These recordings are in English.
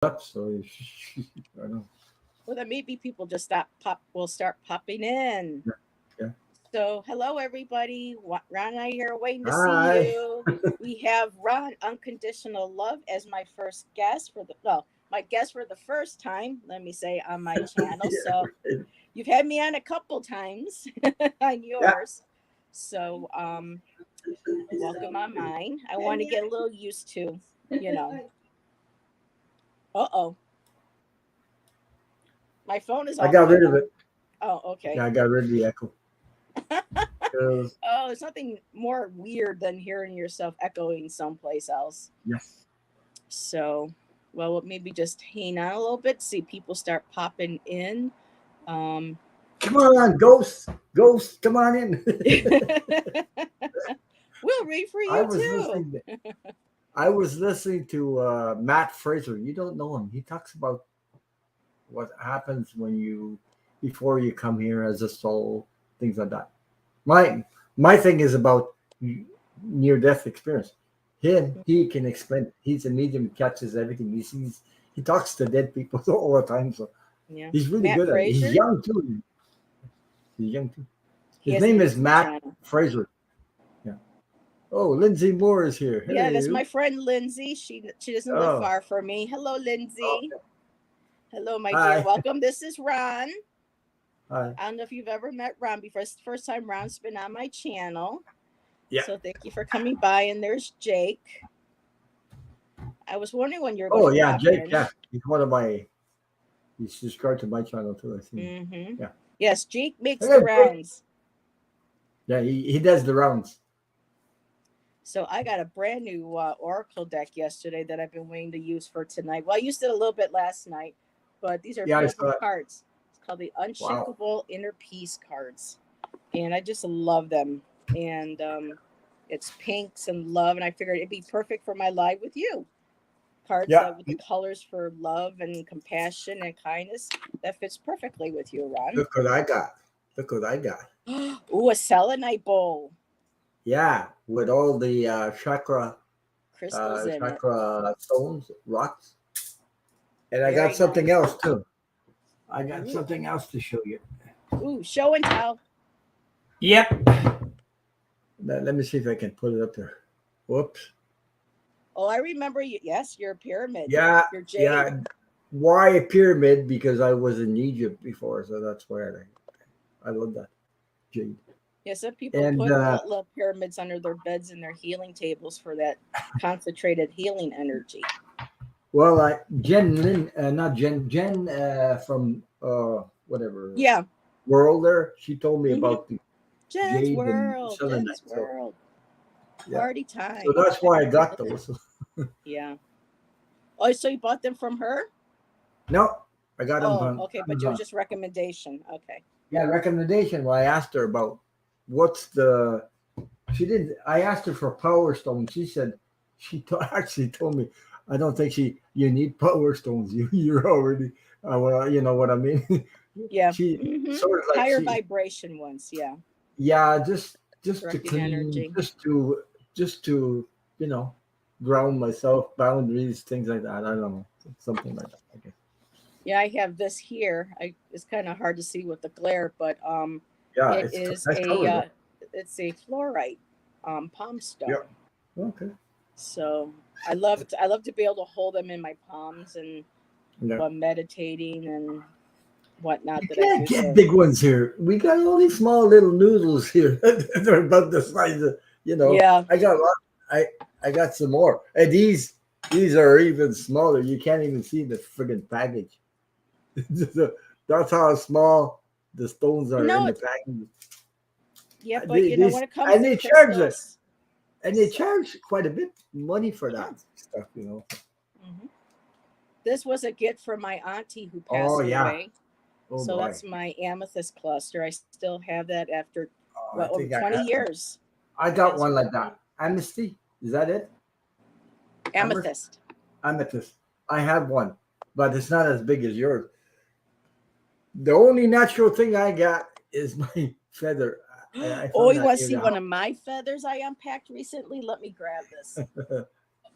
up, so I know. Well, then maybe people just will start popping in. Yeah, yeah. So, hello everybody. Ron and I here waiting to see Hi. you. We have Ron Unconditional Love as my first guest for the my guest for the first time. Let me say on my channel. Yeah, So right. you've had me on a couple times on Yeah. yours. So welcome on mine. I want to get a little used to, you know. Uh oh, my phone is I off got rid mute. of it. Oh, okay. Yeah, I got rid of the echo. 'Cause- Oh, there's nothing more weird than hearing yourself echoing someplace else. yes. So, well, maybe just hang on a little bit, see people start popping in. Um, Come on, ghost, ghost, come on in. we'll read for I you was too. listening. I was listening to Matt Fraser. You don't know him. He talks about what happens when you before you come here as a soul, things like that. My thing is about near death experience. He can explain. He's a medium, catches everything. He talks to dead people all the time. So Yeah. he's really Matt good at it. He's Frazier, young too. He's young too. he His has a name is YouTube Matt channel. Fraser. Yeah. Oh, Lindsay Moore is here. Yeah, that's Hello. my friend Lindsay. She doesn't live Oh. far from me. Hello, Lindsay. Okay. Hello, my dear. Hi. Welcome. This is Ron. Hi. I don't know if you've ever met Ron before. It's the first time Ron's been on my channel. Yeah. So thank you for coming by. And there's Jake. I was wondering when you were going Oh to yeah, pop Jake. in. Yeah, he's one of my. He's subscribed to my channel too. I think. Mm-hmm. Yeah. Yes, Jake makes Hey, the Jake. rounds. Yeah, he does the rounds. So I got a brand new Oracle deck yesterday that I've been waiting to use for tonight. Well, I used it a little bit last night, but these are Yeah, I beautiful saw it. cards. It's called the Wow. Unshakable Inner Peace cards. And I just love them. And it's pinks and love. And I figured it'd be perfect for my live with you. Cards Yeah. that with the colors for love and compassion and kindness that fits perfectly with you, Ron. Look what I got. Look what I got. Ooh, a selenite bowl. Yeah, with all the Crystals in it. chakra stones, rocks, and I got Very something nice. else too. I got Ooh, something else to show you. ooh, show and tell. Yep. Let me see if I can put it up there. Whoops. Oh, I remember you. Yes, your pyramid, Yeah, your jade. yeah. Why a pyramid? Because I was in Egypt before, so that's why I love that jade. Yeah, some people And put little pyramids under their beds and their healing tables for that concentrated healing energy. well, Jen Lin, not Jen from whatever Yeah. world there. She told me Mm-hmm. about the Jen's jade and world. selenite. Jen's So world. yeah, Party so time. that's why I got those. Yeah. Oh, so you bought them from her? No, I got them Oh, from okay, but it was Amazon. just recommendation. Okay. Yeah, recommendation. Well, I asked her about what's the. She didn't. I asked her for Power Stone. She said actually told me, I don't think you need Power Stones. You're already. Well, you know what I mean. Yeah. She Mm-hmm. sort of like Higher she. vibration ones. Yeah. Yeah, just to Directing clean, energy. just to you know ground myself, boundaries, things like that. I don't know, something like that. I guess. Yeah, I have this here. It's kind of hard to see with the glare, but Yeah, it it's is nice a color though. it's a fluorite palm Yeah. stone. Okay. So I love to be able to hold them in my palms and Yeah. while meditating and whatnot You that I can't do. get So big ones here. We got all these small little noodles here. They're about the size of, yeah, I got a lot. I I got some more. And these are even smaller. You can't even see the friggin' package. That's how small the stones are in no, the package. yeah, but They, you know they when it comes and to they charge it, crystals, and they so charge quite a bit money for yeah. that stuff. Hmm. This was a gift from my auntie who Oh passed yeah. away. Oh So boy. that's my amethyst cluster. I still have that after Oh, what I over think 20 years. I It got has one like grown. that. Amnesty, is that it? Amber Amethyst. amethyst. I have one, but it's not as big as yours. The only natural thing I got is my feather. I Oh, found you that want to near see the one house. of my feathers I unpacked recently? Let me grab this.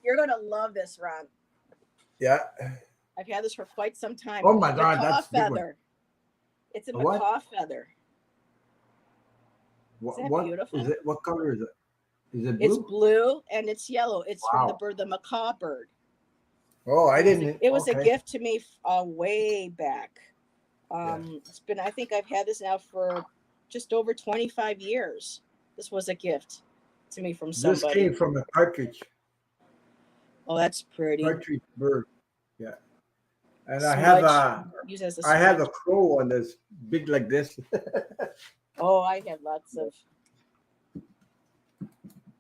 You're gonna love this, Ron. Yeah. I've had this for quite some time. Oh my God, Macaw that's a big one. feather. It's a A what? macaw feather. Isn't that What is beautiful? it? What color is it? Is it It's blue? blue and it's yellow. It's from the Wow. bird, the macaw bird. Oh, I didn't. It was a Okay. gift to me way back. Yeah. It's been, I think I've had this now for just over 25 years. This was a gift to me from This somebody. came from a partridge, Oh, that's pretty. partridge bird. Yeah. And Smudge. Use as a I have smudge. a crow on this big like this. Oh, I have lots of.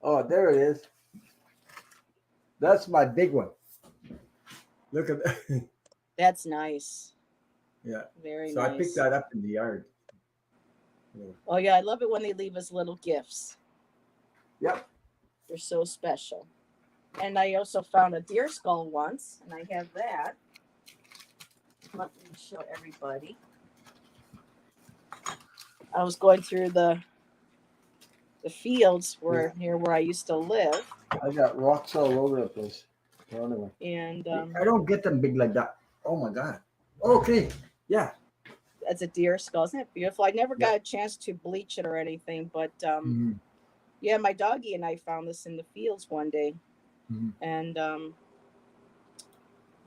Oh, there it is. That's my big one. Look at that. That's nice. Yeah. Very So I picked nice. that up in the yard. Yeah. Oh, yeah. I love it when they leave us little gifts. Yep. They're so special. And I also found a deer skull once, and I have that. Let me show everybody. I was going through the fields Yeah. near where I used to live, I got rocks all over the place. So anyway, and I don't get them big like that. Oh my God. Okay. Yeah. that's a deer skull. Isn't it beautiful? I never Yeah. got a chance to bleach it or anything, but Mhm. yeah, my doggy and I found this in the fields one day, Mhm. and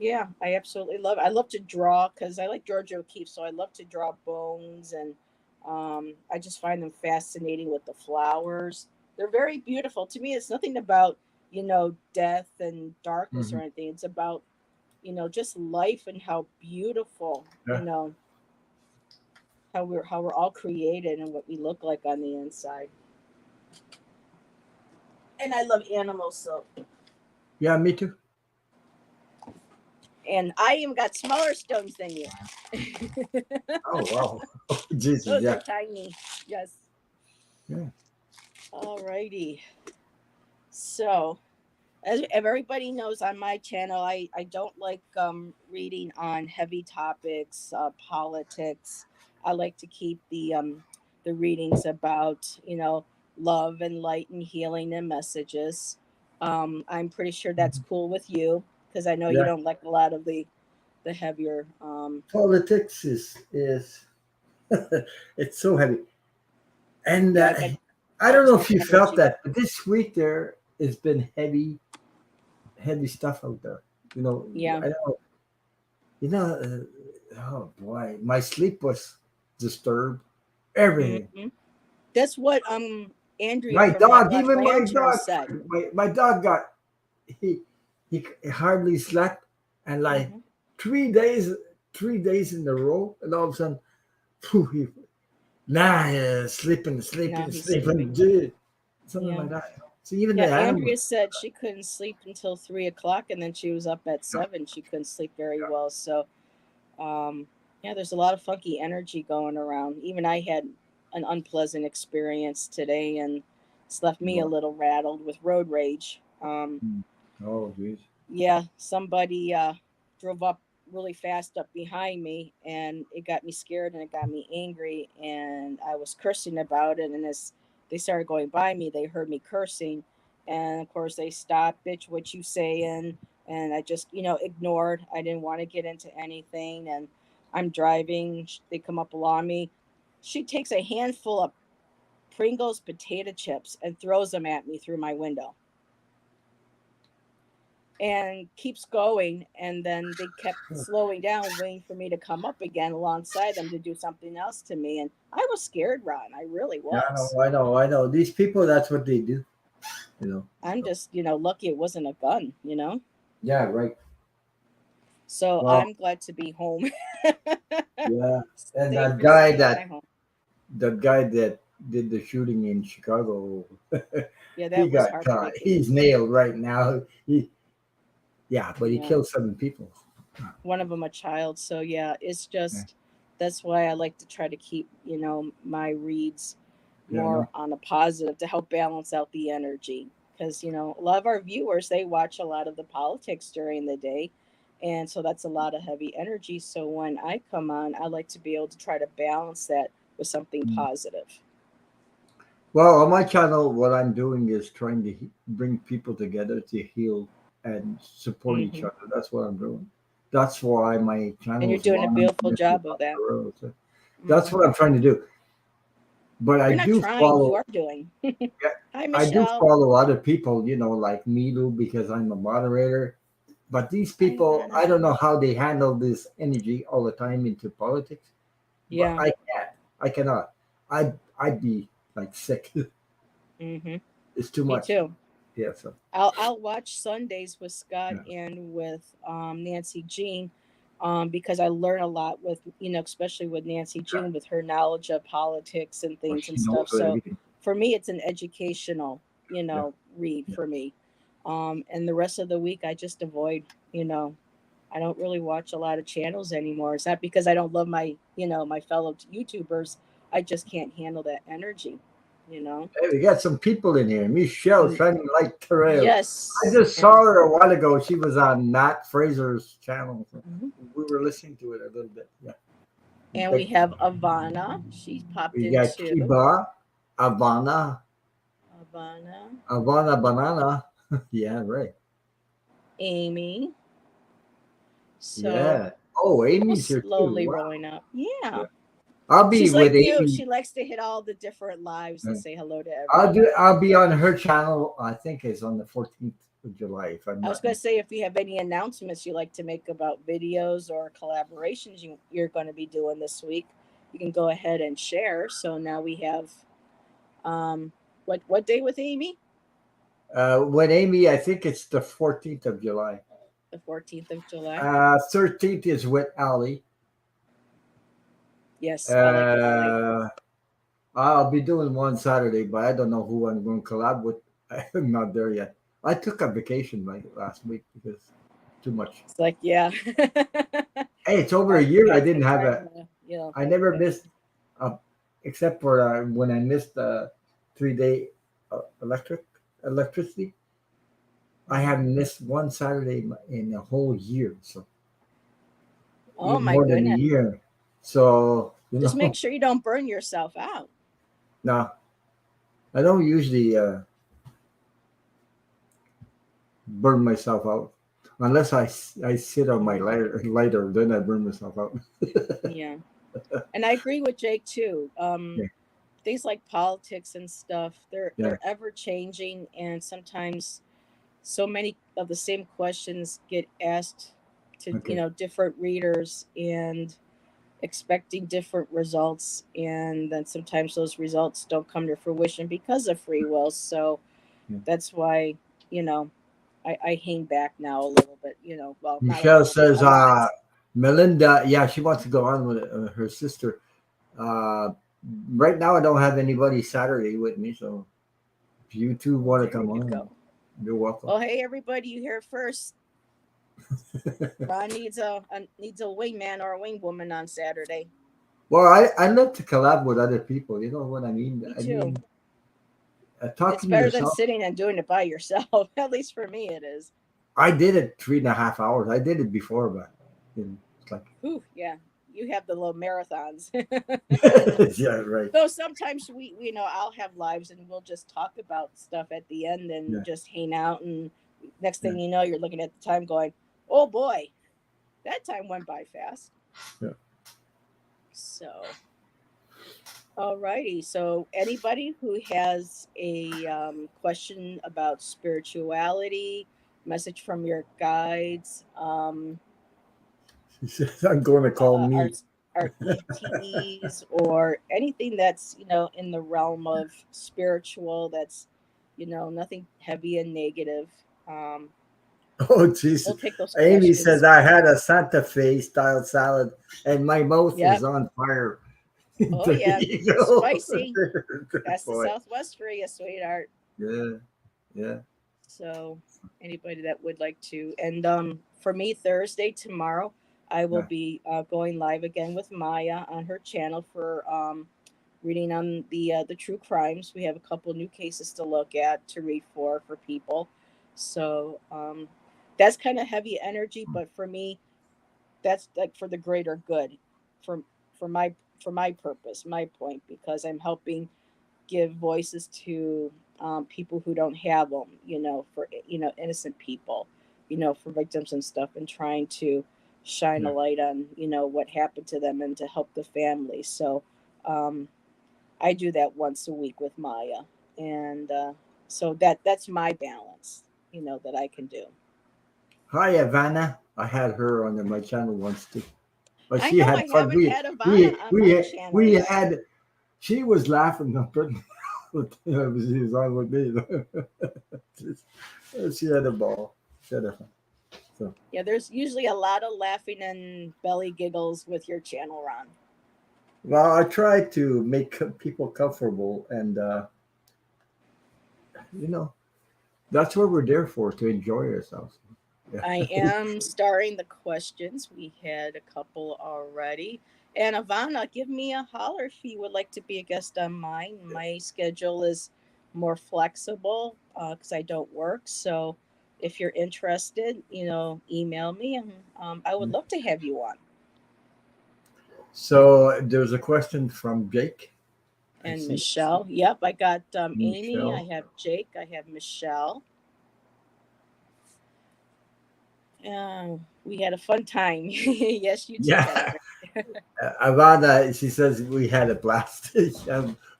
yeah, I absolutely love it. I love to draw because I like Georgia O'Keeffe, so I love to draw bones, and I just find them fascinating with the flowers. They're very beautiful. To me, it's nothing about, death and darkness or Mhm. anything. It's about, just life and how beautiful, Yeah. how we're all created and what we look like on the inside. And I love animals, so Yeah. Me too. and I even got smaller stones than you. Oh wow. Jesus. Those are Yeah. tiny. Yes. Yeah. All righty. So, as everybody knows on my channel, I don't like reading on heavy topics, politics. I like to keep the readings about, love and light and healing and messages. I'm pretty sure that's Mhm. cool with you because I know you Yeah. don't like a lot of the heavier. Politics is it's so heavy, and Yeah, I got I don't know extra if you felt energy. that, but this week there has been heavy stuff out there. Yeah. I don't. You know. Oh boy, my sleep was disturbed. Everything. Hmm. That's what Andrea My from dog, Outlaw even my Rancher dog, said. my dog got he he hardly slept, and like Hmm. 3 days 3 days in a row, and all of a sudden, phew, sleeping, Now sleeping, he's sleeping. sleeping, dude, something Yeah. like that. So even Yeah, the animals, Andrea said she couldn't sleep until 3 o'clock, and then she was up at yeah, 7. She couldn't sleep very yeah. well. So, yeah, there's a lot of funky energy going around. Even I had an unpleasant experience today, and it's left me a What? little rattled with road rage. Hmm. Oh, geez. Yeah, somebody drove up really fast up behind me, and it got me scared and it got me angry, and I was cursing about it. And as they started going by me, they heard me cursing, and of course they stopped. Bitch, what you saying? And I just ignored. I didn't want to get into anything, and I'm driving. They come up along me. She takes a handful of Pringles potato chips and throws them at me through my window and keeps going. And then they kept slowing down, waiting for me to come up again alongside them to do something else to me. And I was scared, Ron. I really Yeah, I know, was. I know, I know. These people, that's what they do. I'm So, just, lucky it wasn't a gun. yeah, right. So Well, I'm glad to be home, yeah. And safe and sound in my home. that guy that did the shooting in Chicago, Yeah, he that was got caught. heartbreaking. He's nailed right now. Yeah, but he Yeah, killed 7 people. one of them a child. So yeah, it's Yeah, just that's why I like to try to keep, my reads yeah, more no. on a positive to help balance out the energy. Because, a lot of our viewers, they watch a lot of the politics during the day. And so that's a lot of heavy energy. So when I come on, I like to be able to try to balance that with something Mm. positive. Well, on my channel, what I'm doing is trying to bring people together to heal and support each Hmm. other. That's what I'm doing. That's why my And channel you're is doing a beautiful Unconditional. job of that. That's what I'm trying to do. But I You're not do trying, you follow. are doing. Yeah, Hi, I do Michelle. follow other people, like Milu because I'm a moderator. But these Hi, people, I Ivana. don't know how they handle this energy all the time into politics. But Yeah. I can't. I cannot. I'd be like sick. Mm-hmm. It's too Me much. too. Yeah. So I'll watch Sundays with Scott yeah. and with Nancy Jean, because I learn a lot with, especially with Nancy Jean with her knowledge of politics and Well, things she and knows stuff. So everything. for me, it's an educational, Yeah. read Yeah. for me. And the rest of the week, I just avoid, I don't really watch a lot of channels anymore. It's not because I don't love my fellow YouTubers. I just can't handle that energy, you know. Hey, we got some people in here. Michelle, Mm, shining light Terrell. I yes, just saw and her a while ago. She was on Matt Fraser's channel. So mhm. we were listening to it a little bit. Yeah. And we But have Ivana. She's popped we in got too. Kiba, Havana, Ivana, Havana Banana. Yeah, right. Amy. So Yeah. Oh, we'll Amy's here too. slowly Wow. rolling up. Yeah. Yeah. I'll be She's with like you. Amy. She likes to hit all the different lives and say hello to I'll do. everybody. I'll be on her channel. I think it's on the 14th of July, if I'm I was not going to mistaken. say, if you have any announcements you like to make about videos or collaborations you're going to be doing this week, you can go ahead and share. So now we have, um, what day with Amy? With Amy, I think it's the 14th of July. The 14th of July. 13th is with Ali. Yes, I like Ali. Uh, I'll be doing one Saturday, but I don't know who I'm going to collab with. I'm not there yet. I took a vacation like last week because too much. It's like, yeah. Hey, it's over a Hard to year. I get the didn't have time a. to. I never missed, except for when I missed 3 day electricity. I Mhm. haven't missed one Saturday in a whole year, so Oh my more than a goodness. year. So Just make sure you don't burn yourself out. no, I don't usually burn myself out unless I sit on my Mhm. lighter, then I burn myself out. Yeah. And I agree with Jake too. Yeah, Things like politics and stuff, they're yeah, they're ever changing, and sometimes so many of the same questions get asked to, okay, different readers and expecting different results, and then sometimes those results don't come to fruition because of free will. So yeah. that's why, you know, I hang back now a little bit, well, not a Michelle little bit, says, a lot. Melinda, yeah, she wants to go on with her sister. Uh, right now, I don't have anybody Saturday with me, so if you two Well, want to there come you on, go. you're welcome. Well, hey everybody, you hear it first. Ron needs a wingman or a wingwoman on Saturday. Well, I love to collab with other people. You know what I mean? Me I too. mean, It's talking to better than yourself. sitting and doing it by yourself. At least for me, it is. I did it 3.5 hours. I did it before, but it's like, Whew, yeah, you have the little marathons. yeah, right. Though sometimes I'll have lives and we'll just talk about stuff at the end and Yeah, just hang out, and next yeah, thing you know, you're looking at the time going, "Oh boy, that time went by fast." yeah. So, alrighty. So, anybody who has a question about spirituality, message from your guides, She says, I'm going to call our me. ETs, or anything that's in the realm of spiritual, that's nothing heavy and negative. Um, Oh, Jesus. we'll take those Amy says, questions. I had a Santa Fe style salad and my mouth is Yep. on fire. Oh There yeah, you go. spicy. Good That's the boy. Southwest for you, sweetheart. Yeah, yeah, So anybody that would like to, and for me, Thursday tomorrow, I will yeah. be going live again with Maya on her channel for reading on the true crimes. We have a couple new cases to look at to read for people. So that's kind of heavy energy, but for me, that's like for the greater good, for for my for my purpose, my point, because I'm helping give voices to people who don't have them, for innocent people, for victims and stuff, and trying to shine a Yeah. light on, what happened to them and to help the family. So um, I do that once a week with Maya, and so that's my balance, that I can do. Hi, Ivana. I had her on my channel once too. But I she know had I fun. haven't had Ivana on my We channel yet. had. She was laughing up at me. She was on with me. She had a ball. She had a fun. So, Yeah, there's usually a lot of laughing and belly giggles with your channel, Ron. well, I try to make people comfortable, and you know that's what we're there for, to enjoy ourselves. Yeah. I am starting the questions. We had a couple already. And Ivana, give me a holler if you would like to be a guest on mine. My schedule is more flexible because I don't work. So if you're interested, email me, and I would love to have you on. So there's a question from Jake. I And see Michelle. Yep, I got Amy. I Michelle. have Jake. I have Michelle. We had a fun time. Yes, you too, Yeah. by the way. Ivana, she says we had a blast.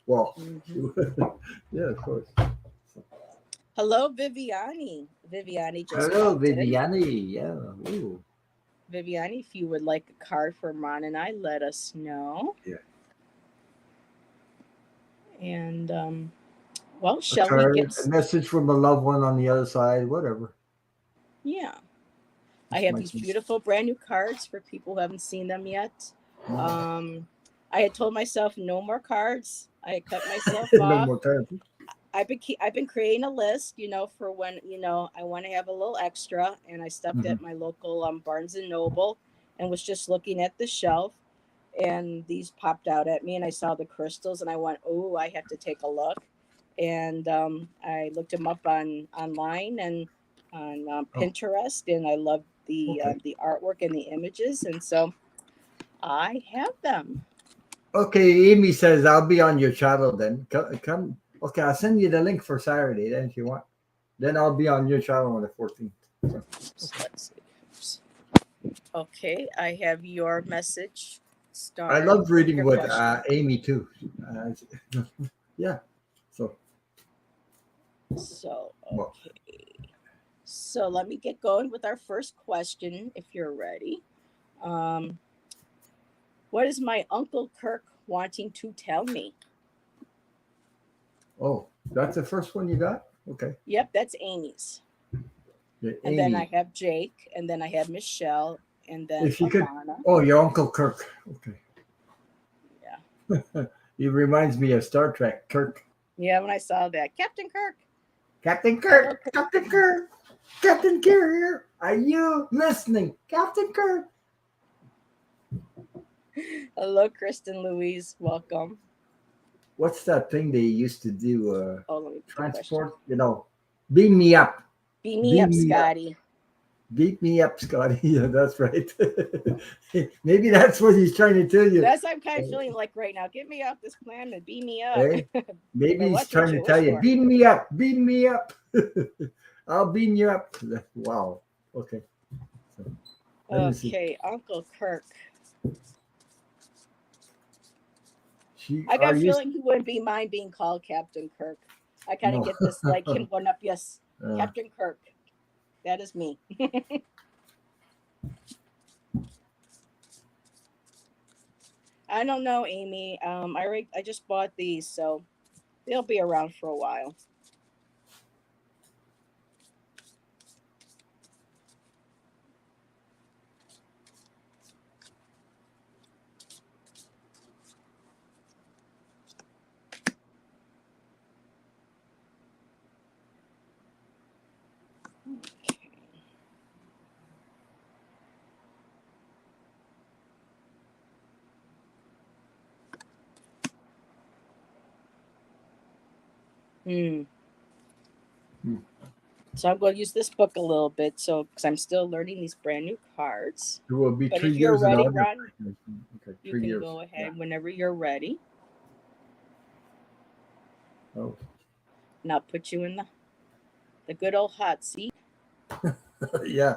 Well, Hmm. yeah, of course. Hello, Viviani. Viviani just Hello, popped in. Viviani. Yeah. Ooh. Viviani, if you would like a card for Ron and I, let us know. Yeah. And well, A shall we card, get? a message from a loved one on the other side, whatever. Yeah, I This have might these be. beautiful brand new cards for people who haven't seen them yet. Oh. Um, I had told myself no more cards. I had cut myself No off. more cards. I've been creating a list, for when I want to have a little extra, and I stopped Hmm. at my local Barnes and Noble, and was just looking at the shelf, and these popped out at me, and I saw the crystals, and I went, oh, I have to take a look, and I looked them up on online and on Oh, Pinterest, and I loved okay. the artwork and the images, and so I have them. Okay, Amy says I'll be on your channel then. Come. Okay, I'll send you the link for Saturday then if you want. Then I'll be on your channel on the 14th. So, So let's see. Oops. Okay, I have your message. I Start love with reading your with question. Amy too. Yeah. So, So, well, okay. So let me get going with our first question if you're ready. Um, what is my Uncle Kirk wanting to tell me? oh, that's the first one you got? Okay. Yep, that's Amy's. Yeah, And then I Amy. have Jake, and then I have Michelle, and then If you could. Ivana. Oh, your Uncle Kirk. Okay. Yeah. He reminds me of Star Trek. Kirk. Yeah, when I saw that. Captain Kirk. Captain Hello, Kirk. Captain Kirk. Captain Kirk here. Are you listening? Captain Kirk. Hello, Kristen Louise. Welcome. What's that thing they used to do? Oh, let me put the question. Transport? Beam me up. Beam me up, Beam me up. Scotty. Beat me up, Scotty. Yeah, that's right. Maybe that's what he's trying to tell you. That's what I'm kind of feeling like right now. Get me off this planet. Beam me up. Hey, maybe But he's watch what trying to you tell wish you, for. beam me up, beam me up. I'll beam you up. Wow. Okay. So let me see. Okay, Uncle Kirk. She I got are a you? feeling he wouldn't be mind being called Captain Kirk. I kind of No. get this like him going up. Yes, uh, Captain Kirk. That is me. I don't know, Amy. I just bought these, so they'll be around for a while. Okay. Hmm. hmm. So I'm going to use this book a little bit, so because I'm still learning these brand new cards. It will be But three if you're years in ready, August. Ron, Okay, you 3 years. can go Yeah. ahead whenever you're ready, Oh, and I'll put you in the good old hot seat. yeah.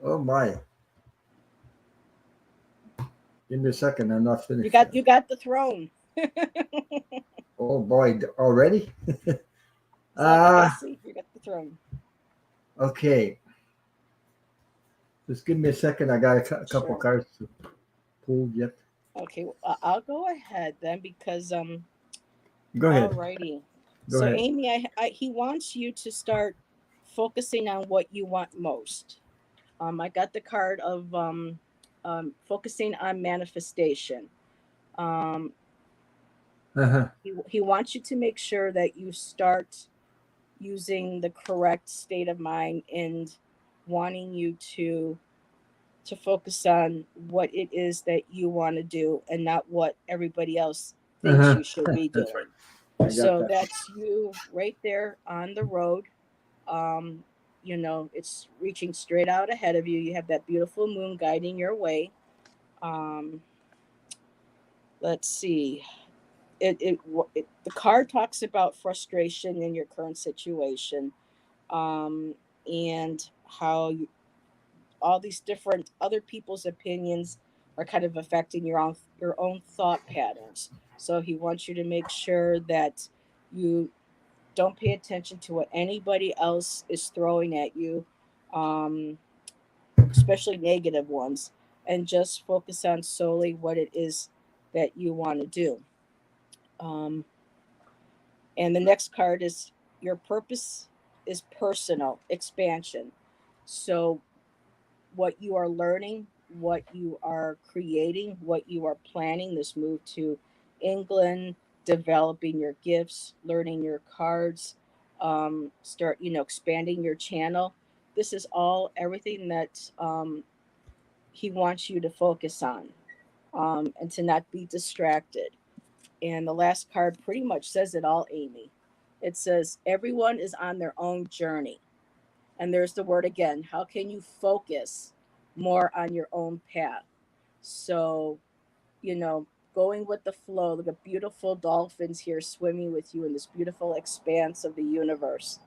Oh my. Give me a second. I'm not You finished got yet. you got the throne. Oh boy, already? Look, uh yes, see, you got the throne. okay. Just give me a second. I got a couple Sure. cards to pull yet. Okay, I'll go ahead then because Go ahead. alrighty. Go So ahead. Amy, he wants you to start focusing on what you want most. I got the card of focusing on manifestation. Um, Uh-huh. he wants you to make sure that you start using the correct state of mind and wanting you to focus on what it is that you want to do and not what everybody else thinks Uh-huh. you should be That's right. doing. I got So that. that's you right there on the road. Um, it's reaching straight out ahead of you. You have that beautiful moon guiding your way. Um, let's see. The card talks about frustration in your current situation, um, and how all these different other people's opinions are kind of affecting your own thought patterns. So he wants you to make sure that you don't pay attention to what anybody else is throwing at you, um, especially negative ones, and just focus on solely what it is that you want to do. Um, and the next card is your purpose is personal expansion. So what you are learning, what you are creating, what you are planning, this move to England, developing your gifts, learning your cards, start, expanding your channel. This is all everything that he wants you to focus on, and to not be distracted. And the last card pretty much says it all, Amy. It says, everyone is on their own journey. And there's the word again. How can you focus more on your own path? So, you know, going with the flow, look at beautiful dolphins here swimming with you in this beautiful expanse of the universe.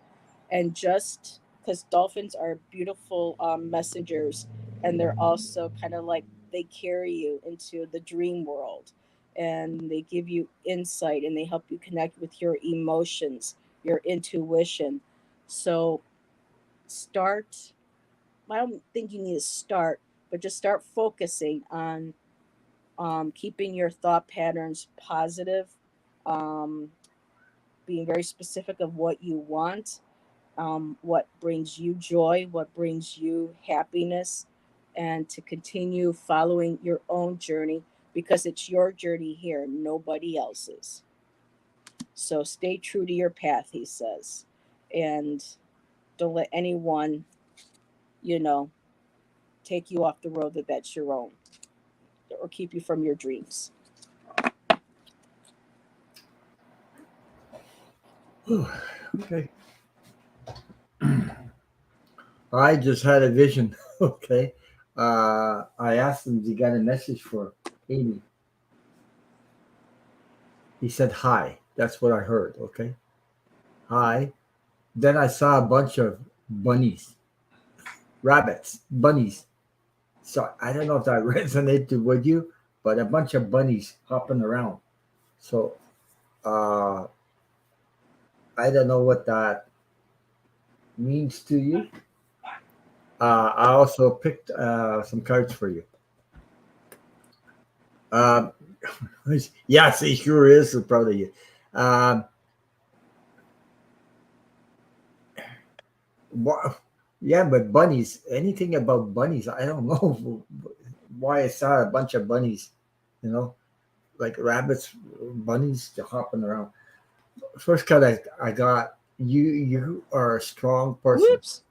And just because dolphins are beautiful messengers, and they're also kind of like they carry you into the dream world, and they give you insight and they help you connect with your emotions, your intuition. So, start. I don't think you need to start, but just start focusing on keeping your thought patterns positive, um, being very specific of what you want, what brings you joy, what brings you happiness, and to continue following your own journey because it's your journey here, nobody else's. So stay true to your path, he says, and don't let anyone, you know, take you off the road that's your own or keep you from your dreams. Okay. I just had a vision. Okay. I asked him, he got a message for Amy. He said hi. That's what I heard. Okay. Hi. Then I saw a bunch of bunnies, rabbits, bunnies. So I don't know if that resonated with you, but a bunch of bunnies hopping around. So uh, I don't know what that means to you. I also picked some cards for you. Um, yes, he sure is. So proud of you. Um, wha- yeah, but bunnies. Anything about bunnies? I don't know why I saw a bunch of bunnies. You know, like rabbits, bunnies, just hopping around. First card I got. You are a strong person. Whoops.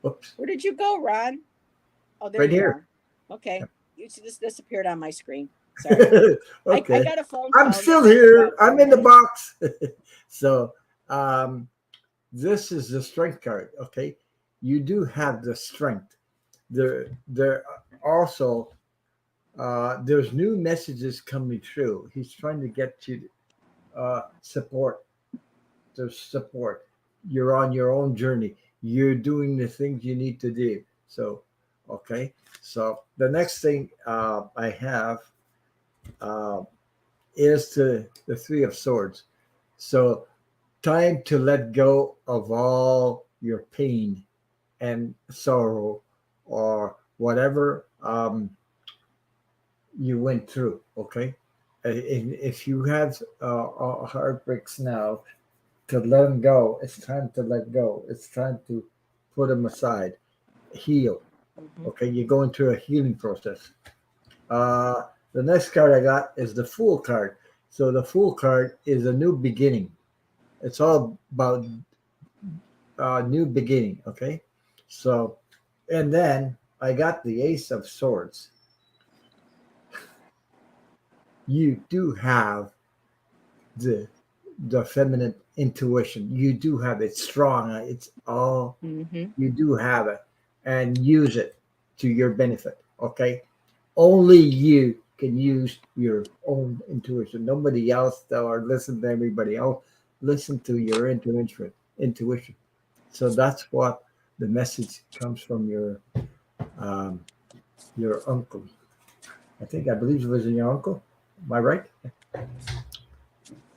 Oops, Where did you go, Ron? Oh, there right you here. are. Okay. You just disappeared on my screen. Sorry. I Okay, got a phone I'm call and it still popped you here. out for a I'm in the minute. box. So um, this is the strength card. Okay, you do have the strength. There also there's new messages coming through. He's trying to get you support. There's support. You're on your own journey. You're doing the things you need to do. So Okay, so the next thing I have uh, is the Three of Swords. So time to let go of all your pain and sorrow or whatever you went through. Okay, if you have heartbreaks now, to let them go. It's time to let go. It's time to put them aside. Heal. Mm-hmm. Okay, you're going through a healing process. The next card I got is the Fool card. So the Fool card is a new beginning. It's all about new beginning. Okay, so and then I got the Ace of Swords. You do have the the feminine intuition. You do have it strong. It's all Mm-hmm. you do have it, and use it to your benefit. Okay, only you can use your own intuition. Nobody else, or listen to everybody else. Listen to your intuition. Intuition. So that's what the message comes from um, your uncle. I believe it was your uncle. Am I right?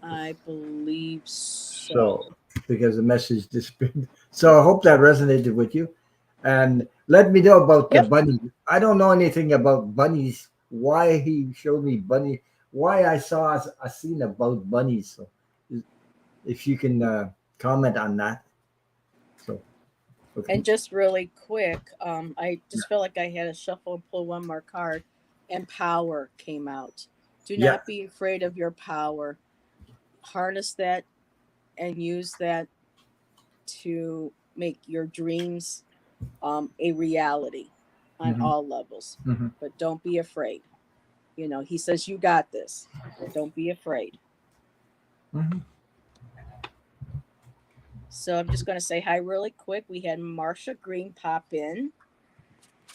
I believe so. So because the message disappeared. So I hope that resonated with you. And let me know about the Yep. bunny. I don't know anything about bunnies. Why he showed me bunny? Why I saw a scene about bunnies. So if you can comment on that. So okay. And just really quick, I just felt like I had to shuffle and pull one more card, and power came out. Do Yeah. not be afraid of your power. Harness that and use that to make your dreams a reality on Hmm. all levels. Hmm. But don't be afraid. He says, you got this. Don't be afraid. Hmm. So I'm just going to say hi really quick. We had Marsha Green pop in,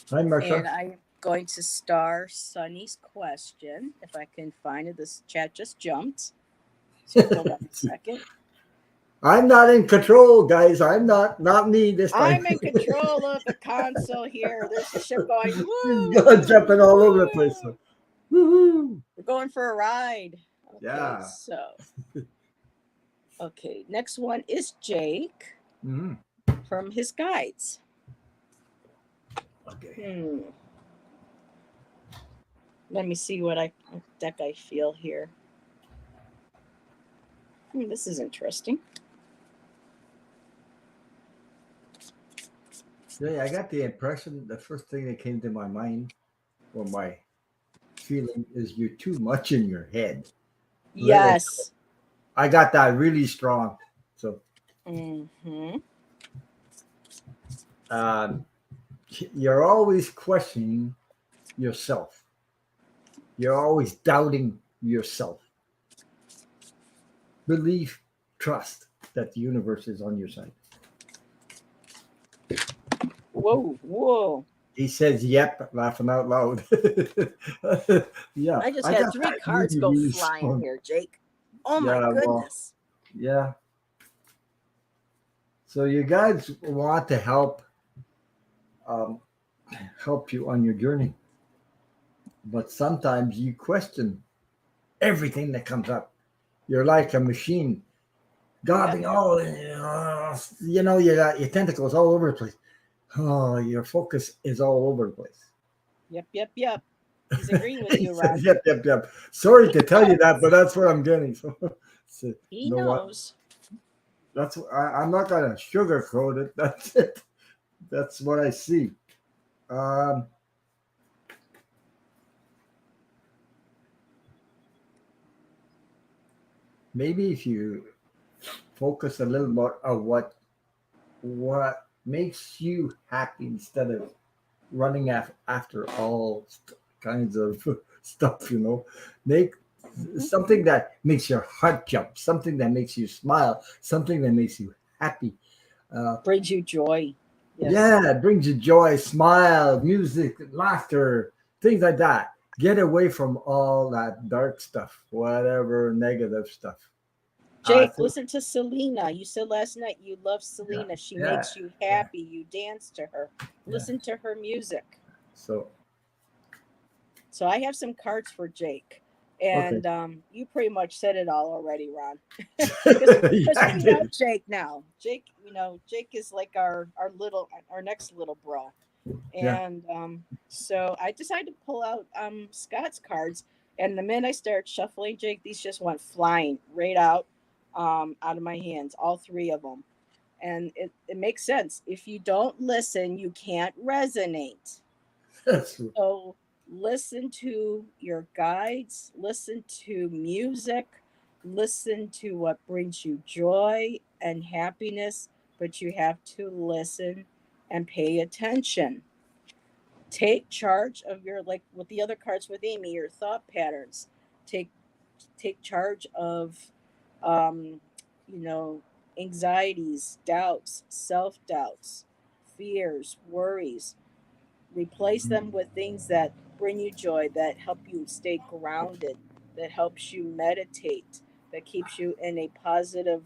Hi, and Marsha. I'm going to star Sunny's question. If I can find it, this chat just jumped. So hold on a second. I'm not in control, guys. I'm not me this time. I'm in control of the console here. There's the ship going, It's woo, jumping all over the place. woo. Woohoo! We're going for a ride. Okay, Yeah. okay, next one is Jake Hmm. from his guides. Okay. Hmm. Let me see what deck I feel here. This is interesting. Yeah, I got the impression the first thing that came to my mind or my feeling is you're too much in your head. Let it. Yes. I got that really strong. So Mm-hmm. um, you're always questioning yourself. You're always doubting yourself. Believe, trust that the universe is on your side. Whoa, whoa. He says, "Yep," laughing out loud. Yeah, I just I had got three that cards really, go really flying strong. here, Jake. Oh my Yeah, well, goodness. yeah. So you guys want to um, help you on your journey, but sometimes you question everything that comes up. You're like a machine, Yep. gobbling all. You got your tentacles all over the place. Oh, your focus is all over the place. Yep, yep, yep. He's agreeing with He you, says, Ron. "Yep, yep, yep." Sorry He to tell you that, knows. but that's what I'm getting. So, so He you know what? knows. I'm not gonna sugarcoat it. That's it. That's what I see. Um, Maybe if you focus a little more on what makes you happy instead of running after all kinds of stuff, make Hmm. something that makes your heart jump, something that makes you smile, something that makes you happy. Uh, Brings you joy. Yes. yeah, it brings you joy, smile, music, laughter, things like that. Get away from all that dark stuff, whatever negative stuff. I Jake, think, listen to Selena. You said last night you love yeah, Selena. She yeah, makes you yeah, happy. You dance to her. yeah. Listen to her music. So So I have some cards for Jake, okay. and you pretty much said it all already, Ron. Because Yeah, I we know did. Jake now. Jake, Jake is like our next little bro. Yeah. And so I decided to pull out Scott's cards, and the minute I started shuffling, Jake, these just went flying right out of my hands, all three of them. And it makes sense. If you don't listen, you can't resonate. That's true. So listen to your guides, listen to music, listen to what brings you joy and happiness, but you have to listen and pay attention. Take charge of your, like with the other cards with Amy, your thought patterns. Take take charge of um, you know, anxieties, doubts, self-doubts, fears, worries. Replace them with things that bring you joy, that help you stay grounded, that helps you meditate, that keeps you in a positive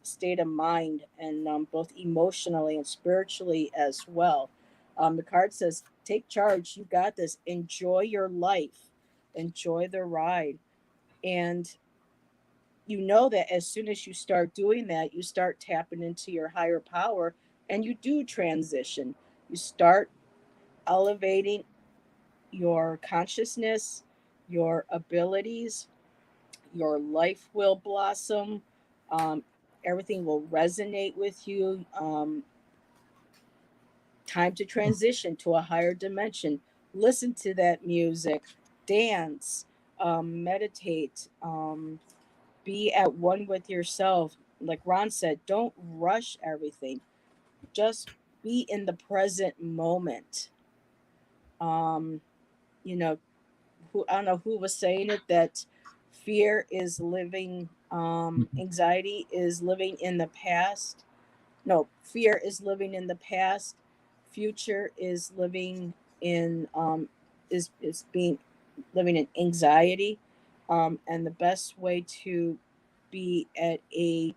state of mind, and both emotionally and spiritually as well. The card says, take charge. You got this. Enjoy your life, enjoy the ride. And you know that as soon as you start doing that, you start tapping into your higher power, and you do transition. You start elevating your consciousness, your abilities, your life will blossom. Um, Everything will resonate with you. Time to transition to a higher dimension. Listen to that music, dance, meditate, be at one with yourself. Like Ron said, don't rush everything. Just be in the present moment. Um, you know, I don't know who was saying it, that fear is living, anxiety is living in the past. No, fear is living in the past. Future is living in is being living in anxiety. And the best way to be at a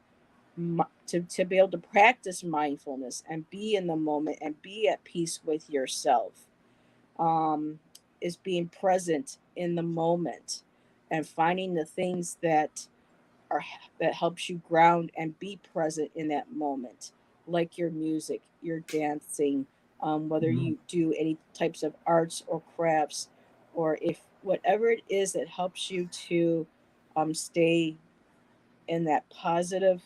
to be able to practice mindfulness and be in the moment and be at peace with yourself, um, is being present in the moment and finding the things are that helps you ground and be present in that moment, like your music, your dancing, whether Mhm. you do any types of arts or crafts, or if whatever it is that helps you to stay in that positive,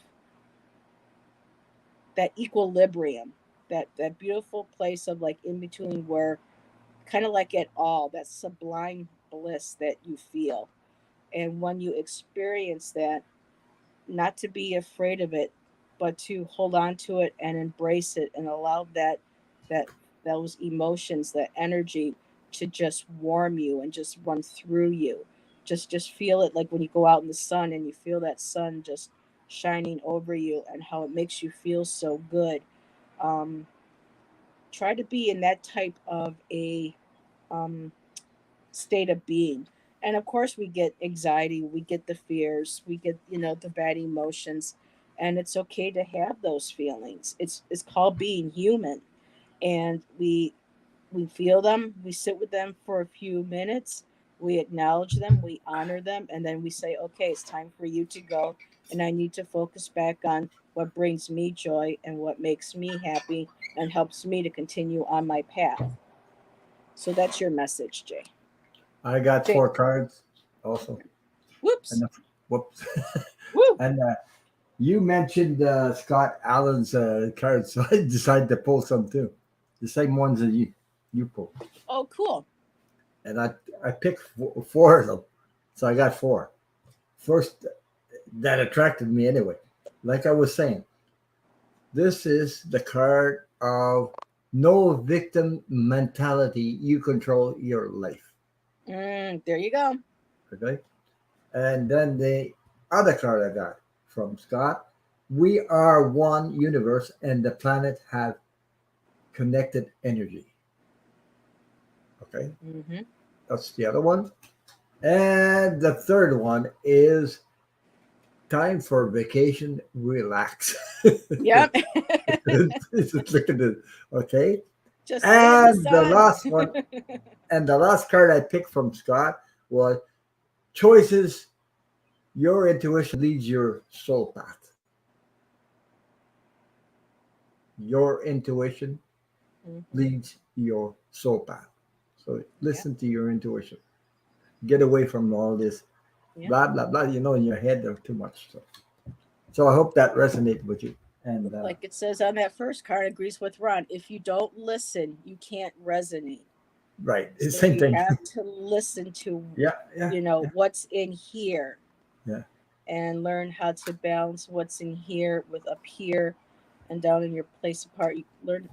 that equilibrium, that beautiful place of like in between, where kind of like at all, that sublime bliss that you feel. And when you experience that, not to be afraid of it, but to hold on to it and embrace it and allow that those emotions, that energy, to just warm you and just run through you. Just feel it, like when you go out in the sun and you feel that sun just shining over you, and how it makes you feel so good. Um, Try to be in that type of a um, state of being. And of course, we get anxiety, we get the fears, we get, the bad emotions, and it's okay to have those feelings. It's called being human, and we feel them, we sit with them for a few minutes, we acknowledge them, we honor them, and then we say, okay, it's time for you to go, and I need to focus back on what brings me joy and what makes me happy and helps me to continue on my path. So that's your message, Jay. I got Jay, four cards also. And whoops. whoops. Woo! And you mentioned Scott Allen's cards, so I decided to pull some too. The same ones that you pulled. Oh, cool. And I picked four of them. So I got four. First, that attracted me anyway. Like I was saying, this is the card of no victim mentality. You control your life. There you go. Okay. And then the other card I got from Scott, we are one universe and the planet have connected energy. Okay. Hmm. That's the other one. And the third one is time for vacation, relax. Yep. Just look at it. Okay. Just stay in the And the sun. last one, and the last card I picked from Scott was choices. Your intuition leads your soul path. Your intuition Mhm. leads your soul path. So Yeah, listen to your intuition. Get away from all this yeah. blah blah blah. In your head or too much. So I hope that resonated with you. And Like it says on that first card, agrees with Ron. If you don't listen, you can't resonate. right, So same you thing. have to listen to, Yeah, yeah, yeah, what's in here yeah. and learn how to balance what's in here with up here and down in your place apart. You learn,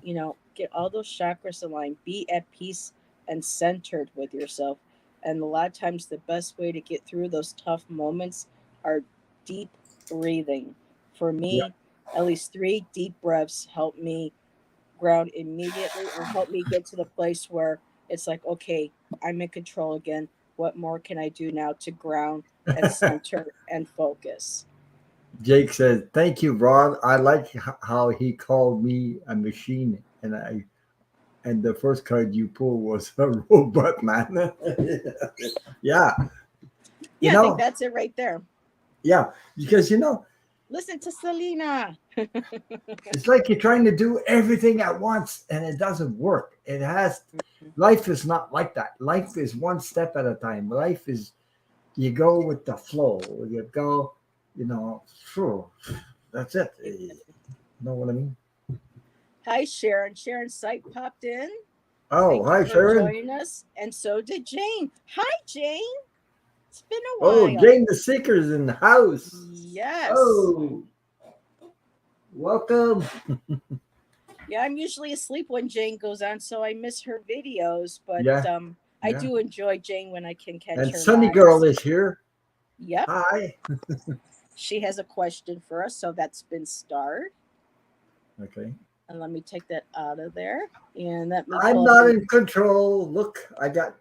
get all those chakras aligned, be at peace and centered with yourself. And a lot of times, the best way to get through those tough moments are deep breathing. For Yeah. me, at least 3 deep breaths help me ground immediately and help me get to the place where it's like, okay, I'm in control again. What more can I do now to ground and center and focus? Jake says, "Thank you, Ron. I like how he called me a machine, and the first card you pulled was a robot man." Yeah, you Yeah, I think know, that's it right there. yeah, because Listen to Selena. it's like you're trying to do everything at once, and it doesn't work. Life is not like that. Life is one step at a time. Life is you go with the flow. You go, sure, that's it. You know what I mean? Hi, Sharon. Sharon's site popped in. Oh, Thank you hi, for Sharon. joining us. And so did Jane. Hi, Jane. It's been a Oh, while. Jane the Seeker's in the house. Yes. Oh, welcome. Yeah, I'm usually asleep when Jane goes on, so I miss her videos. But Yeah, I yeah. do enjoy Jane when I can catch And her Sunny Girl lives. is here. Yep. Hi. She has a question for us, so that's been starred. Okay. And let me take that out of there. And let me I'm pull up not the. in control. Look, I got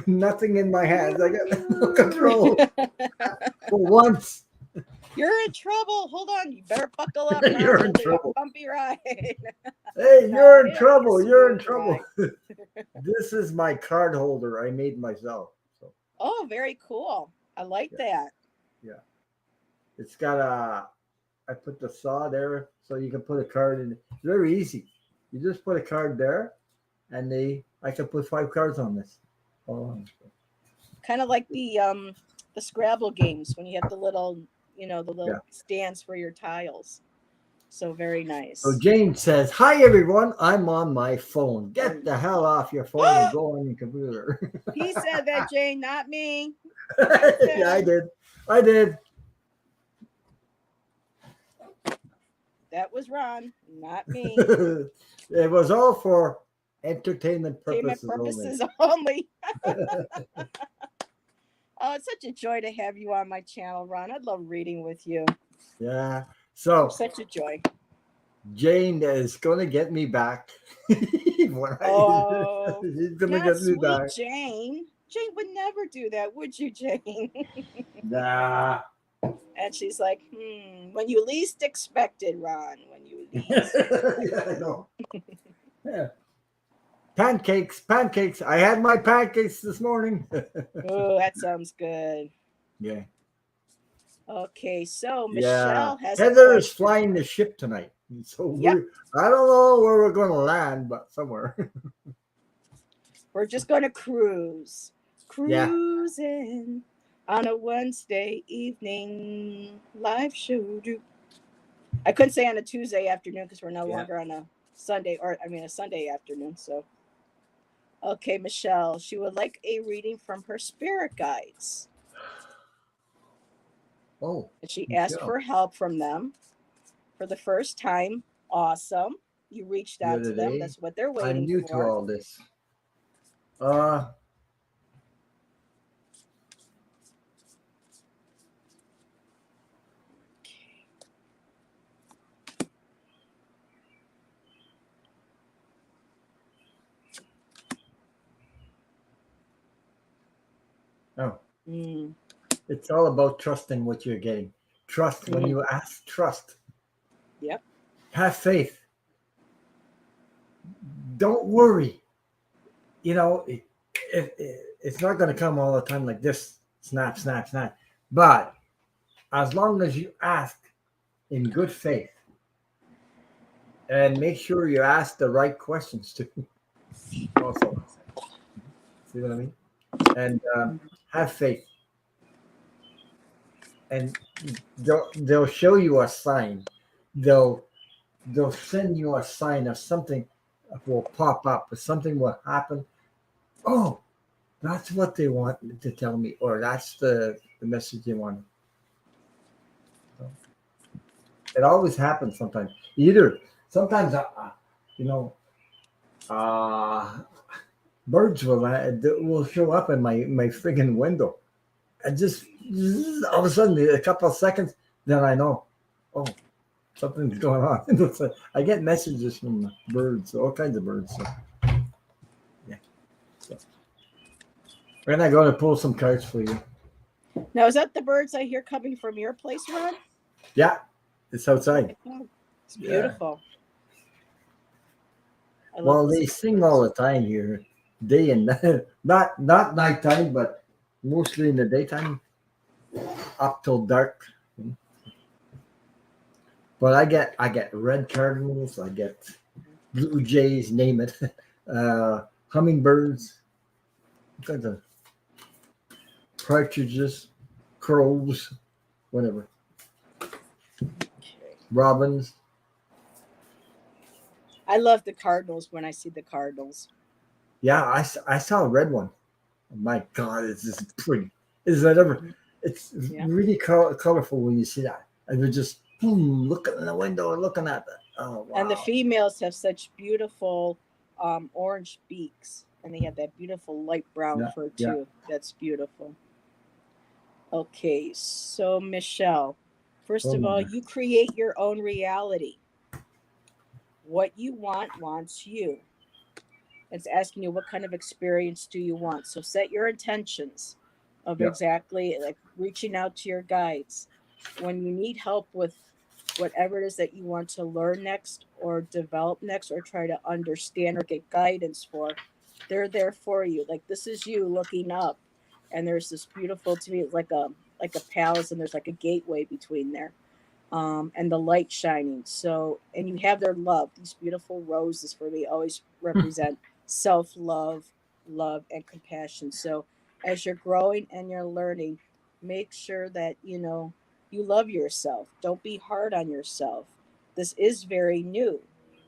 nothing in my hands. I got no control for once. You're in trouble. Hold on. You better buckle up, Ron. You're It'll in be a trouble. bumpy ride. Hey, No, you're in it'll be a trouble. You're in smooth trouble. ride. This is my card holder I made myself. So Oh, very cool. I like yeah, that. yeah. It's got I put the saw there so you can put a card in. It's very easy. You just put a card there, and I can put 5 cards on this. Oh, Kind of like the Scrabble games when you have the yeah. little stands for your tiles. So very So nice. Jane says, "Hi everyone. I'm on my phone. Get the hell off your phone and go on your computer." He said that, Jane, not me. Ron Yeah, I said did. I did. that was Ron, not me. It was all for entertainment Entertainment purposes only. purposes only. Oh, it's such a joy to have you on my channel, Ron. I love reading with you. Yeah. You're So such a joy. Jane is going to get me back. Oh, He's going to not get me sweet back. Jane. Jane would never do that, would you, Jane? Nah. And she's like, when you least expect it, Ron, when you least Yeah, expect I know. Yeah. Pancakes, pancakes. I had my pancakes this morning. it. Oh, that sounds good. Yeah. Okay, so Yeah. Michelle has a Heather is question. flying the ship tonight. So Yep, I don't know where we're going to land, but somewhere. we're just going to cruise. Yeah. Cruising on a Wednesday evening live show. I couldn't say on a Tuesday afternoon because we're no Yeah. longer on a Sunday, or I mean a Sunday afternoon. So, okay, Michelle, she would like a reading from her spirit guides, Oh, and she asked Michelle. for help from them for the first time. Awesome, you reached The out other to them. day. That's what they're I'm waiting new to for. all this. Uh oh. Mm, It's all about trusting what you're getting. Trust when mm, you ask, trust. yep. Have faith. don't worry. You know, it's not going to come all the time like this. Snap, snap, snap. But as long as you ask in good faith and make sure you ask the right questions too. Also, see what I mean? And have faith, and they'll show you a sign. They'll they'll send you a sign of something will pop up, or something will happen. Oh, that's what they want to tell me, or that's the message they want. So it always happens sometimes. Either sometimes, you know, uh, birds will show up in my friggin' window. And just all of a sudden, a couple of seconds, then I know, oh, something's going on. I get messages from birds, all kinds of birds. So, yeah. So, and I'm going to pull some cards for you. Now, is that the birds I hear coming from your place, Ron? Yeah, it's outside. It's Yeah. beautiful. Well, they sing all the time here, day and night. Not nighttime, but mostly in the daytime, up till dark. But I get red cardinals, I get blue jays, name it, hummingbirds, all kinds of partridges, crows, whatever, robins. I love the cardinals when I see the cardinals. Yeah, I saw a red one. My God, it's just pretty. Is that ever? It's really colorful when you see that. And you're just boom, looking in the window and looking at that. Oh wow! And the females have such beautiful orange beaks, and they have that beautiful light brown fur too. That's beautiful. Okay, so Michelle, first of all, you create your own reality. What you want wants you. It's asking you what kind of experience do you want. So set your intentions of exactly like reaching out to your guides. When you need help with whatever it is that you want to learn next or develop next or try to understand or get guidance for, they're there for you. Like this is you looking up and there's this beautiful, to me it's like a palace, and there's like a gateway between there. And the light shining. So, and you have their love. These beautiful roses for me always represent self love, love, and compassion. So, as you're growing and you're learning, make sure that you love yourself. Don't be hard on yourself. This is very new,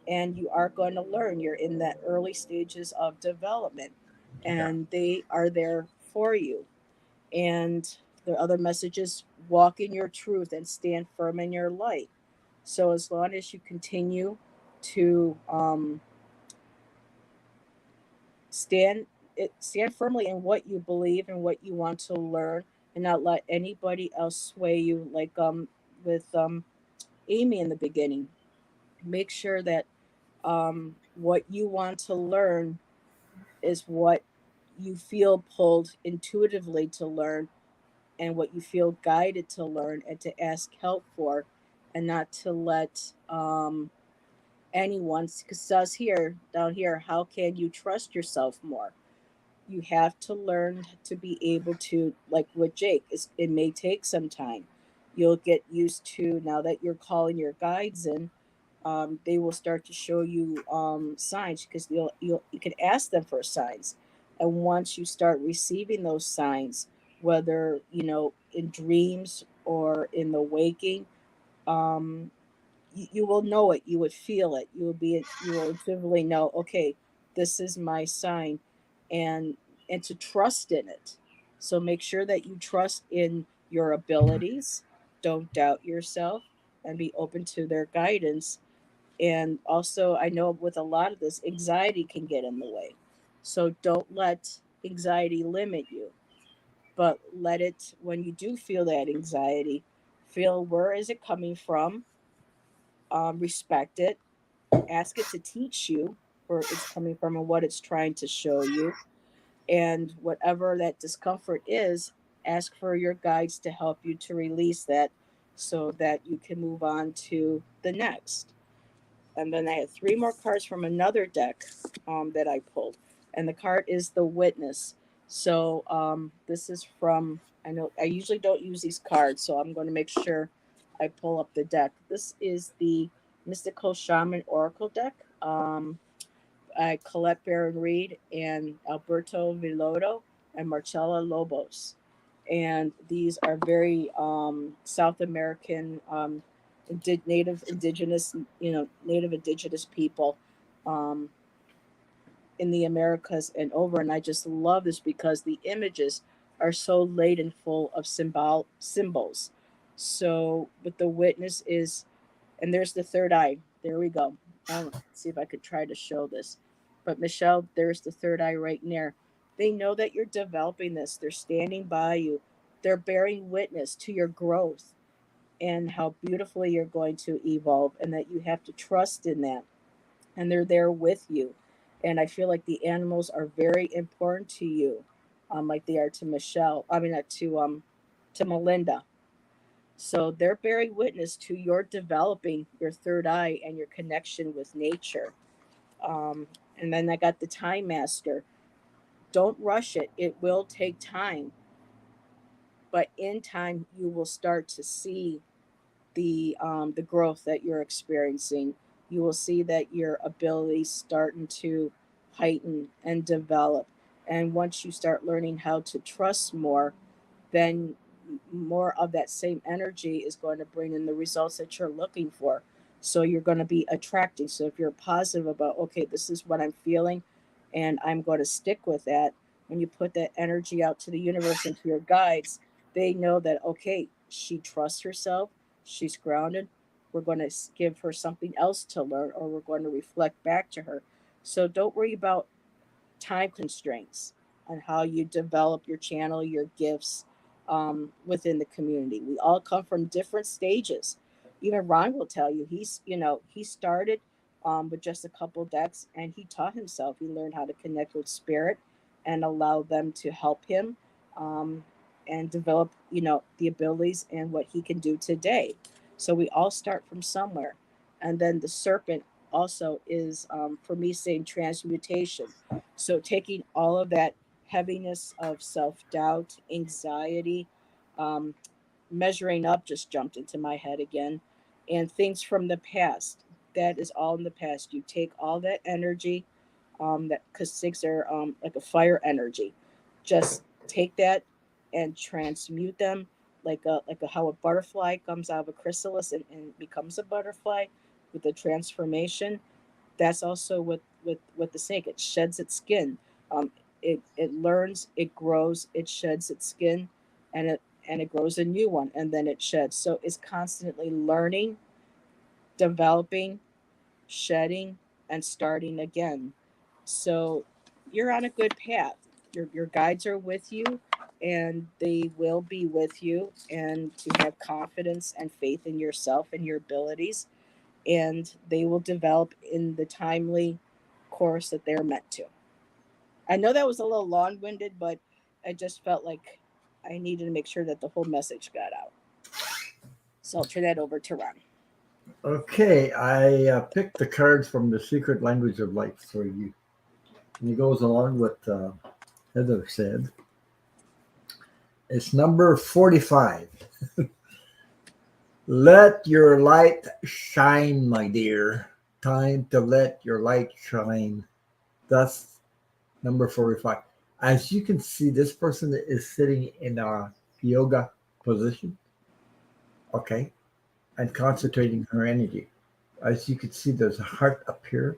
and you are going to learn. You're in the early stages of development, and they are there for you. And the other message is walk in your truth and stand firm in your light. So as long as you continue to stand firmly in what you believe and what you want to learn, and not let anybody else sway you, like with Amy in the beginning. Make sure that what you want to learn is what you feel pulled intuitively to learn, and what you feel guided to learn and to ask help for, and not to let anyone, because says here down here, how can you trust yourself more? You have to learn to be able to, like with Jake, it may take some time. You'll get used to, now that you're calling your guides in, they will start to show you signs, because you can ask them for signs, and once you start receiving those signs, whether in dreams or in the waking, um, you will know it. You would feel it. You will intuitively know. Okay, this is my sign, and to trust in it. So make sure that you trust in your abilities. Don't doubt yourself, and be open to their guidance. And also, I know with a lot of this, anxiety can get in the way. So don't let anxiety limit you, but let it, when you do feel that anxiety, feel where is it coming from, respect it, ask it to teach you where it's coming from and what it's trying to show you. And whatever that discomfort is, ask for your guides to help you to release that, so that you can move on to the next. And then I had three more cards from another deck that I pulled. And the card is the Witness. So this is from, I know I usually don't use these cards, so I'm going to make sure I pull up the deck. This is the Mystical Shaman Oracle deck. Colette Baron Reed and Alberto Villotto and Marcella Lobos. And these are very South American, native indigenous, native indigenous people um, in the Americas and over. And I just love this because the images are so laden full of symbols. So, but the Witness is, and there's the third eye. There we go. Let's see if I could try to show this. But Michelle, there's the third eye right there. They know that you're developing this. They're standing by you. They're bearing witness to your growth and how beautifully you're going to evolve, and that you have to trust in that. And they're there with you. And I feel like the animals are very important to you, like they are to Michelle. I mean, to Melinda. So they're bearing witness to your developing your third eye and your connection with nature. Um, and then I got the Time Master. Don't rush it. It will take time, but in time you will start to see the growth that you're experiencing. You will see that your abilities starting to heighten and develop. And once you start learning how to trust more, then more of that same energy is going to bring in the results that you're looking for. So you're going to be attracting. So if you're positive about, okay, this is what I'm feeling, and I'm going to stick with that, when you put that energy out to the universe and to your guides, they know that, okay, she trusts herself, she's grounded. We're going to give her something else to learn, or we're going to reflect back to her. So don't worry about time constraints on how you develop your channel, your gifts within the community. We all come from different stages. Even Ron will tell you he started with just a couple decks, and he taught himself. He learned how to connect with spirit and allow them to help him um, and develop the abilities and what he can do today. So we all start from somewhere. And then the serpent also is for me saying transmutation, so taking all of that heaviness of self-doubt, anxiety, um, measuring up just jumped into my head again, and things from the past. That is all in the past. You take all that energy, that because six are like a fire energy. Just take that and transmute them like how a butterfly comes out of a chrysalis and becomes a butterfly with the transformation. That's also with the snake. It sheds its skin. It learns, it grows, it sheds its skin, and it grows a new one, and then it sheds. So it's constantly learning, developing, shedding, and starting again. So you're on a good path. Your guides are with you, and they will be with you, and to have confidence and faith in yourself and your abilities, and they will develop in the timely course that they're meant to. I know that was a little long winded, but I just felt like I needed to make sure that the whole message got out. So I'll turn that over to Ron. Okay, I picked the cards from the Secret Language of Light for you. And it goes along with Heather said. It's number 45. Let your light shine, my dear. Time to let your light shine. That's number 45. As you can see, this person is sitting in a yoga position, okay, and concentrating her energy. As you can see, there's a heart up here,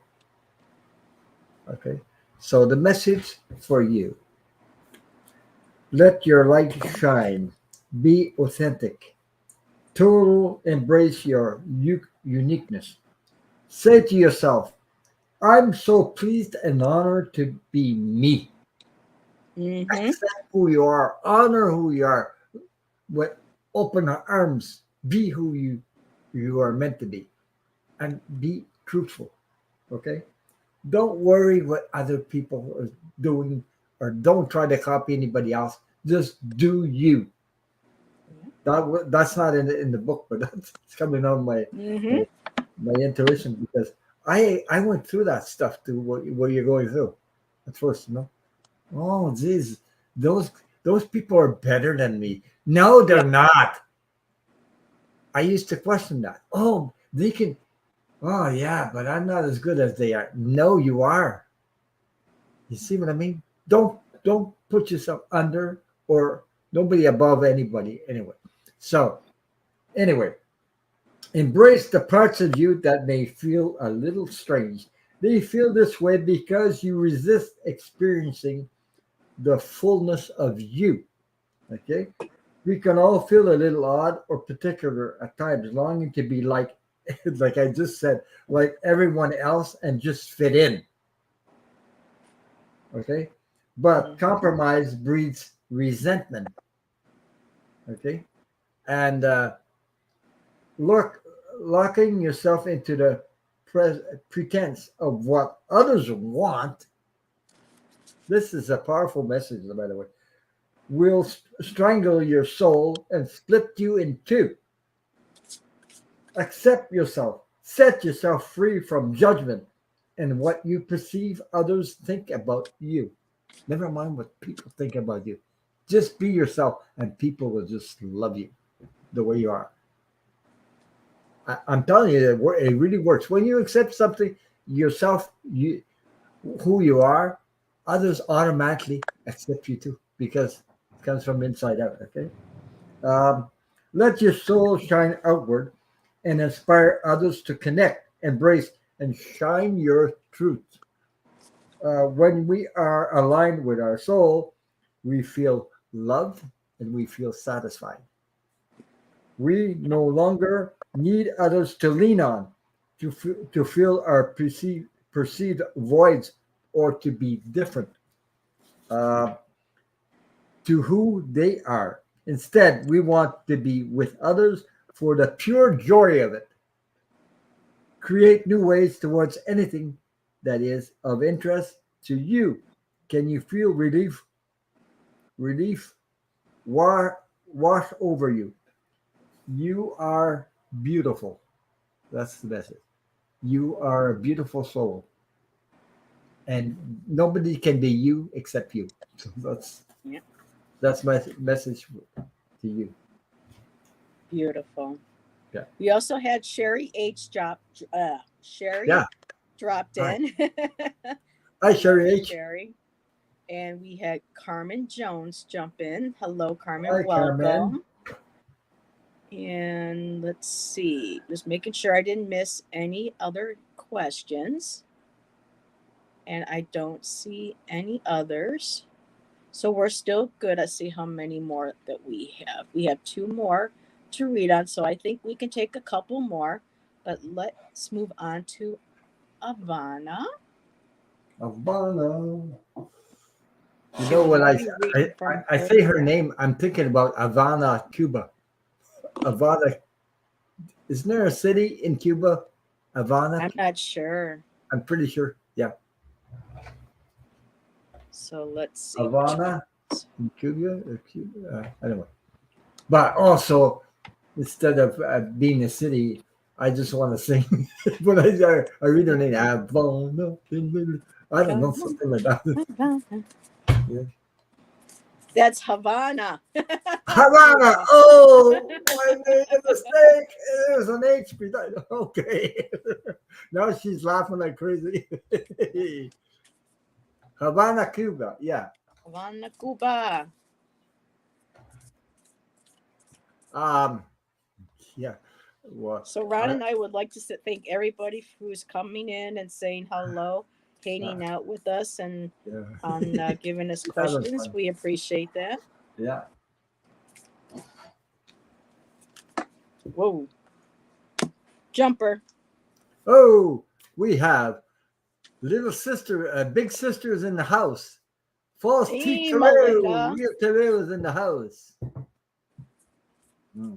okay. So the message for you: let your light shine. Be authentic. Total embrace your uniqueness. Say to yourself, I'm so pleased and honored to be me. Mm-hmm. Accept who you are, honor who you are, with open arms, be who you are meant to be, and be truthful. Okay? Don't worry what other people are doing, or don't try to copy anybody else. Just do you. That's not in the book, but that's coming on my Mm-hmm. my intuition because I went through that stuff too. What you're going through at first, you know. Oh, geez, those those people are better than me. No, Yeah. they're not. I used to question that. Oh, they can. Oh, yeah, but I'm not as good as they are. No, you are. You see what I mean? Don't put yourself under or nobody above anybody anyway. So anyway, embrace the parts of you that may feel a little strange. They feel this way because you resist experiencing the fullness of you. Okay? We can all feel a little odd or particular at times, longing to be like, like I just said, like everyone else and just fit in. Okay? But Mhm. compromise breeds resentment. Okay? And look, locking yourself into the pretense of what others want. This is a powerful message, by the way. Will strangle your soul and split you in two. Accept yourself. Set yourself free from judgment and what you perceive others think about you. Never mind what people think about you. Just be yourself, and people will just love you the way you are. I'm telling you, it really works. When you accept something yourself, who you are, others automatically accept you too because it comes from inside out. Okay. Um, let your soul shine outward and inspire others to connect, embrace, and shine your truth. When we are aligned with our soul, we feel loved and we feel satisfied. We no longer need others to lean on to fill our perceived voids or to be different uh, to who they are. Instead, we want to be with others for the pure joy of it. Create new ways towards anything that is of interest to you. Can you feel relief wash over you? You are beautiful. That's the message. You are a beautiful soul, and nobody can be you except you. So Yeah. that's my message to you. Beautiful. Yeah, We also had Sherry yeah. dropped Hi, in. hi, Hello, Sherry H. Sherry. And we had Carmen Jones jump in. Hello, Carmen. Hi, Carmen. Welcome. And let's see, just making sure I didn't miss any other questions. And I don't see any others. So we're still good. Let's see how many more that we have. We have two more to read on. So I think we can take a couple more. But let's move on to Ivana. Havana. You She know will when not be reading from I her. say her name, I'm thinking about Havana, Cuba. Havana, isn't there a city in Cuba? Havana, I'm not sure. I'm pretty sure. Yeah, So let's see which Havana ones. in Cuba. Cuba. Anyway, but also instead of being a city, I just want to sing. When I read her name, Havana. I don't know, Come something like that. on, Havana. Yeah. That's Havana, Havana. Cuba. Oh, I made a mistake. It was an H. Okay. Now she's laughing like crazy. Havana, Cuba. Yeah. Havana, Cuba. Um. Yeah. Well, So Ron I. and I would like to thank everybody who's coming in and saying hello, Uh, hanging out with us, and yeah. on giving us That was questions. fun. We appreciate that. Yeah. Whoa, jumper. Oh, we have little sister, big sister is in the house. False T Hey, Terrell. Melinda. Real Terrell is in the house. Hmm.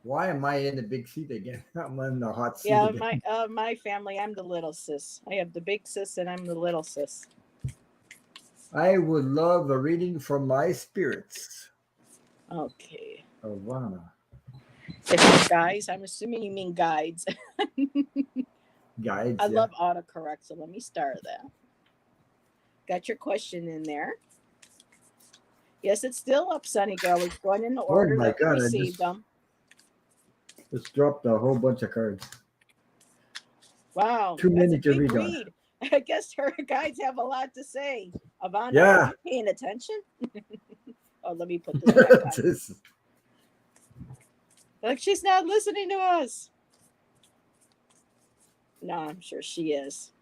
Why am I in the big seat again? I'm in the hot seat Yeah, again. my family. I'm the little sis. I have the big sis, and I'm the little sis. I would love a reading from my spirits. Okay. Havana. If it's guys, I'm assuming you mean guides. Guides, I yeah. love autocorrect, so let me start that. Got your question in there. Yes, it's still up, Sunny Girl. It's going in the Oh order my that we God! I received them. just dropped a whole bunch of cards. Wow, Too that's a many to big read on. read. I guess her guides have a lot to say. Ivana, are Yeah. you paying attention? Oh, let me put this back on. This- Like she's not listening to us. No, I'm sure she is.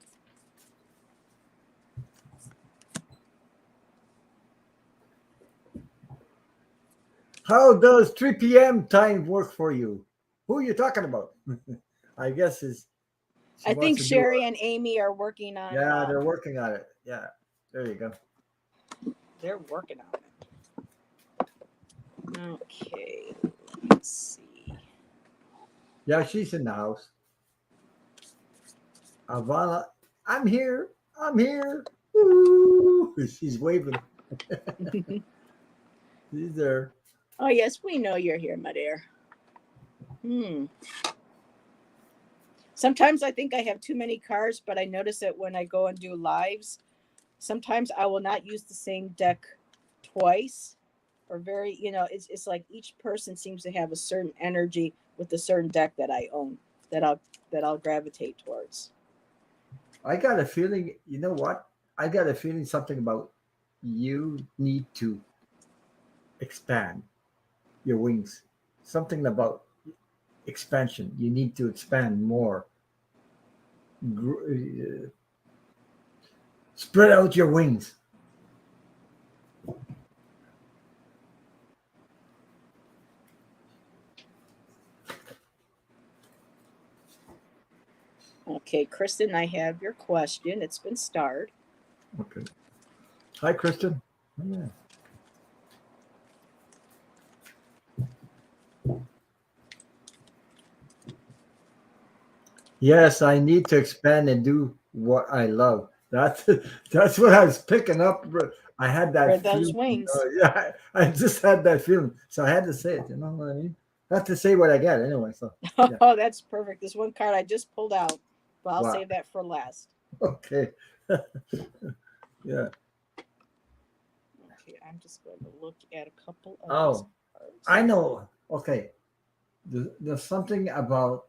How does 3 p.m. time work for you? Who are you talking about? I guess is she I wants think to do Sherry a, and Amy are working on. yeah, they're working on it. Yeah, there you go. They're working on it. Okay, let's see. Yeah, she's in the house. Avana, I'm here. I'm here. Woo! She's waving. She's there. Oh yes, we know you're here, my dear. Sometimes I think I have too many cards, but I notice that when I go and do lives, sometimes I will not use the same deck twice, or very, it's like each person seems to have a certain energy with a certain deck that I own that I'll gravitate towards. I got a feeling, you know what? I got a feeling something about you need to expand your wings. Something about expansion. You need to expand more. Spread out your wings. Okay, Kristen, I have your question. It's been starred. Okay. Hi, Kristen. Yeah. Yes, I need to expand and do what I love. That's that's what I was picking up. I had that Spread those feeling. wings. Yeah, I just had that feeling, so I had to say it. You know what I mean? I have to say what I get anyway. So yeah. Oh, that's perfect. This one card I just pulled out, but I'll Wow. save that for last. Okay. Yeah. Okay, I'm just going to look at a couple of these Oh, cards. I know. Okay. There's something about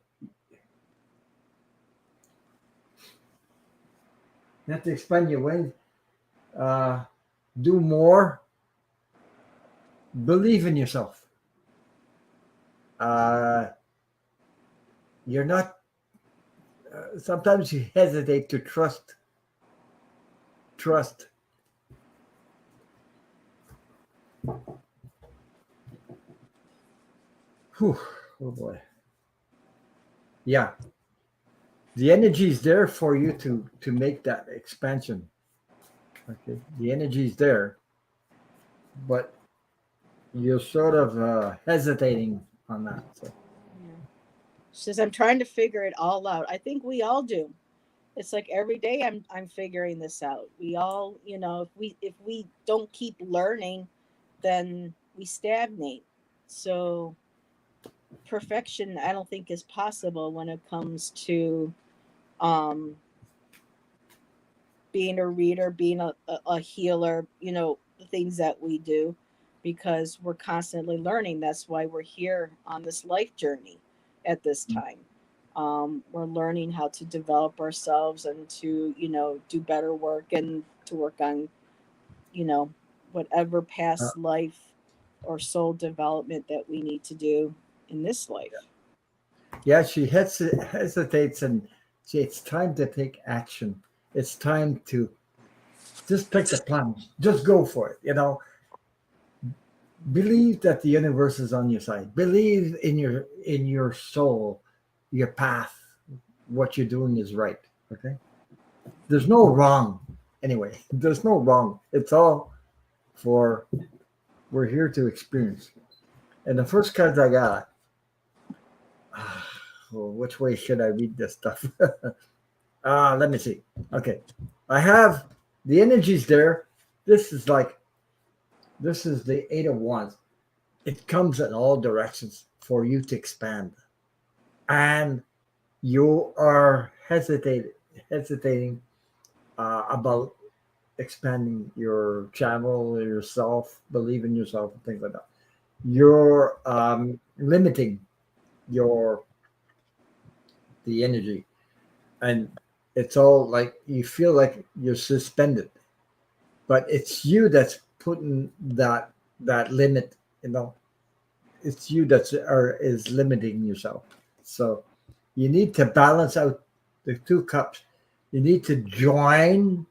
you have to expand your wings. Uh, do more. Believe in yourself. Uh, you're not. Sometimes you hesitate to trust. Trust. Whew. Oh boy. Yeah. The energy is there for you to make that expansion. Okay. The energy is there, but you're sort of hesitating on that. So Yeah. She says I'm trying to figure it all out. I think we all do. It's like every day I'm figuring this out. We all, if we don't keep learning, then we stagnate. So perfection I don't think is possible when it comes to um being a reader, being a healer, the things that we do, because we're constantly learning. That's why we're here on this life journey at this time. We're learning how to develop ourselves and to, do better work and to work on, you know, whatever uh, past life or soul development that we need to do in this life. yeah, she hesitates and it's time to take action. It's time to just take the plunge. Just go for it. Believe that the universe is on your side. Believe in your soul, your path. What you're doing is right. Okay. There's no wrong. Anyway, there's no wrong. It's all for we're here to experience. And the first cards I got, well, which way should I read this stuff? Let me see. Okay. I have the energies there. This is the 8 of Wands. it comes in all directions for you to expand, and you are hesitating about expanding your channel, yourself, believe in yourself, and things like that. You're limiting your the energy, and it's all like you feel like you're suspended, but it's you that's putting that limit. You know, it's you that's is limiting yourself. So you need to balance out the two cups. You need to join,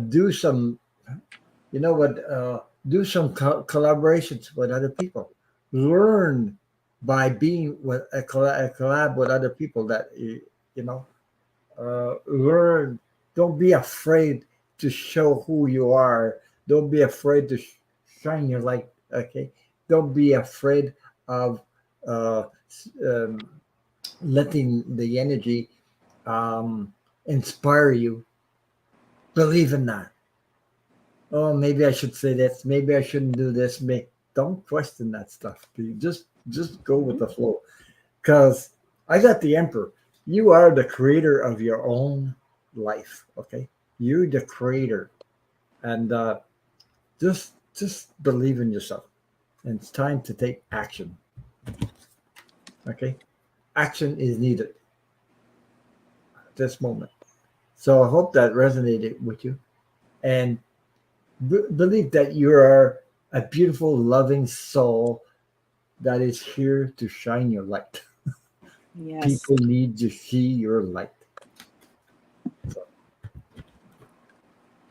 do some, you know what, do some collaborations with other people. Learn by being with a collab with other people that you know. Learn. Don't be afraid to show who you are. Don't be afraid to shine your light. Okay. Don't be afraid of uh, um, letting the energy um, inspire you. Believe in that. Oh, maybe I should say this. Maybe I shouldn't do this. Don't question that stuff. Dude. Just go with Mhm. the flow. Because I got the emperor. You are the creator of your own life. Okay, you're the creator, and just believe in yourself. And it's time to take action. Okay, action is needed at this moment. So I hope that resonated with you, and believe that you are a beautiful, loving soul that is here to shine your light. Yes. People need to see your light. So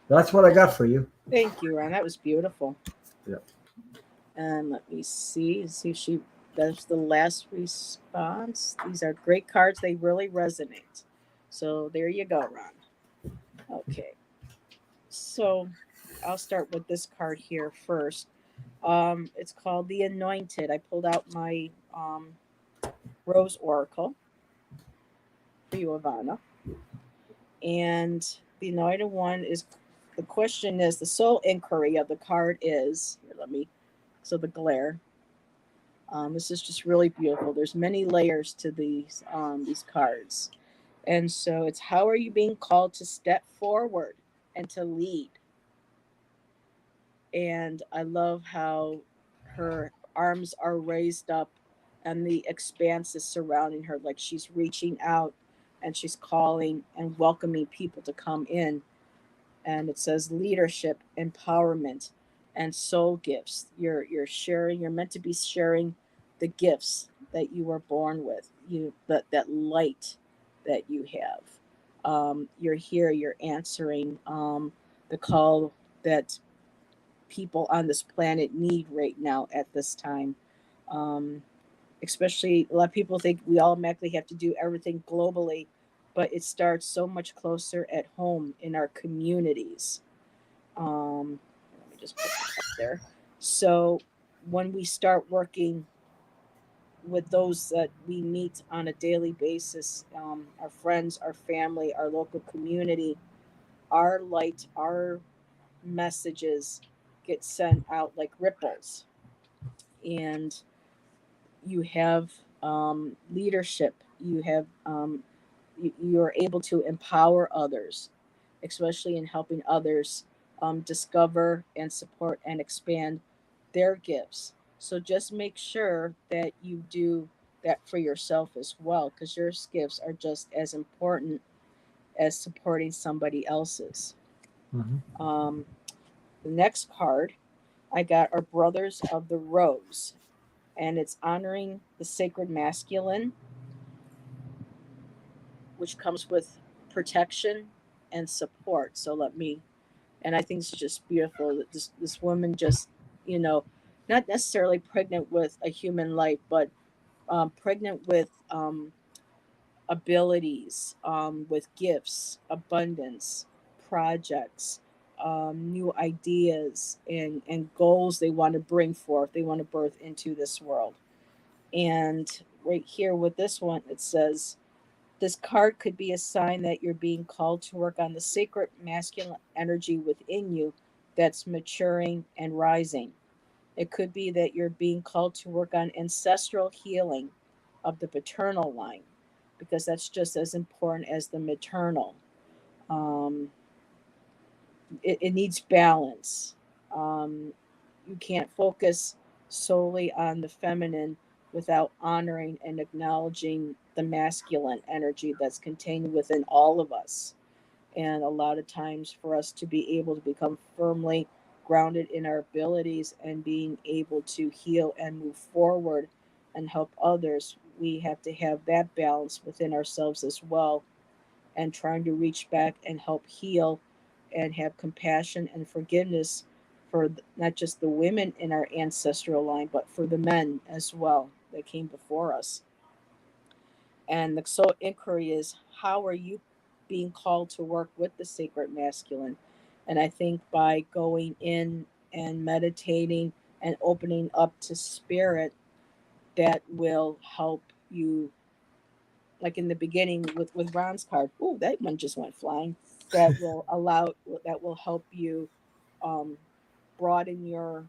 that's what I got for you. Thank you, Ron. That was beautiful. Yeah. And let me see if she does the last response. These are great cards. They really resonate. So there you go, Ron. Okay. So I'll start with this card here first. It's called the Anointed. I pulled out my Rose Oracle for you, Ivana. And the Anointed one is, the question is, the soul inquiry of the card is, here, let me, so the glare. This is just really beautiful. There's many layers to these cards. And so it's, how are you being called to step forward and to lead? And I love how her arms are raised up and the expanse is surrounding her, like she's reaching out and she's calling and welcoming people to come in. And it says leadership, empowerment, and soul gifts. You're sharing. You're meant to be sharing the gifts that you were born with. You that light that you have. You're here. You're answering the call that people on this planet need right now at this time. Um, Especially, a lot of people think we automatically have to do everything globally, but it starts so much closer at home in our communities. Let me just put that up there. So when we start working with those that we meet on a daily basis, our friends, our family, our local community, our light, our messages get sent out like ripples. And you have leadership, you have you're able to empower others, especially in helping others discover and support and expand their gifts. So just make sure that you do that for yourself as well, because your gifts are just as important as supporting somebody else's. Mhm. Um, the next card I got are Brothers of the Rose, and it's honoring the sacred masculine, which comes with protection and support. So let me, and I think it's just beautiful that this woman just, you know, not necessarily pregnant with a human life, but pregnant with abilities, with gifts, abundance, projects, new ideas, and goals they want to bring forth. They want to birth into this world. And right here with this one, it says, this card could be a sign that you're being called to work on the sacred masculine energy within you that's maturing and rising. It could be that you're being called to work on ancestral healing of the paternal line, because that's just as important as the maternal. Um, it needs balance. Um, you can't focus solely on the feminine without honoring and acknowledging the masculine energy that's contained within all of us. And a lot of times, for us to be able to become firmly grounded in our abilities and being able to heal and move forward and help others, we have to have that balance within ourselves as well, and trying to reach back and help heal and have compassion and forgiveness for not just the women in our ancestral line, but for the men as well that came before us. And the soul inquiry is, how are you being called to work with the sacred masculine? And I think by going in and meditating and opening up to spirit, that will help you, like in the beginning with Ron's card. Oh, that one just went flying. That will allow, that will help you um, broaden your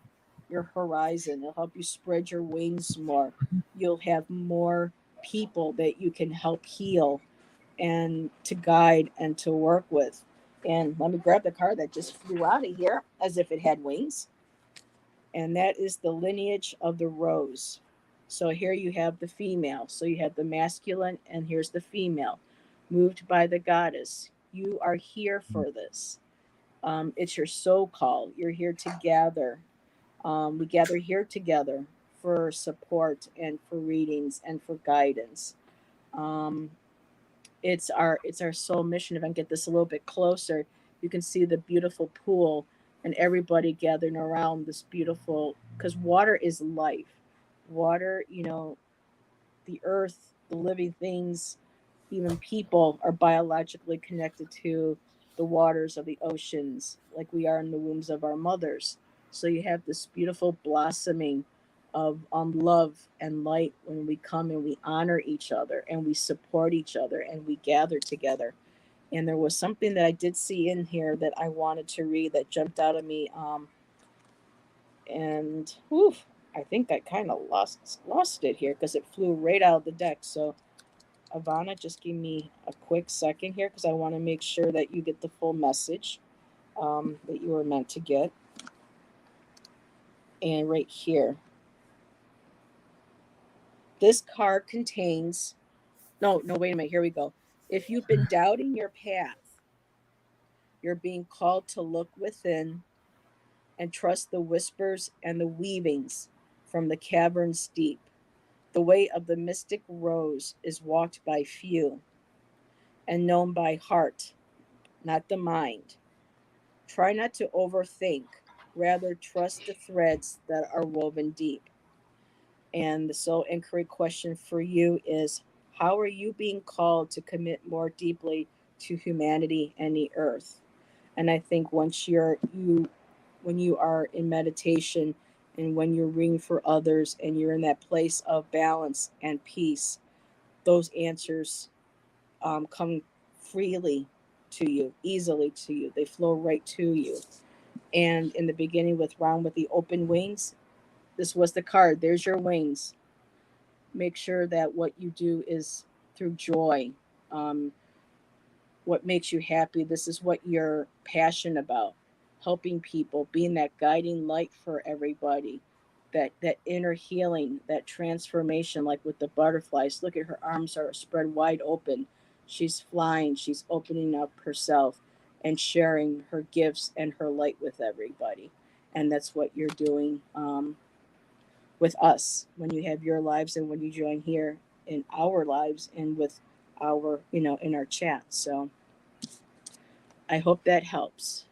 horizon. It'll help you spread your wings more. You'll have more people that you can help heal and to guide and to work with. And let me grab the card that just flew out of here as if it had wings. And that is the lineage of the rose. So here you have the female. So you have the masculine, and here's the female, moved by the goddess. You are here for this. It's your soul call. You're here to gather. We gather here together for support and for readings and for guidance. Um, it's our soul mission. If I can get this a little bit closer, you can see the beautiful pool and everybody gathering around this beautiful, because water is life. Water, the earth, the living things, even people are biologically connected to the waters of the oceans, like we are in the wombs of our mothers. So you have this beautiful blossoming of love and light when we come and we honor each other and we support each other and we gather together. And there was something that I did see in here that I wanted to read that jumped out at me. And whew, I think I kind of lost it here because it flew right out of the deck. So Ivana, just give me a quick second here because I want to make sure that you get the full message that you were meant to get. And right here, this card contains. No, no, wait a minute. Here we go. If you've been doubting your path, you're being called to look within and trust the whispers and the weavings from the cavern's deep. The way of the mystic rose is walked by few and known by heart, not the mind. Try not to overthink, rather, trust the threads that are woven deep. And the soul inquiry question for you is, how are you being called to commit more deeply to humanity and the earth? And I think once when you are in meditation and when you're reading for others and you're in that place of balance and peace, those answers come freely to you, easily to you. They flow right to you. And in the beginning with Ron with the open wings, this was the card. There's your wings. Make sure that what you do is through joy. Um, what makes you happy. This is what you're passionate about. Helping people, being that guiding light for everybody. That inner healing, that transformation, like with the butterflies. Look at her arms are spread wide open. She's flying, she's opening up herself and sharing her gifts and her light with everybody. And that's what you're doing with us when you have your lives and when you join here in our lives and with our, in our chat. So I hope that helps.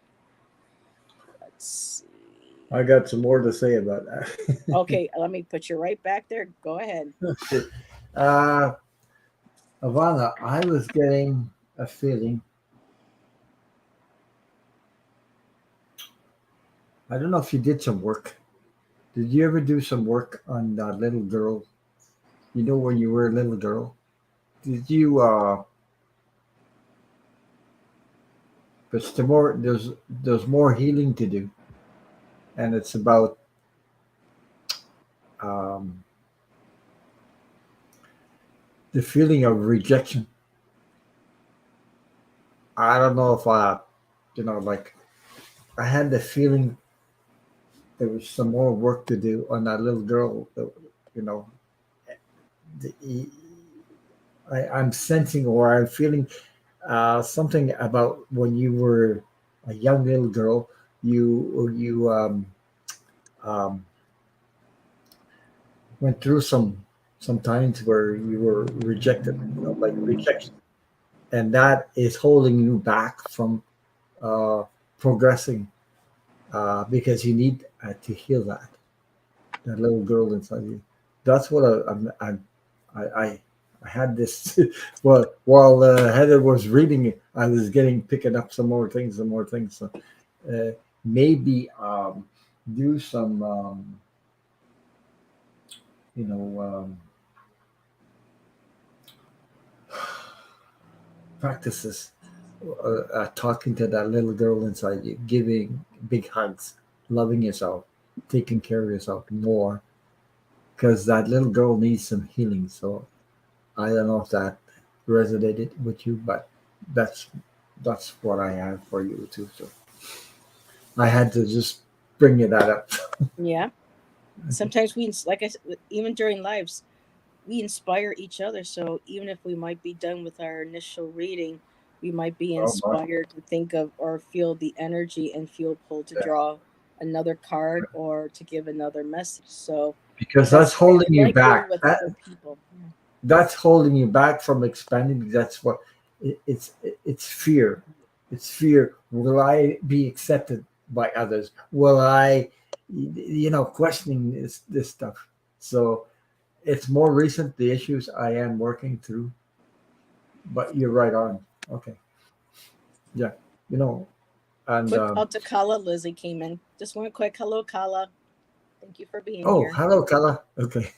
Let's see. I got some more to say about that. Okay, let me put you right back there. Go ahead. uh, Ivana, I was getting a feeling. I don't know if you did some work. Did you ever do some work on that little girl? You know, when you were a little girl, did you? But there's more healing to do, and it's about um, the feeling of rejection. I don't know if like I had the feeling there was some more work to do on that little girl. You know, the, I'm sensing or I'm feeling something about when you were a young little girl. You um, went through some times where you were rejected, like rejection, and that is holding you back from uh, progressing because you need to heal that little girl inside you. That's what I I had this. Well, while Heather was reading it, I was getting picking up some more things. So uh, maybe do some you know practices, talking to that little girl inside you, giving big hugs, loving yourself, taking care of yourself more, because that little girl needs some healing. So I don't know if that resonated with you, but that's that's what I have for you too. So I had to just bring you that up. Yeah. Okay. Sometimes like I said, even during lives, we inspire each other. So even if we might be done with our initial reading, we might be Oh boy. inspired to think of or feel the energy and feel pulled to Yeah. draw another card or to give another message. So Because that's that's why I holding you like being back. with other people. Yeah. That's holding you back from expanding. That's what it's fear. It's fear. Will I be accepted by others? Will I, questioning this stuff. So it's more recent, the issues I am working through, but you're right on. Okay. Yeah. You know, and Quick call to Kala. Lizzie came in. Just one quick hello, Kala. Thank you for being oh, here. hello, Kala. Okay.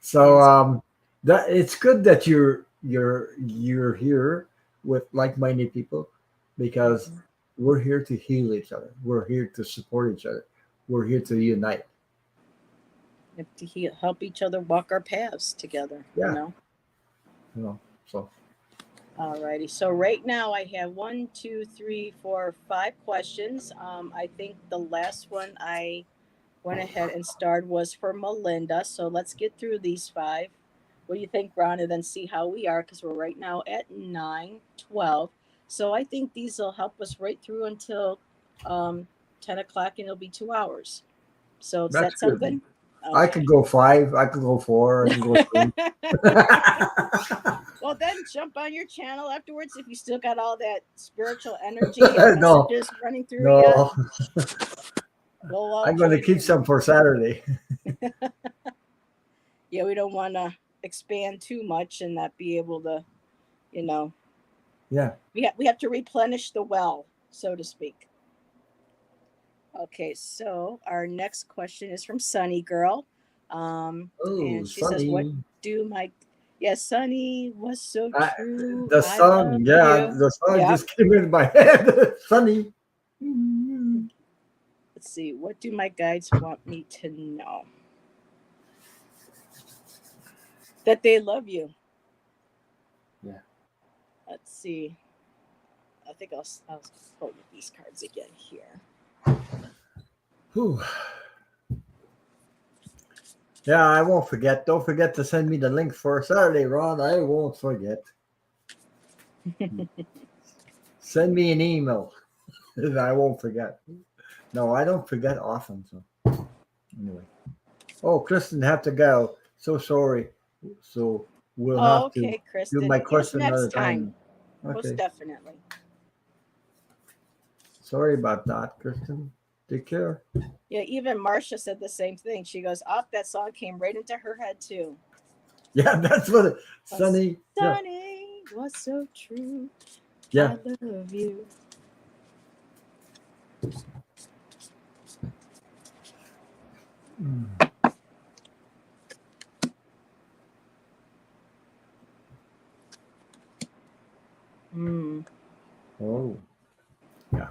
So Yes. that it's good that you're here with like-minded people, because Mhm. we're here to heal each other. We're here to support each other. We're here to unite. We have to help each other walk our paths together. Yeah. So Alrighty. So right now I have one, two, three, four, five questions. I think the last one I went ahead and starred was for Melinda. So let's get through these five. What do you think, Ron? And then see how we are because we're right now at 9:12. So I think these will help us right through until um, 10 o'clock and it'll be 2 hours. So does that's that sound good. good? I could Okay. go five. I could go four. I could go three. Well, then jump on your channel afterwards if you still got all that spiritual energy and No, messages running through you. no. We'll all I'm going to join keep in. some for Saturday. Yeah, we don't want to expand too much and not be able to, you know, Yeah. we have to replenish the well, so to speak. Okay, so our next question is from Sunny Girl. Oh, And she says, what sunny. do my, yes, Sunny was so I, true. the I love song, yeah, you. the song Yep. just came in my head. Sunny. Let's see. What do my guides want me to know? That they love you. Yeah. Let's see. I think I'll pull these cards again here. Whew. Yeah, I won't forget. Don't forget to send me the link for Saturday, Ron. I won't forget. Send me an email. I won't forget. No, I don't forget often. So anyway. Oh, Kristen, have to go. So sorry. So we'll Oh, have to okay, do Kristen. my Yes, question next another time. time. Most Okay. definitely. Sorry about that, Kristen. Take care. Yeah, even Marcia said the same thing. She goes, "Up, that song came right into her head too." Yeah, that's what it, Oh, Sunny. Yeah. Sunny was so true. Yeah. I love you. Mm. Mm. Oh, yeah.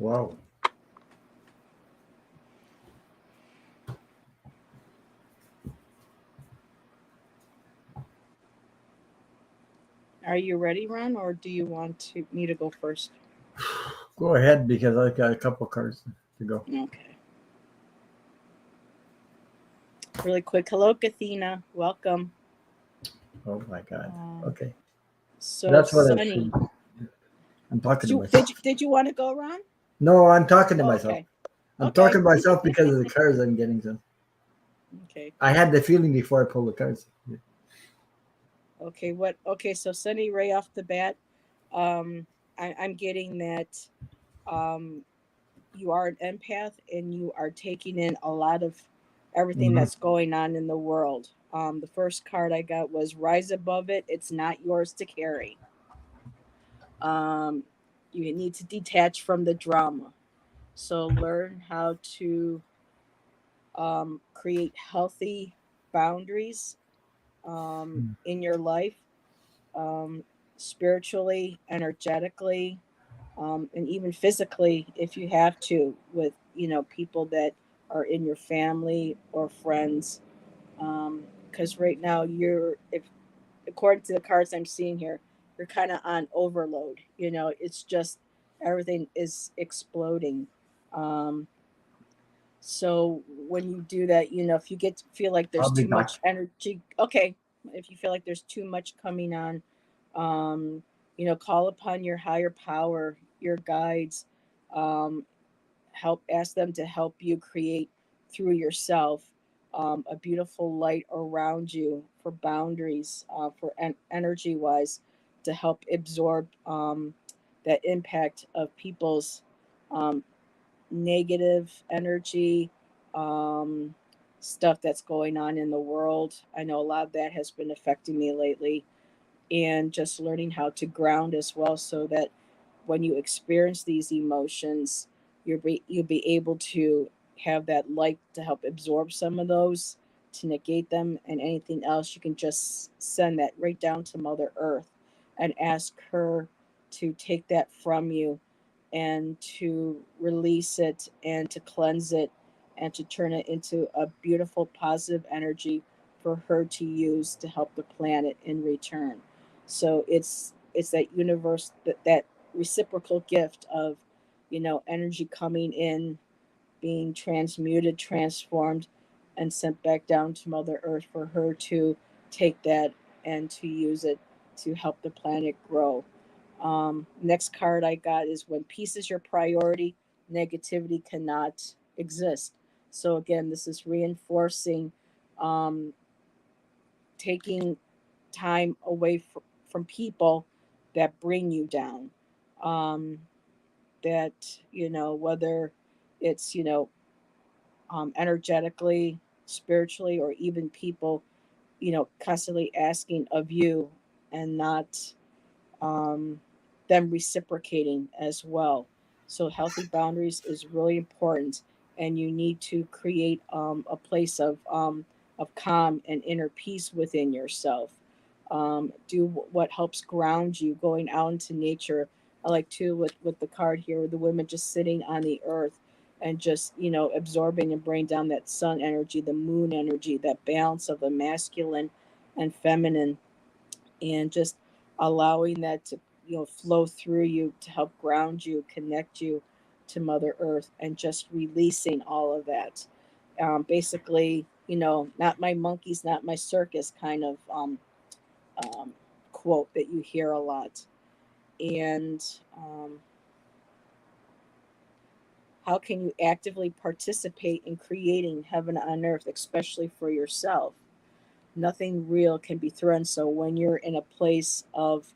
Wow. Are you ready, Ron, or do you want me to go first? Go ahead because I've got a couple cards to go. Okay. Really quick. Hello, Kathina. Welcome. Oh my God. Um, Okay. so That's what I see. Sunny, I'm talking did to you did myself. you did you want to go, Ron? No, I'm talking to Oh, myself. okay. I'm talking Okay. to myself because of the cards I'm getting. So Okay. I had the feeling before I pulled the cards. Okay. What? Okay. So Sunny, right off the bat, um, I'm getting that um, you are an empath and you are taking in a lot of everything Mhm. that's going on in the world. The first card I got was rise above it. It's not yours to carry. Um, you need to detach from the drama. So learn how to create healthy boundaries in your life, um, spiritually, energetically, and even physically, if you have to, with people that are in your family or friends. Because right now if according to the cards I'm seeing here, you're kind of on overload. It's just everything is exploding. Um, so when you do that, if you feel like I'll there's be too back. much energy, okay, if you feel like there's too much coming on, um, call upon your higher power, your guides, um, ask them to help you create through yourself a beautiful light around you for boundaries, for energy wise, to help absorb that impact of people's um, negative energy, um, stuff that's going on in the world. I know a lot of that has been affecting me lately, and just learning how to ground as well, so that when you experience these emotions, you'll be able to have that light to help absorb some of those, to negate them, and anything else you can just send that right down to Mother Earth and ask her to take that from you and to release it and to cleanse it and to turn it into a beautiful positive energy for her to use to help the planet in return. So it's that universe, that reciprocal gift of energy coming in, being transmuted, transformed, and sent back down to Mother Earth for her to take that and to use it to help the planet grow. Next card I got is when peace is your priority, negativity cannot exist. So again, this is reinforcing um, taking time away from people that bring you down. Um, that whether it's energetically, spiritually, or even people constantly asking of you and not um, them reciprocating as well. So healthy boundaries is really important, and you need to create a place of calm and inner peace within yourself. Do what helps ground you, going out into nature. I like too with the card here, the women just sitting on the earth and just absorbing and bringing down that sun energy, the moon energy, that balance of the masculine and feminine, and just allowing that to flow through you to help ground you, connect you to Mother Earth, and just releasing all of that. Basically, not my monkeys, not my circus kind of um, quote that you hear a lot. And how can you actively participate in creating heaven on earth, especially for yourself? Nothing real can be threatened. So when you're in a place of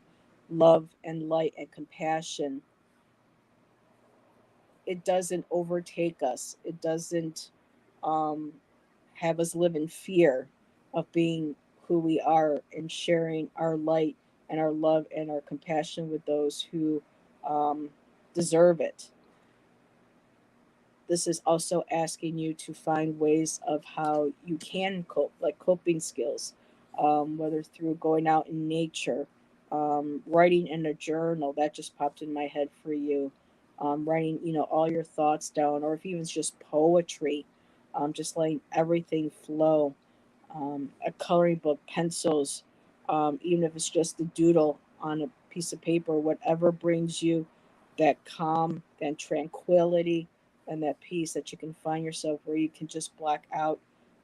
love and light and compassion, it doesn't overtake us. It doesn't um, have us live in fear of being who we are and sharing our light and our love and our compassion with those who um, deserve it. This is also asking you to find ways of how you can cope, like coping skills, whether through going out in nature, writing in a journal. That just popped in my head for you. writing, all your thoughts down, or if even it's just poetry, just letting everything flow. A coloring book, pencils, even if it's just a doodle on a piece of paper, whatever brings you that calm and tranquility and that peace that you can find yourself where you can just black out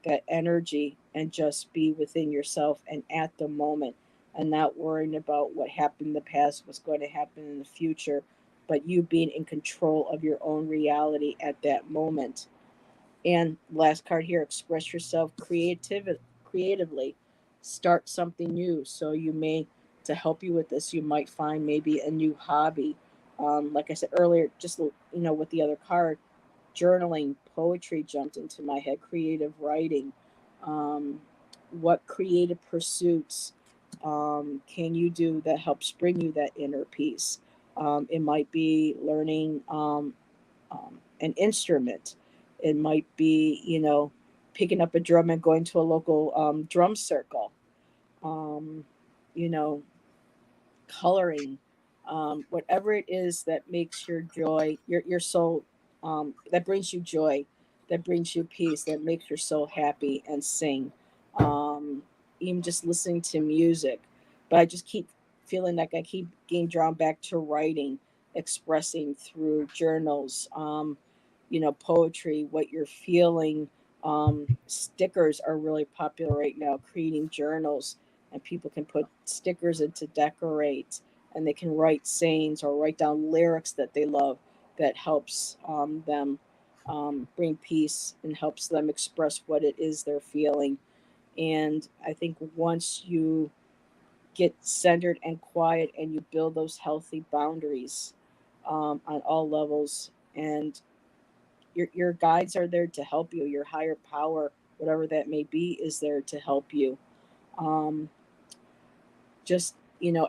that energy and just be within yourself and at the moment and not worrying about what happened in the past, what's going to happen in the future, but you being in control of your own reality at that moment. And last card here, express yourself creatively. Start something new. So you may, to help you with this, you might find maybe a new hobby. Like I said earlier, just with the other card, journaling, poetry jumped into my head, creative writing. Um, what creative pursuits can you do that helps bring you that inner peace? It might be learning an instrument. It might be, picking up a drum and going to a local drum circle. Um, you know, Coloring, whatever it is that makes your joy, your soul, that brings you joy, that brings you peace, that makes your soul happy, and sing. Um, Even just listening to music, but I just keep feeling like I keep getting drawn back to writing, expressing through journals, poetry, what you're feeling. Stickers are really popular right now, creating journals, and people can put stickers in to decorate, and they can write sayings or write down lyrics that they love that helps them bring peace and helps them express what it is they're feeling. And I think once you get centered and quiet and you build those healthy boundaries on all levels, and your guides are there to help you, your higher power, whatever that may be, is there to help you. um, just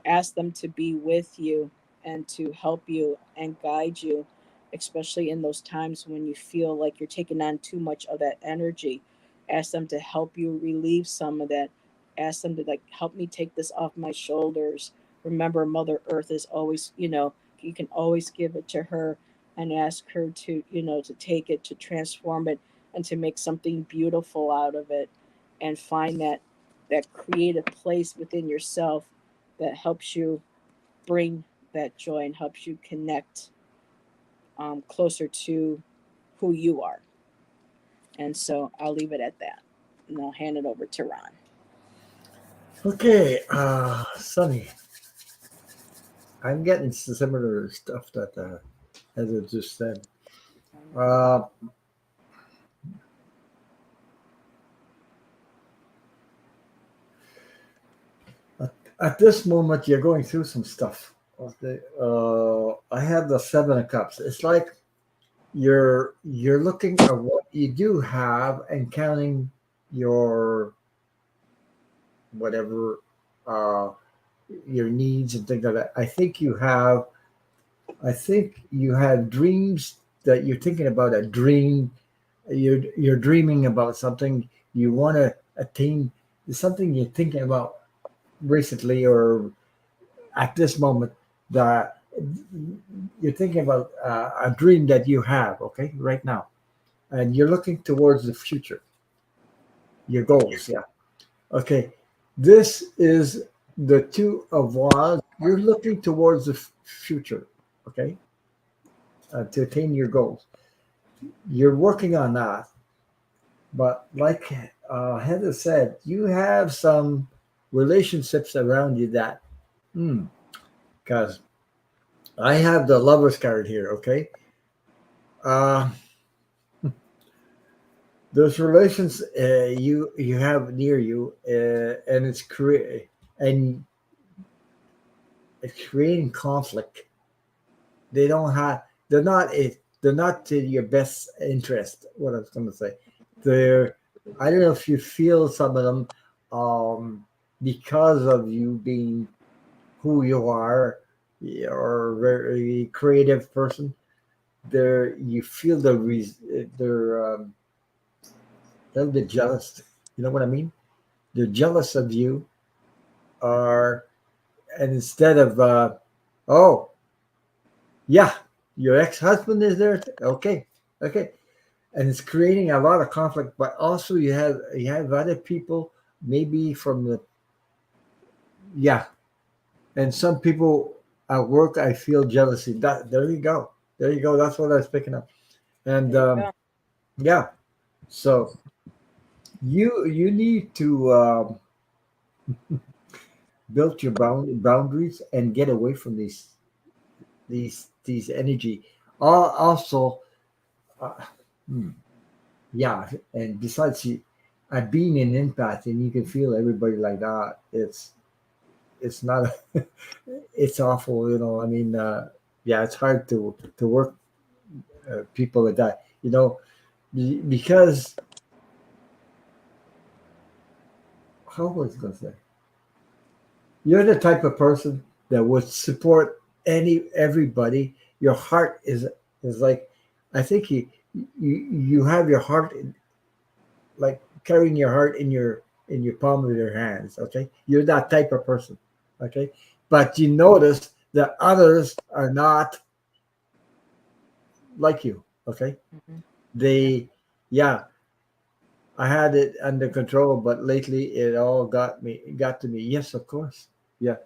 ask them to be with you and to help you and guide you, especially in those times when you feel like you're taking on too much of that energy. Ask them to help you relieve some of that. Ask them to, like, help me take this off my shoulders. Remember, Mother Earth is always, you can always give it to her and ask her to, to take it, to transform it, and to make something beautiful out of it, and find that creative place within yourself that helps you bring that joy and helps you connect closer to who you are. And so I'll leave it at that, and I'll hand it over to Ron. Okay, Sonny, I'm getting similar stuff that as I just said. Uh, at this moment, you're going through some stuff. Okay, I have the Seven of Cups. It's like you're looking at what you do have and counting your whatever uh, your needs and things like that. I think you have dreams that you're thinking about a dream. You're dreaming about something you want to attain. Something you're thinking about recently or at this moment that you're thinking about a dream that you have. Okay, right now, and you're looking towards the future. Your goals, yeah. Okay, this is the Two of Wands. You're looking towards the future. Okay, to attain your goals. You're working on that. But like Heather said, you have some relationships around you that, because I have the Lover's card here. Okay, uh, those relations you have near you, and and it's creating conflict. They don't have. They're not. They're not to your best interest. What I was going to say. They're. I don't know if you feel some of them, because of you being who you are. You're a very creative person. There, you feel they're a little bit jealous. You know what I mean? They're jealous of you, or and instead of oh yeah, Your ex-husband is there. Okay, okay, and it's creating a lot of conflict. But also, you have other people, maybe from the yeah, and some people at work. I feel jealousy. That there you go, there you go. That's what I was picking up. And There you go. yeah, so you need to build your boundaries and get away from these energy. Also, uh, hmm, yeah, and besides, being an empath and you can feel everybody like that. It's not. It's awful, I mean, yeah, it's hard to work people like that. Because how was I going to say? You're the type of person that would support everybody. Your heart is like, I think you have your heart like carrying your heart in your palm of your hands. Okay, you're that type of person. Okay, but you notice that others are not like you. Okay, Hmm. Yeah. they, yeah, I had it under control, but lately it all got to me. Yes, of course. Yeah,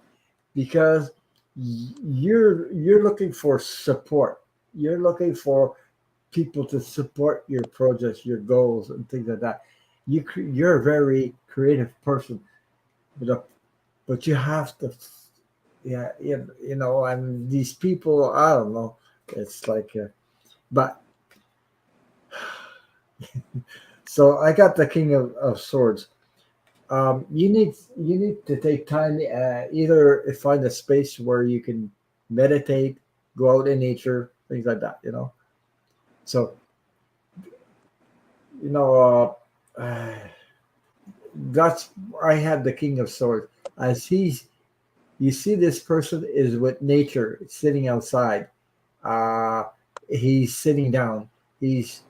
because you're looking for support. You're looking for people to support your projects, your goals, and things like that. You're a very creative person, but but you have to, yeah, and these people, I don't know. It's like, but so I got the King of Swords. You need to take time, either find a space where you can meditate, go out in nature, things like that. So you know, that's I had the King of Swords. As you see, this person is with nature, sitting outside. Uh, he's sitting down. He's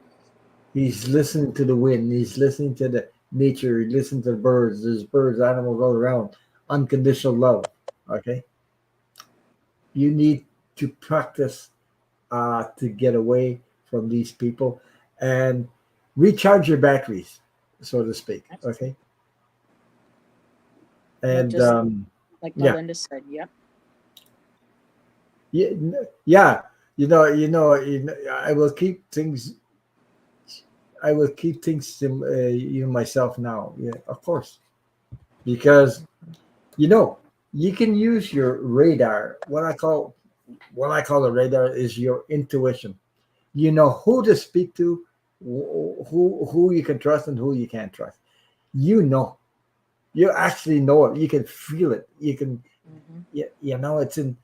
he's listening to the wind. He's listening to the nature. He listens to the birds. There's birds, animals all around. Unconditional love. Okay, you need to practice to get away from these people and recharge your batteries, so to speak. Okay, Like and just like yeah, Melinda said. Yep. yeah, yeah. I will keep things. I will keep things to myself now. Yeah, of course, because you know you can use your radar. What I call a radar is your intuition. You know who to speak to, who you can trust and who you can't trust. You know, you actually know it. You can feel it. You can, Hmm. it's in.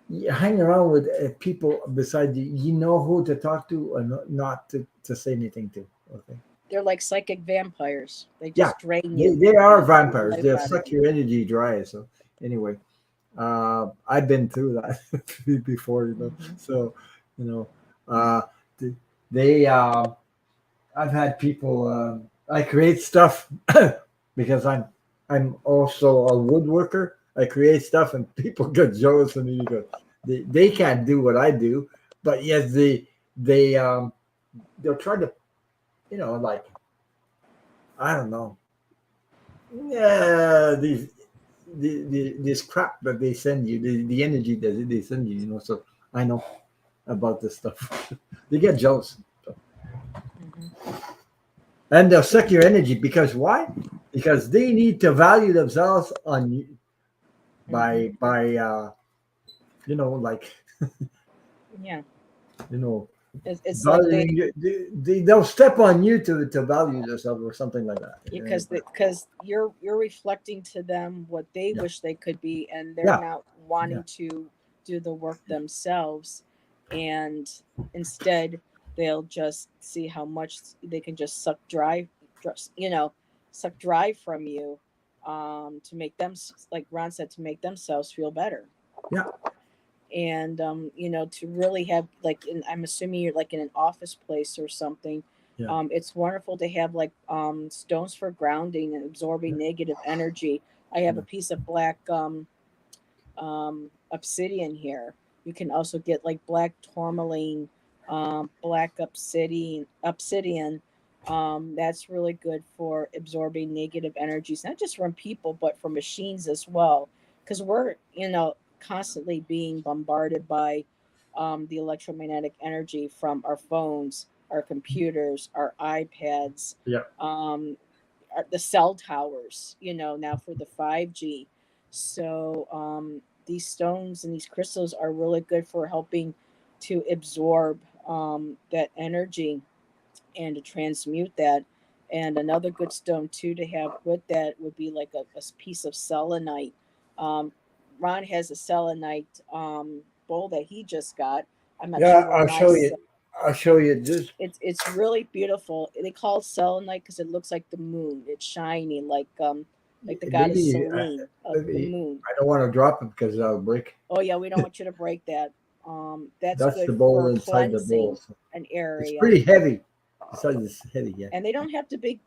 You hang around with people beside you. You know who to talk to or not to say anything to. Okay. They're like psychic vampires. They Yeah, just drain they, you, they are drain the vampires. life They'll out of suck you. your energy dry. So anyway, I've been through that before. Hmm. So you know, uh, th- they. I've had people. I create stuff because I'm also a woodworker. I create stuff, and people get jealous of me because they can't do what I do, but yes, they'll try to, like, I don't know, yeah, this crap that they send you, the energy that they send you, So I know about this stuff. They get jealous. So, Hmm. and they'll suck your energy because why? Because they need to value themselves on you Hmm. by like Yeah. you know It's like valuing you. They'll step on you to value themselves or something like that. Anyway, because you're reflecting to them what they yeah, wish they could be, and they're yeah, not yeah, wanting to do the work themselves, and instead they'll just see how much they can just suck dry, you know, suck dry from you, to make them, like Ron said, to make themselves feel better. yeah, And to really have, like, I'm assuming you're like in an office place or something. yeah, It's wonderful to have like stones for grounding and absorbing yeah, negative energy. I have yeah, a piece of black obsidian here. You can also get like black tourmaline, black obsidian. That's really good for absorbing negative energies, not just from people, but from machines as well. Because we're, constantly being bombarded by the electromagnetic energy from our phones, our computers, our iPads, Yeah. um, the cell towers, now for the 5G. So these stones and these crystals are really good for helping to absorb that energy and to transmute that. And another good stone too to have with that would be like a piece of selenite. Um, Ron has a selenite bowl that he just got. I'm not sure Yeah, what I'll show Ron's. you. I'll show you this. It's really beautiful. They call it selenite because it looks like the moon. It's shiny, like the goddess Maybe, Selene of the maybe moon. I don't want to drop it because I'll break. Oh yeah, we don't want you to break that. That's That's good the bowl for inside the bowl. cleansing So an it's area. pretty heavy. Besides, it's heavy. Yeah. And they don't have to be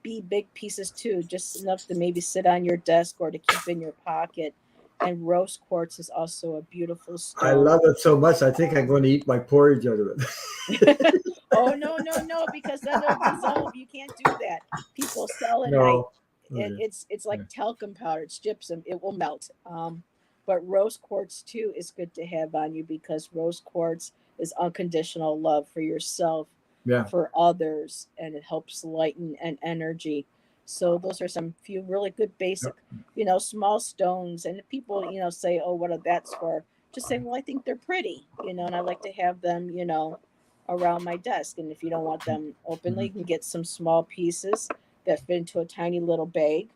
big pieces too, just enough to maybe sit on your desk or to keep in your pocket. And rose quartz is also a beautiful I stone. love it so much. I think I'm going to eat my porridge out of it. Oh no, no, no, because then it'll dissolve. You can't do that. People selenite. No. Okay. It's like Yeah. talcum powder. It's gypsum. It will melt. But rose quartz too is good to have on you because rose quartz is unconditional love for yourself, Yeah. for others, and it helps lighten an energy. So those are some few really good basic, small stones. And if people, say, "Oh, what are that's for?" Just say, "Well, I think they're pretty," and I like to have them, around my desk. And if you don't want them openly, Mhm. you can get some small pieces that fit into a tiny little bag.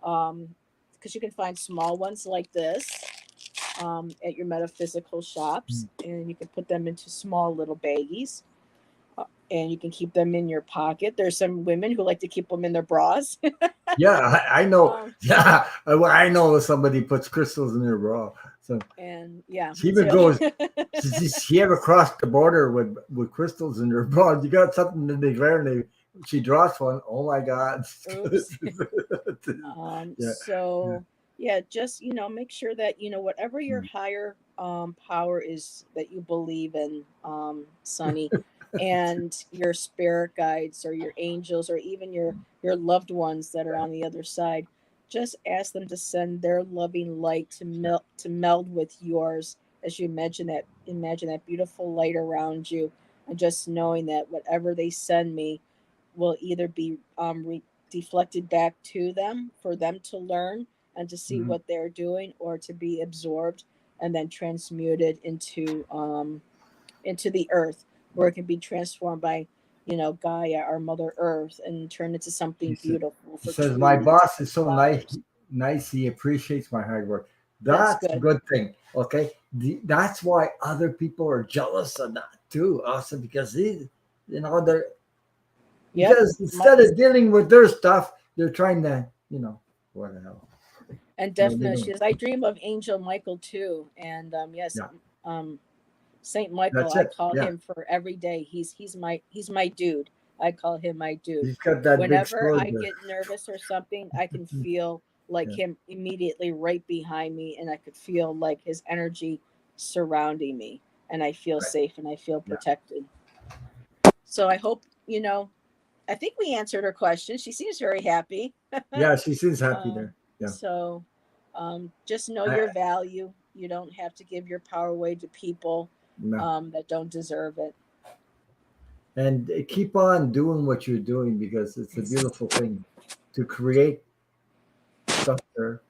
Because you can find small ones like this at your metaphysical shops, and you can put them into small little baggies. And you can keep them in your pocket. There's some women who like to keep them in their bras. Yeah, I know. um, Yeah, I know somebody puts crystals in their bra. So and yeah, she me even too. goes. She ever crossed the border with crystals in her bra? You got something to declare, and she draws one. Oh my God! Oops. Yeah, yeah. So yeah, just make sure that whatever your Mm. higher power is that you believe in, Sonny, and your spirit guides or your angels or even your loved ones that are on the other side, just ask them to send their loving light to meld with yours as you imagine that beautiful light around you, and just knowing that whatever they send me will either be deflected back to them for them to learn and to see Mhm. what they're doing, or to be absorbed and then transmuted into the earth, where it can be transformed by Gaia, our Mother Earth, and turn into She something said, beautiful she for says, my trees boss and is so nice. flowers. Nice. He appreciates my hard work. That's That's a good. good thing. Okay. That's why other people are jealous of that too. Also, because they're Yep. because My, instead of dealing with their stuff, they're trying to, what the hell? and No, they definitely she don't. says, I dream of Angel Michael too. And yes, Yeah, um, Saint Michael, that's I it. call Yeah, him for every day. He's my dude. I call him my dude. he's got that big Whenever sword I there. get nervous or something, I can feel like Yeah, him immediately right behind me, and I could feel like his energy surrounding me, and I feel right. safe and I feel Yeah, protected. So I hope I think we answered her question. She seems very happy. yeah. She seems happy um, there. Yeah, so just know I, your value. You don't have to give your power away to people no. that don't deserve it. And keep on doing what you're doing because it's a beautiful thing to create stuff there.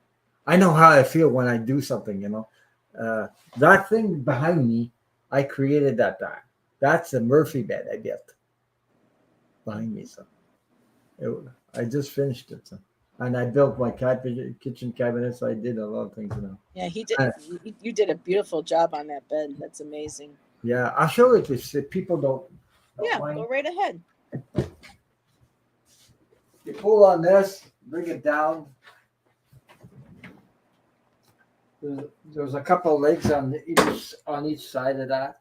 I know how I feel when I do something. That thing behind me, I created that. That's a Murphy bed I built behind me. So it, I just finished it. So. And I built my kitchen cabinet. So I did a lot of things. Yeah, he did. Uh, You did a beautiful job on that bed. That's amazing. yeah, I'll show it if people don't Yeah, mind. go right ahead. You pull on this, bring it down. There's a couple of legs on each side of that,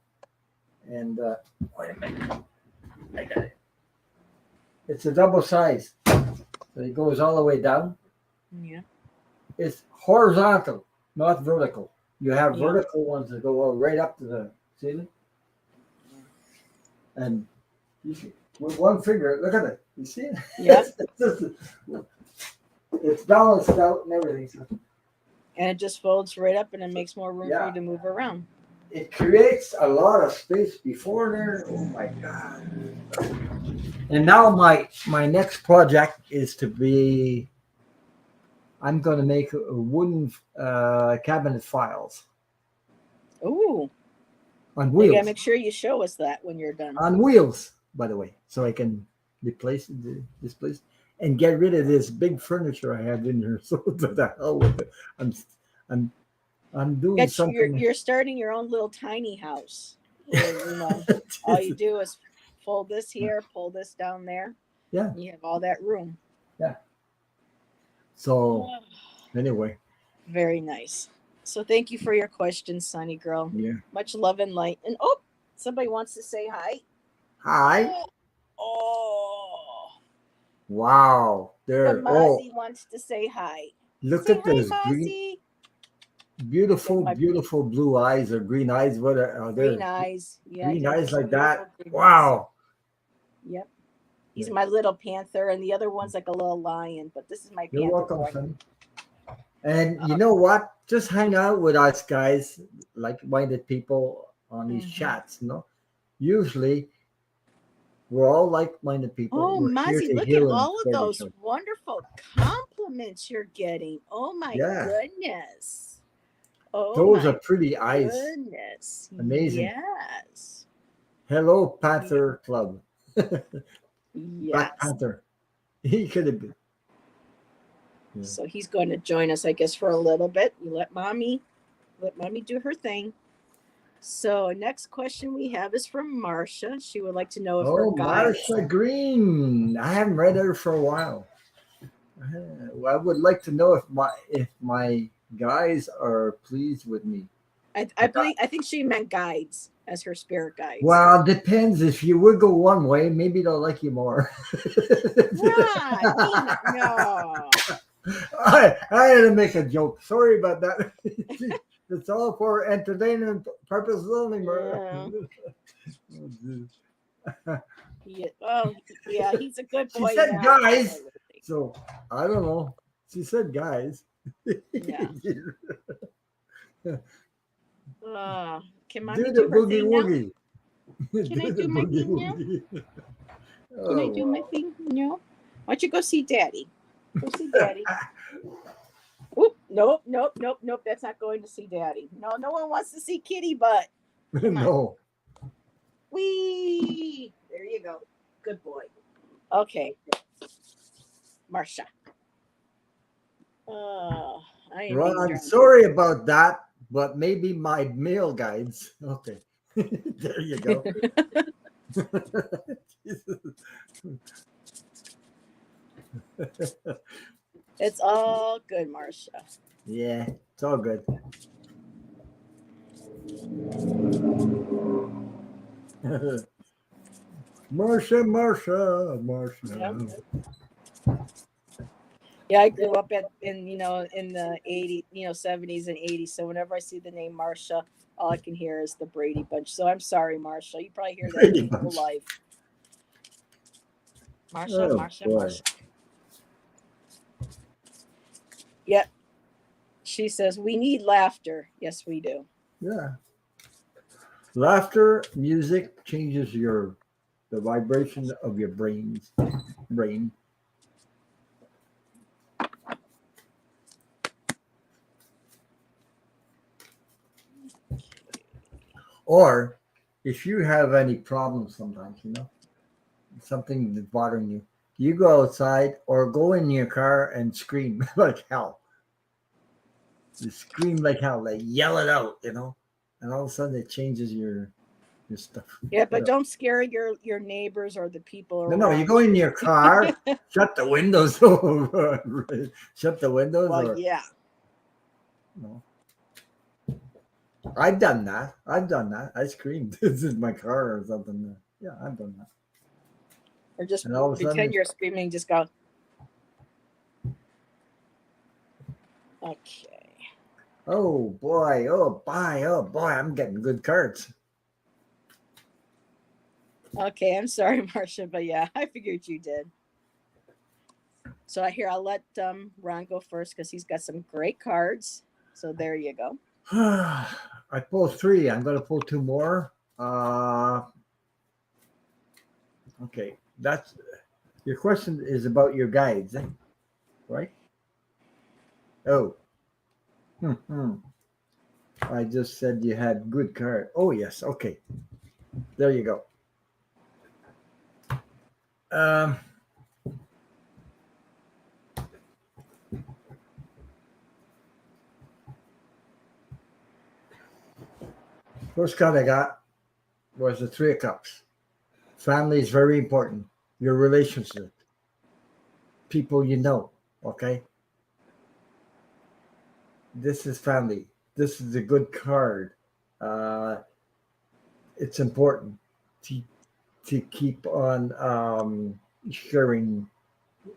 and wait a minute, I got it. It's a double size, so it goes all the way down. Yeah. It's horizontal, not vertical. You have Yeah. vertical ones that go right up to the ceiling, and you see, with one finger, look at it. You see it? Yeah. It's balanced out and everything. So, And it just folds right up and it makes more room for yeah, you to move around. it creates a lot of space before there. Oh my god! And now my next project is to be. I'm going to make a wooden cabinet files Ooh. on You gotta wheels. make sure you show us that when you're done. On wheels, by the way, so I can replace this place and get rid of this big furniture I have in here. So to the hell with it. I'm I'm I'm doing something. You're starting your own little tiny house where all you do is fold this here, pull this down there. Yeah, You have all that room. yeah. So anyway, Very nice. So thank you for your question, Sunny girl. yeah. Much love and light. And oh, somebody wants to say hi. Hi. Oh, Wow. the There. Oh, Mozzie wants to say hi. look Say at hi, those green, Mozzie. beautiful, My beautiful blue eyes or green eyes. What are green there? eyes. Yeah, Green he has eyes like beautiful that. green eyes. Wow. Yep. He's Yeah. my little panther, and the other one's like a little lion, but this is my You're panther welcome, boy. son. And you know what? Just hang out with us guys, like-minded people on these chats. Usually we're all like-minded people. Oh, We're here Mozzie, to look at heal and all of support each those other. wonderful compliments you're getting. Oh, my Yeah, goodness. Oh, those are my pretty eyes. goodness. Amazing. Yes. Hello, Panther Club. Black Yes. Panther. He could have been. Yeah. So he's going to join us, I guess, for a little bit. You let mommy do her thing. So next question we have is from Marcia. She would like to know if her Oh, guides. Marsha Green. I haven't read her for a while. I would like to know if my guys are pleased with me. I think she meant guides as her spirit guides. Well, depends. If you would go one way, maybe they'll like you more. Right. No. I had to make a joke. Sorry about that. It's all for entertainment purposes only, Murder. Yeah, he's a good boy. She said now. guys. So I don't know. She said guys. Yeah. Can mommy Do the do her boogie thing now? woogie. Can I do my thing now? Can I do my thing? No. Why don't you go see Daddy? Go see Daddy. Oop, nope. That's not going to see Daddy. No one wants to see Kitty Butt. No. Wee. There you go. Good boy. Okay. Marcia. I'm sorry about that, but maybe my male guides. Okay. There you go. It's all good, Marcia. Yeah, it's all good. Marcia. Yeah, I grew up in the 80s, 70s and 80s. So whenever I see the name Marcia, all I can hear is the Brady Bunch. So I'm sorry, Marcia. You probably hear that your whole life. Marcia. Yep. She says, we need laughter. Yes, we do. Yeah. Laughter, music changes the vibration of your brain. Or if you have any problems sometimes, something that's bothering you, you go outside or go in your car and scream like hell. You scream like hell, like yell it out, and all of a sudden it changes your stuff. Yeah, but don't scare your neighbors or the people around. No, you go in your car, shut the windows over, shut the windows. Well, yeah. No. I've done that. I screamed. This is my car or something. Yeah, I've done that. Or just pretend you're screaming. Just go. Okay. Oh boy, oh boy, I'm getting good cards. Okay, I'm sorry, Marcia, but yeah, I figured you did. So here, I'll let Ron go first because he's got some great cards. So there you go. I pulled three. I'm gonna pull two more. Okay, that's your question is about your guides, right? Oh, hmm. I just said you had good card. Oh yes, okay. There you go. Um, First card I got was the Three of Cups. Family is very important. Your relationship, people you know. Okay, this is family. This is a good card. Uh, it's important to to keep on sharing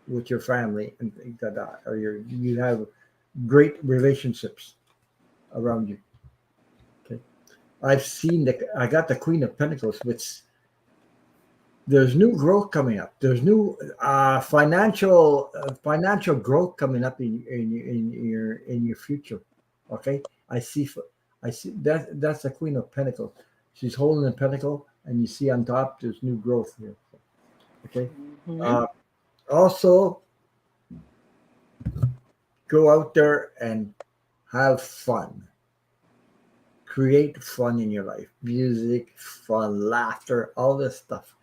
with your family and things like that, or you have great relationships around you. Okay, I got the Queen of Pentacles, which there's new growth coming up. There's new financial growth coming up in your future. Okay, I see that's the Queen of Pentacles. She's holding a pentacle, and you see on top there's new growth here. Okay, Hmm. uh, also go out there and have fun. Create fun in your life, music, fun, laughter, all this stuff,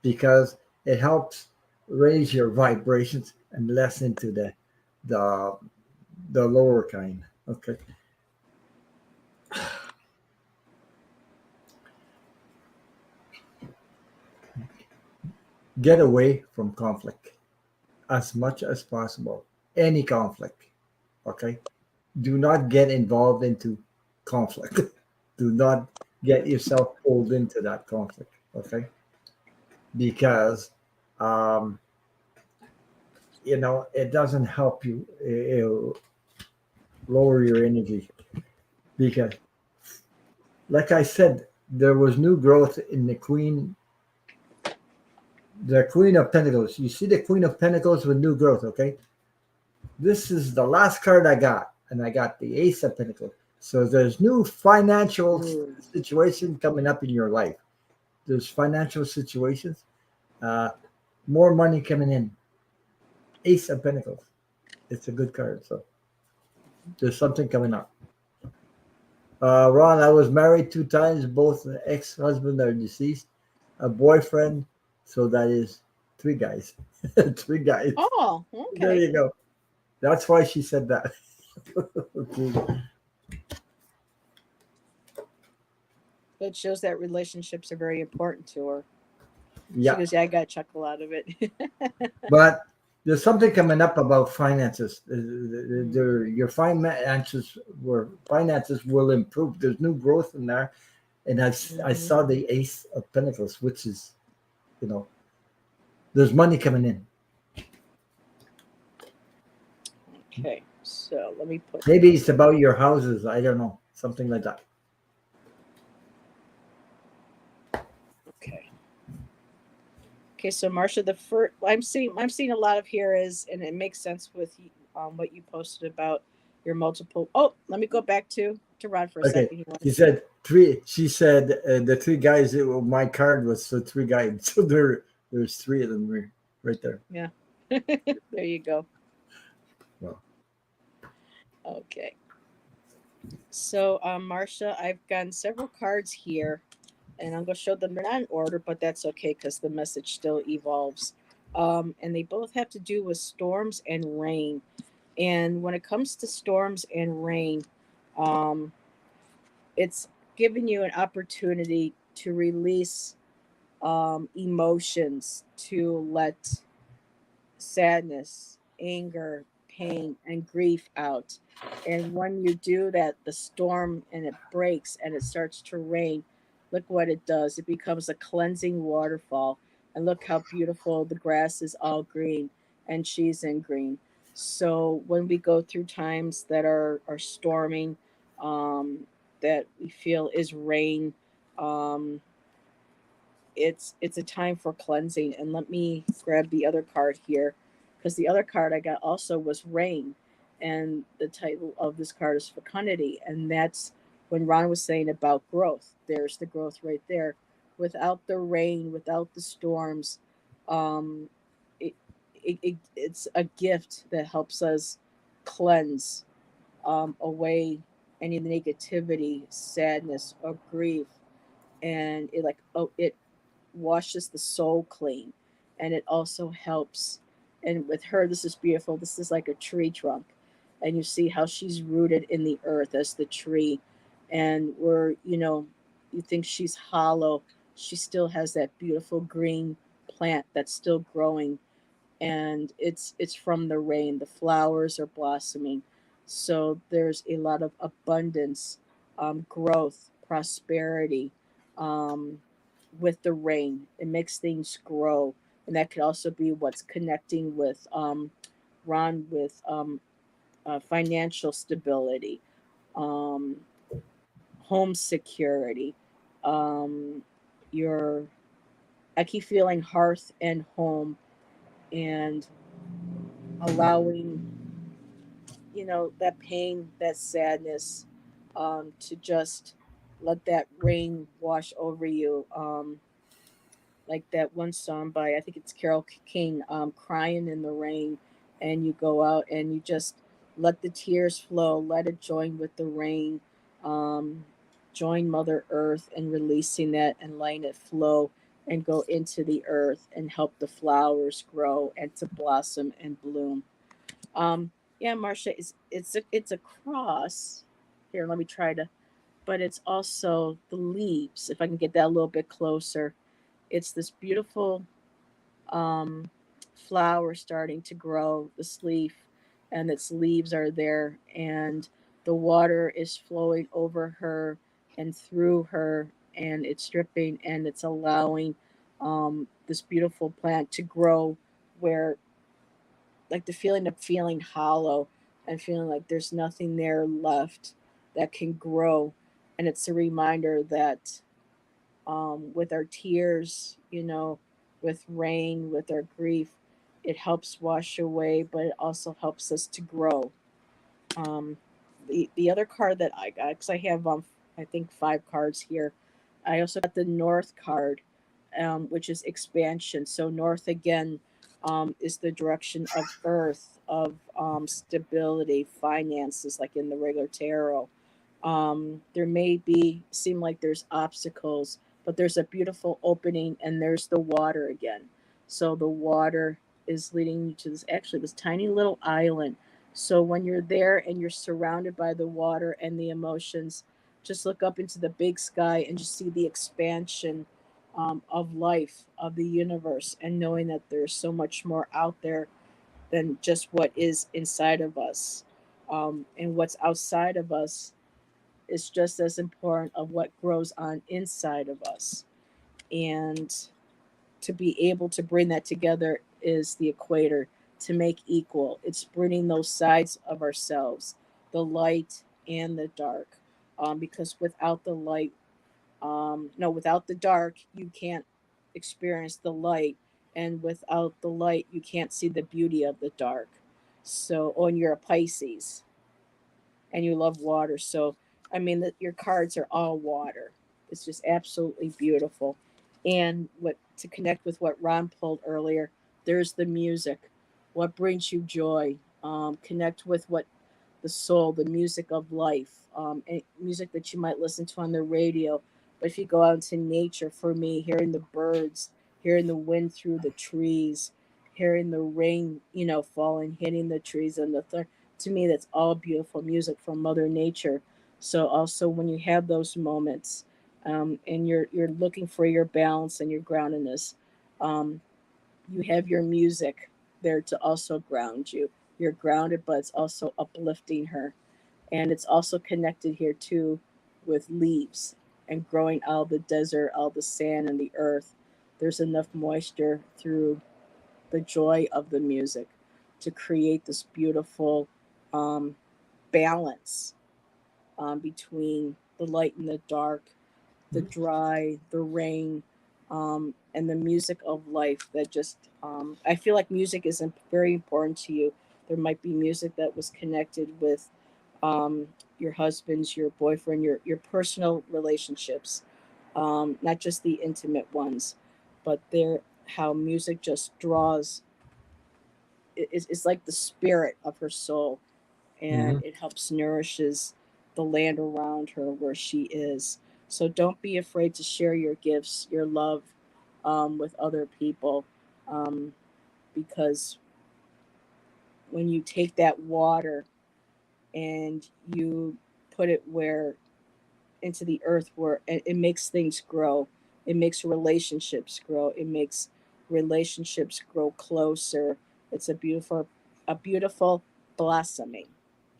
because it helps raise your vibrations and lessen to the the lower kind. Okay, get away from conflict as much as possible. Any conflict. Okay, do not get involved into conflict. Do not get yourself pulled into that conflict. Okay, because um, it doesn't help you. It'll lower your energy because, like I said, there was new growth in the Queen of Pentacles. You see the Queen of Pentacles with new growth. Okay, this is the last card I got, and I got the Ace of Pentacles. So there's new financial Ooh. situation coming up in your life. There's financial situations, uh, more money coming in. Ace of Pentacles. It's a good card. So there's something coming up. Ron, I was married two times. Both ex-husband are deceased. A boyfriend, so that is three guys. Three guys. Oh, There okay. you go. That's why she said that. Okay. It shows that relationships are very important to her. She Yeah, goes, "Yeah, I got a chuckle out of it." but there's something coming up about finances. Mm. Your finances will improve. There's new growth in there, and I Hmm. saw the Ace of Pentacles, which is you know there's money coming in. Okay, so let me put Maybe this. it's about your houses. I don't know, something like that. Okay. Okay, so Marcia, the first I'm seeing a lot of here is, and it makes sense with what you posted about your multiple. Oh, let me go back to Rod for a Okay, second. He she wanted to. said three. She said the three guys. My card was so three guys. So there's three of them right there. Yeah. There you go. Well, Okay. So, Marcia, I've gotten several cards here, and I'm going to show them. They're not in order, but that's okay because the message still evolves. And they both have to do with storms and rain. And when it comes to storms and rain, um, it's giving you an opportunity to release emotions, to let sadness, anger, pain, and grief out. And when you do that, the storm and it breaks and it starts to rain, look what it does. It becomes a cleansing waterfall. And look how beautiful the grass is all green and she's in green. So when we go through times that are storming, um, that we feel is rain. Um, it's a time for cleansing. And let me grab the other card here, because the other card I got also was rain, and the title of this card is fecundity, and that's when Ron was saying about growth. There's the growth right there. Without the rain, without the storms, um, it, it's a gift that helps us cleanse away any negativity, sadness, or grief, and it washes the soul clean, and it also helps. And with her, this is beautiful. This is like a tree trunk, and you see how she's rooted in the earth as the tree, and where you think she's hollow, she still has that beautiful green plant that's still growing, and it's from the rain. The flowers are blossoming, so there's a lot of abundance, growth, prosperity, um, with the rain. It makes things grow, and that could also be what's connecting with Ron with financial stability, um, home security. Um, your I keep feeling hearth and home, and allowing that pain, that sadness, to just let that rain wash over you. Like that one song by, I think it's Carole King, "Crying in the Rain," and you go out and you just let the tears flow, let it join with the rain, um, join Mother Earth and releasing that and letting it flow and go into the earth and help the flowers grow and to blossom and bloom. Um, yeah, Marcia, it's a cross. Here, let me try to. But it's also the leaves. If I can get that a little bit closer, it's this beautiful um, flower starting to grow. This leaf, and its leaves are there, and the water is flowing over her and through her, and it's dripping, and it's allowing this beautiful plant to grow where, like, the feeling of feeling hollow and feeling like there's nothing there left that can grow. And it's a reminder that with our tears, with rain, with our grief, it helps wash away, but it also helps us to grow. Um, the other card that I got, because I have I think 5 cards here. I also got the North card, which is expansion. So North again is the direction of Earth, of stability, finances, like in the regular tarot. There may be seem like there's obstacles, but there's a beautiful opening, and there's the water again. So the water is leading you to this tiny little island. So when you're there and you're surrounded by the water and the emotions, just look up into the big sky and just see the expansion of life, of the universe, and knowing that there's so much more out there than just what is inside of us. And what's outside of us is just as important of what grows on inside of us. And to be able to bring that together is the equator, to make equal. It's bringing those sides of ourselves, the light and the dark. Because without the light, no, without the dark, you can't experience the light. And without the light, you can't see the beauty of the dark. So, when you're a Pisces and you love water. So, I mean, your cards are all water. It's just absolutely beautiful. And what to connect with what Ron pulled earlier, there's the music. What brings you joy? Connect with what the soul, the music of life, music that you might listen to on the radio. But if you go out into nature, for me, hearing the birds, hearing the wind through the trees, hearing the rain, falling, hitting the trees and to me, that's all beautiful music from Mother Nature. So also when you have those moments, and you're looking for your balance and your groundedness, um, you have your music there to also ground you. You're grounded, but it's also uplifting her. And it's also connected here too with leaves and growing out of the desert, out of the sand and the earth. There's enough moisture through the joy of the music to create this beautiful um, balance. between the light and the dark, the dry, the rain, and the music of life. That just, I feel like music is very important to you. There might be music that was connected with um, your husband's, your boyfriend, your personal relationships, not just the intimate ones, but they're how music just draws. It's like the spirit of her soul, and Mhm. it helps nourishes the land around her where she is. So don't be afraid to share your gifts, your love, with other people, um, because when you take that water and you put it where into the earth, where it makes things grow, it makes relationships grow, it makes relationships grow closer. It's a beautiful blossoming.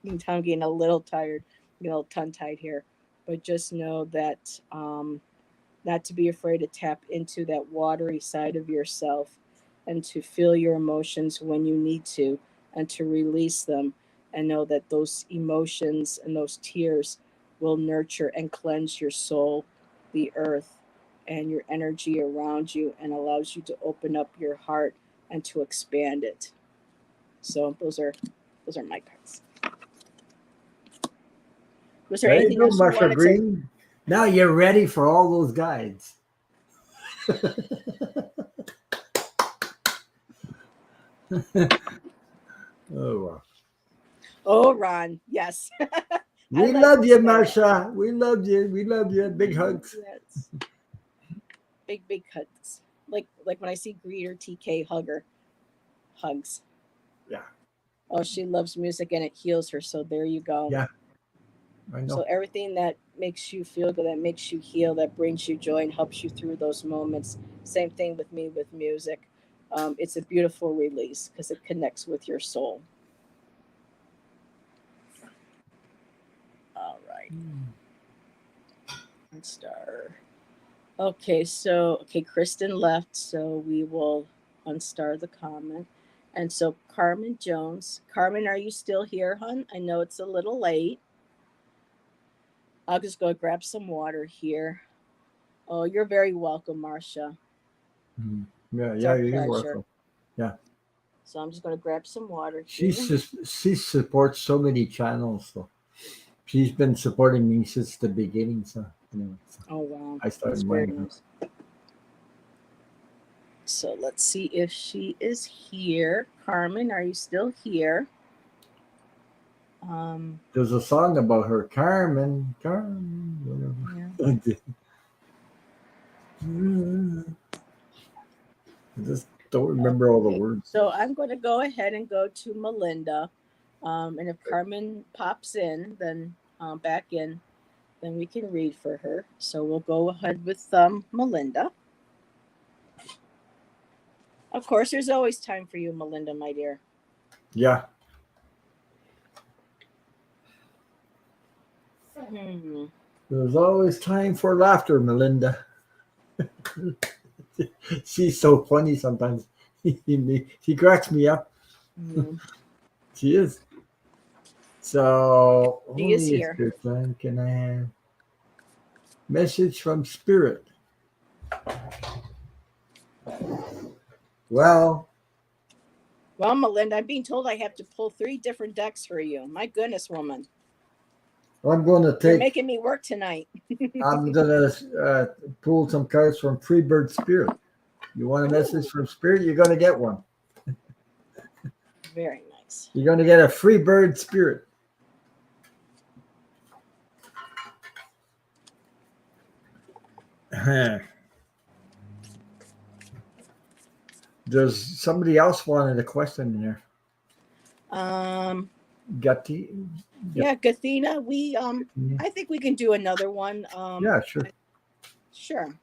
I'm getting a little tired, getting a little tongue tied here, but just know that, not to be afraid to tap into that watery side of yourself, and to feel your emotions when you need to, and to release them, and know that those emotions and those tears will nurture and cleanse your soul, the earth, and your energy around you, and allows you to open up your heart and to expand it. So those are my cards. Was there There you anything go, else you Marsha wanted to? Green. Now you're ready for all those guides. Oh, wow. Oh, Ron, yes. I We like love to you, say it. Marsha. We love you. We love you. Big hugs. Yes, big hugs. Like when I see Greeter TK hugger hugs. Yeah. Oh, she loves music and it heals her. So there you go. Yeah, I So know. everything that makes you feel good, that makes you heal, that brings you joy and helps you through those moments. Same thing with me with music. It's a beautiful release because it connects with your soul. All right, and star. Okay, Kristen left, so we will unstar the comment. And so Carmen Jones. Carmen, are you still here, hun? I know it's a little late. I'll just go grab some water here. Oh, you're very welcome, Marcia. Mhm. Yeah, It's yeah, our you're pleasure. welcome. Yeah. So I'm just gonna grab some water She here. she supports so many channels. So she's been supporting me since the beginning. So anyway, so Oh wow, I that's started very mine. Huh? nice. So let's see if she is here. Carmen, are you still here? Um, There's a song about her, Carmen, Carmen, yeah. whatever. I just don't remember all the Okay. words. So I'm going to go ahead and go to Melinda. And if Carmen pops in, then back in, then we can read for her. So we'll go ahead with Melinda. Of course, there's always time for you, Melinda, my dear. Yeah, Hmm. there's always time for laughter, Melinda. She's so funny sometimes. She cracks me up. Hmm. She is. So She is only if here. there's time can I have message from spirit. Well, Well, Melinda, I'm being told I have to pull three different decks for you. My goodness, woman. I'm going to You're take. making me work tonight. I'm going to pull some cards from Freebird Spirit. You want a message Ooh, from Spirit? You're going to get one. very nice. You're going to get a Freebird Spirit. There's somebody else wanted a question in there. Um, Gatti? yeah, Gathina, we Yeah, I think we can do another one. yeah, sure. Sure.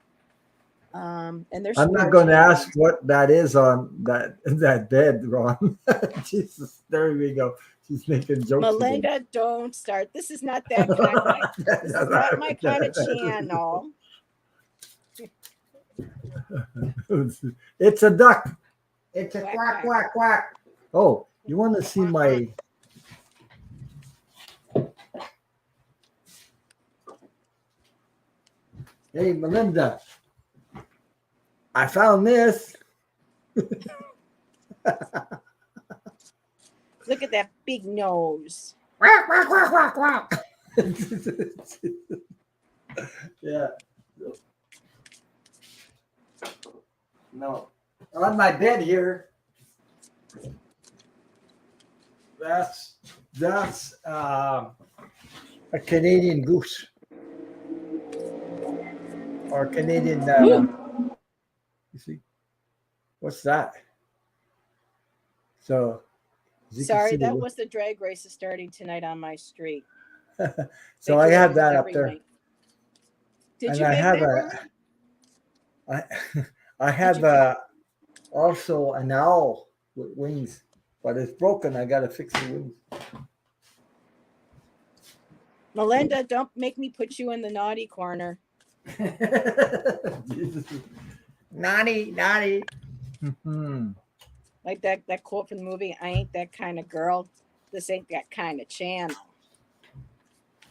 And they're I'm not going to spiritual ask ones. what that is on that bed, Ron. Jesus, there we go. She's making jokes again. Melinda, don't start. This is not that kind. This is not my kind of channel. It's a duck. It's a Quack quack, quack. quack, quack. Oh, you want to see my Hey, Melinda, I found this. Look at that big nose. Quack, quack, quack, quack, quack. Yeah. No. On my bed here, that's that's a Canadian goose or Canadian. You see, what's that? So as you can Sorry, see, that was the drag race is starting tonight on my street. They so I do it have that up every there, night. Did and you I make have that, Rory? I I Did have you? also an owl with wings, but it's broken. I gotta fix the wings. Melinda, don't make me put you in the naughty corner. Jesus. Naughty, naughty. Like that quote from the movie, I ain't that kind of girl. This ain't that kind of channel.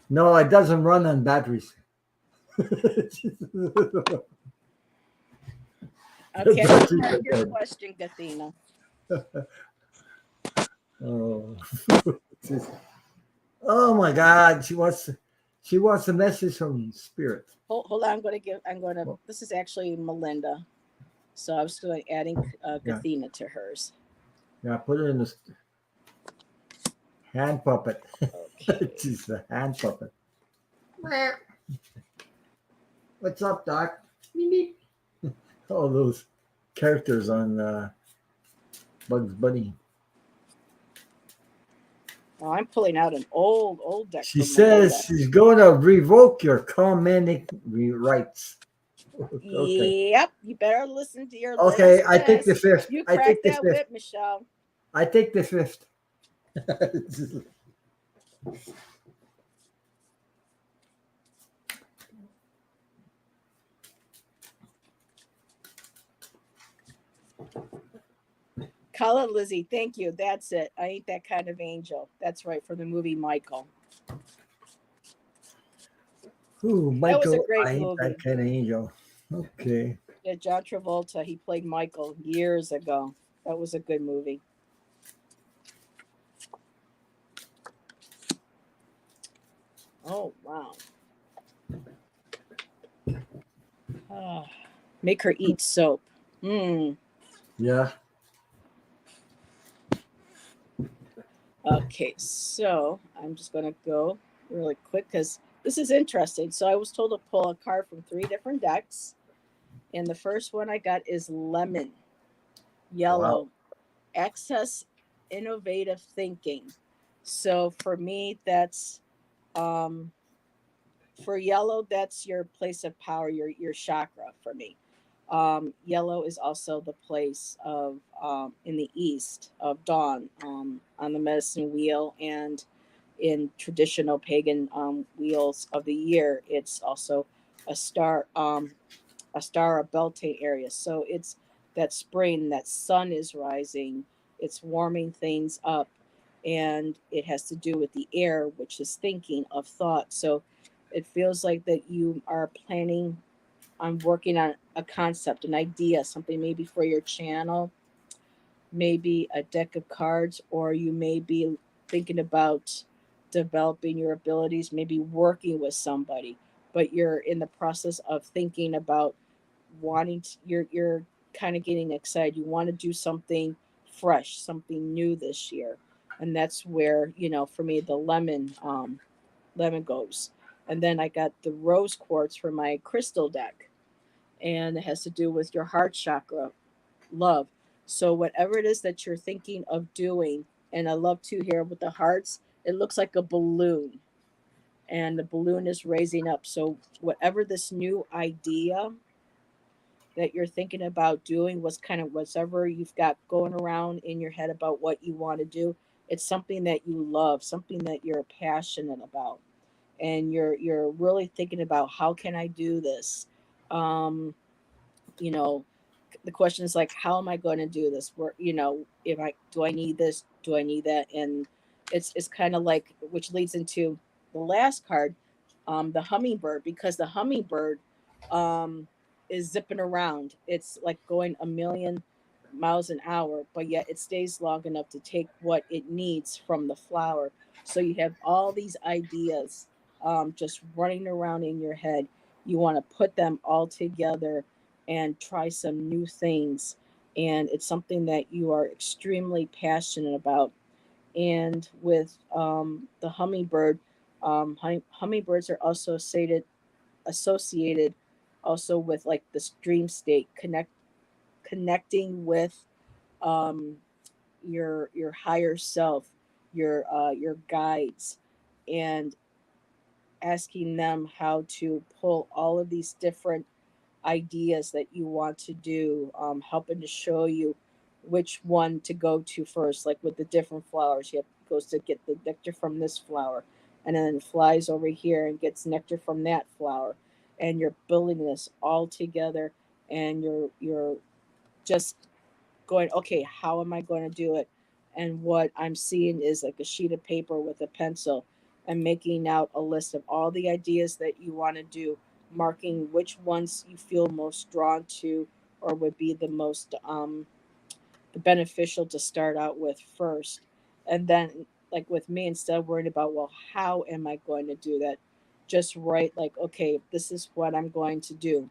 No, it doesn't run on batteries. Okay, Batteries so that's are your dead. question, Gathina. Oh. Oh my God, she wants a message from spirit. Hold on, this is actually Melinda. So I was going adding Yeah, Gathina to hers. yeah, put her in the hand puppet. Okay. She's a hand puppet. What's up, Doc? Beep, beep. All those characters on Bugs Bunny. Oh, I'm pulling out an old deck She from says Melinda. she's going to revoke your commanding rights. Okay. Yep, you better listen to your Okay, last I take the test. fifth. You I take cracked the that fifth. whip, Michelle. I take the fifth. Kala Lizzie, thank you. That's it. I ain't that kind of angel. That's right, from the movie Michael. Ooh, That was a Michael, I great ain't that movie. kind of angel. Okay. Yeah, John Travolta, he played Michael years ago. That was a good movie. Oh wow. Ah, make her eat soap. Hmm. Yeah. Okay, so I'm just gonna go really quick because this is interesting. So I was told to pull a card from 3 different decks, and the first one I got is lemon, Wow. yellow, excess innovative thinking. So for me, that's um, for yellow, that's your place of power, your chakra for me. Yellow is also the place of in the east of dawn, on the medicine wheel, and in traditional pagan wheels of the year, it's also a star, a star of Beltane area. So it's that spring, that sun is rising, it's warming things up, and it has to do with the air, which is thinking of thought. So it feels like that you are planning on working on a concept, an idea, something maybe for your channel, maybe a deck of cards, or you may be thinking about developing your abilities, maybe working with somebody, but you're in the process of thinking about wanting to, you're kind of getting excited. You want to do something fresh, something new this year. And that's where, for me, the lemon goes. And then I got the rose quartz for my crystal deck, and it has to do with your heart chakra, love. So whatever it is that you're thinking of doing, and I love to hear with the hearts, it looks like a balloon, and the balloon is raising up. So whatever this new idea that you're thinking about doing, was kind of whatever you've got going around in your head about what you want to do, it's something that you love, something that you're passionate about, and you're really thinking about, how can I do this? um you know the question is like, how am I going to do this? Where, if I do, I need this, do I need that? And it's kind of like, which leads into the last card, the hummingbird, because the hummingbird um, is zipping around. It's like going a million miles an hour, but yet it stays long enough to take what it needs from the flower. So you have all these ideas just running around in your head. You want to put them all together and try some new things. And it's something that you are extremely passionate about. And with the hummingbird, hummingbirds are also associated also with like this dream state, connecting with um, your higher self, your guides, and asking them how to pull all of these different ideas that you want to do, helping to show you which one to go to first. Like with the different flowers, you have goes to get the nectar from this flower, and then flies over here and gets nectar from that flower, and you're building this all together, and you're just going, okay, how am I going to do it? And what I'm seeing is like a sheet of paper with a pencil and making out a list of all the ideas that you want to do, marking which ones you feel most drawn to or would be the most beneficial to start out with first. And then, like with me, instead of worrying about, well, how am I going to do that? Just write, like, okay, this is what I'm going to do.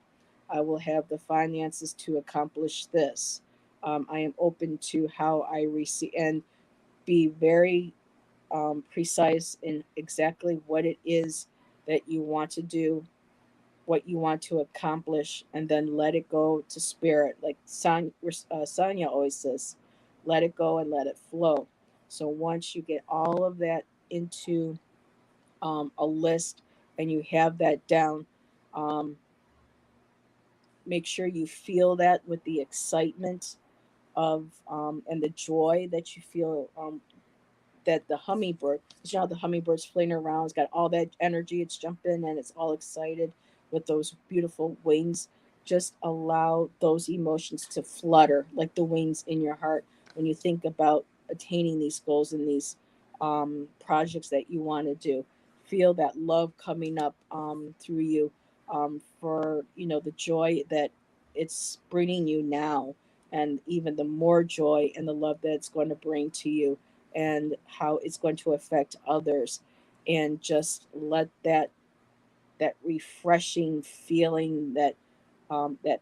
I will have the finances to accomplish this. I am open to how I receive and be very precise in exactly what it is that you want to do, what you want to accomplish, and then let it go to spirit. Like Sonia always says, let it go and let it flow. So once you get all of that into a list and you have that down, um, make sure you feel that with the excitement of and the joy that you feel that the hummingbird, you know, the hummingbird's flying around, it's got all that energy, it's jumping and it's all excited with those beautiful wings. Just allow those emotions to flutter like the wings in your heart when you think about attaining these goals and these projects that you want to do. Feel that love coming up through you for the joy that it's bringing you now, and even the more joy and the love that it's going to bring to you, and how it's going to affect others, and just let that refreshing feeling, that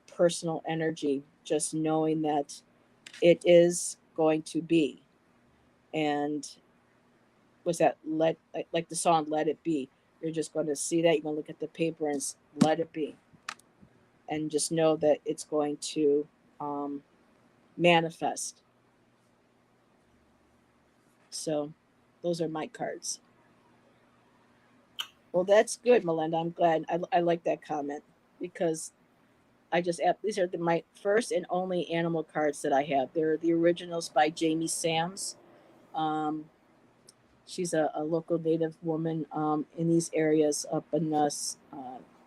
personal energy, just knowing that it is going to be. And was that like the song "Let It Be"? You're just going to see that. You're going to look at the paper and let it be, and just know that it's going to um, manifest. So, those are my cards. Well, that's good, Melinda. I'm glad. I like that comment because these are my first and only animal cards that I have. They're the originals by Jamie Sams. Um, she's a local native woman in these areas up in the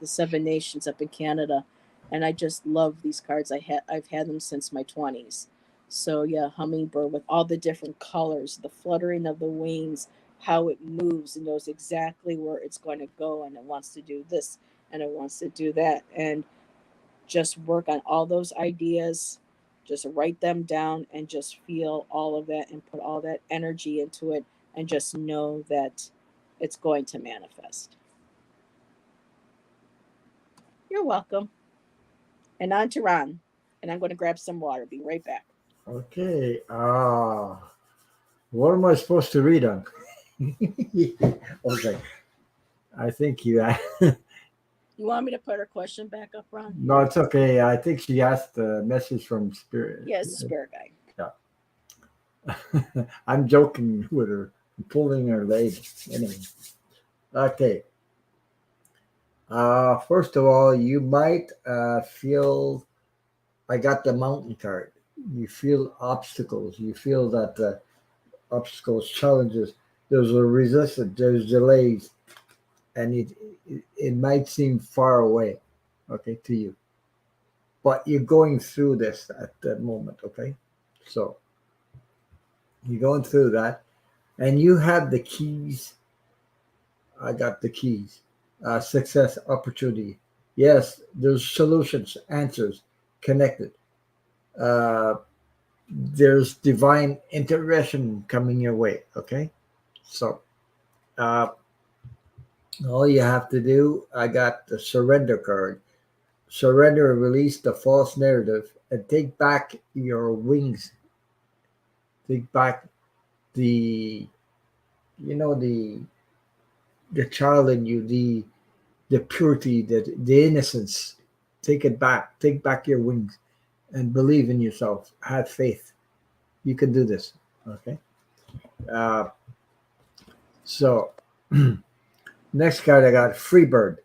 Seven Nations up in Canada, and I just love these cards. I've had them since my 20s. So yeah, hummingbird with all the different colors, the fluttering of the wings, how it moves and knows exactly where it's going to go, and it wants to do this and it wants to do that, and just work on all those ideas, just write them down and just feel all of that and put all that energy into it, and just know that it's going to manifest. You're welcome. And on to Ron. And I'm going to grab some water. Be right back. Okay. What am I supposed to read on? Okay. I think you. You want me to put her question back up, Ron? No, it's okay. I think she asked a message from Spirit. Yeah, it's a spirit guide. Yeah. I'm joking with her, pulling her leg. Anyway. Okay. First of all, you might feel. I got the mountain card. You feel obstacles. You feel that obstacles, challenges. There's a resistance. There's delays, and it might seem far away, okay, to you. But you're going through this at that moment, okay. So you're going through that, and you have the keys. I got the keys. Success, opportunity. Yes, there's solutions, answers, connected. Uh, there's divine intervention coming your way. Okay, so uh, all you have to do, I got the surrender card. Surrender and release the false narrative and take back your wings. Take back the, the child in you, the purity, the innocence. Take it back. Take back your wings and believe in yourself. Have faith. You can do this. Okay. Uh, so next card I got Freebird,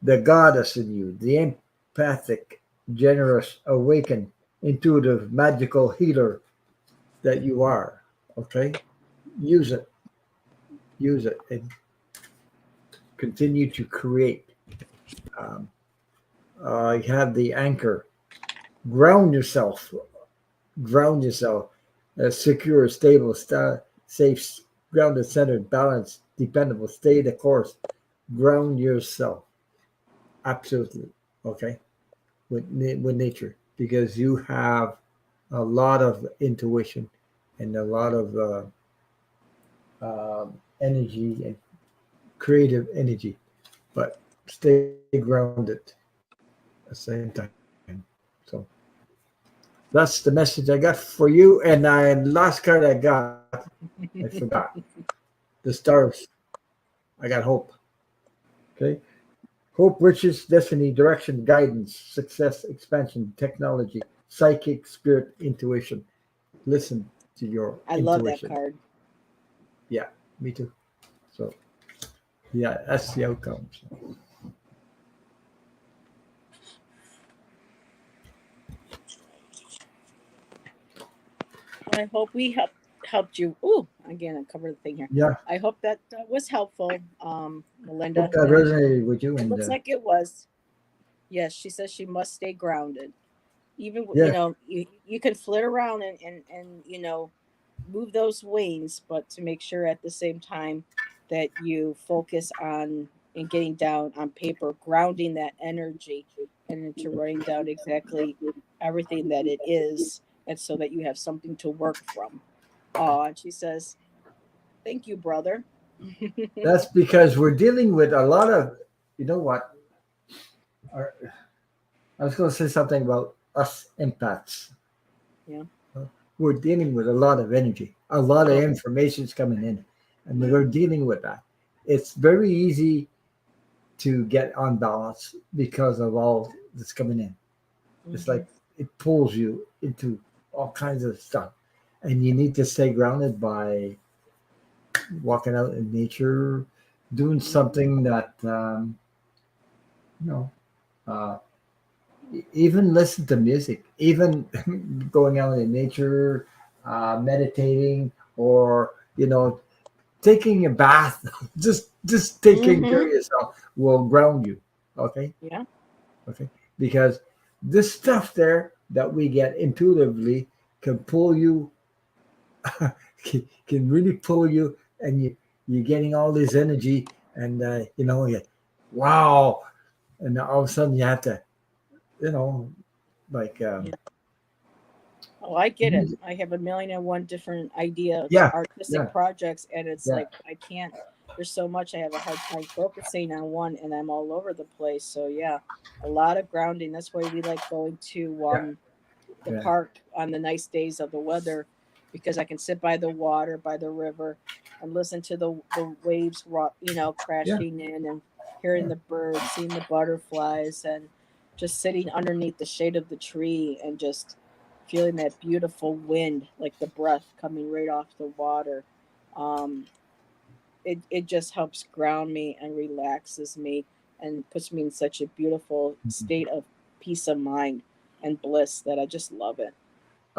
the goddess in you, the empathic, generous, awakened, intuitive, magical healer that you are. Okay. Use it. Use it and continue to create. Um, you have the anchor. Ground yourself. Ground yourself. Secure, stable, safe, grounded, centered, balanced, dependable. Stay the course. Ground yourself. Absolutely. Okay. With nature, because you have a lot of intuition and a lot of energy and creative energy, but stay grounded at the same time. So that's the message I got for you. And last card I got, I forgot. The stars. I got hope. Okay. Hope, riches, destiny, direction, guidance, success, expansion, technology, psychic, spirit, intuition. Listen to your I love that intuition. card. Yeah, me too. So, yeah, that's the outcome. So, Well, I hope we helped you. Ooh, again, I covered the thing here. yeah, I hope that was helpful, hope Melinda, that and resonated with you. it And looks like it was. Yes, she says she must stay grounded. Even yeah, you can flit around and move those wings, but to make sure at the same time that you focus on and getting down on paper, grounding that energy and into writing down exactly everything that it is, and so that you have something to work from. Oh, and she says, "Thank you, brother." that's because we're dealing with a lot of, you know what? Our, I was going to say something about us empaths. Yeah. We're dealing with a lot of energy, a lot of Oh. information is coming in, and we're dealing with that. It's very easy to get unbalanced because of all that's coming in. It's Hmm. like it pulls you into all kinds of stuff, and you need to stay grounded by walking out in nature, doing something that you know. Uh, Even listen to music, even going out in nature, meditating, or taking a bath. Just taking care Hmm. of yourself will ground you. Okay, Yeah. okay, because this stuff there that we get intuitively can pull you, can really pull you, and you're getting all this energy, and wow, and all of a sudden you have to, you know, like. Oh, I get it. I have a million and one different ideas, Yeah, artistic yeah, projects, and it's yeah, like I can't. There's so much I have a hard time focusing on one, and I'm all over the place. So yeah, a lot of grounding. That's why we like going to yeah, the yeah, park on the nice days of the weather, because I can sit by the water, by the river, and listen to the waves, yeah, crashing in, and hearing yeah. the birds, seeing the butterflies, and just sitting underneath the shade of the tree and just feeling that beautiful wind, like the breath coming right off the water. Um, it just helps ground me and relaxes me and puts me in such a beautiful state of peace of mind and bliss that I just love it.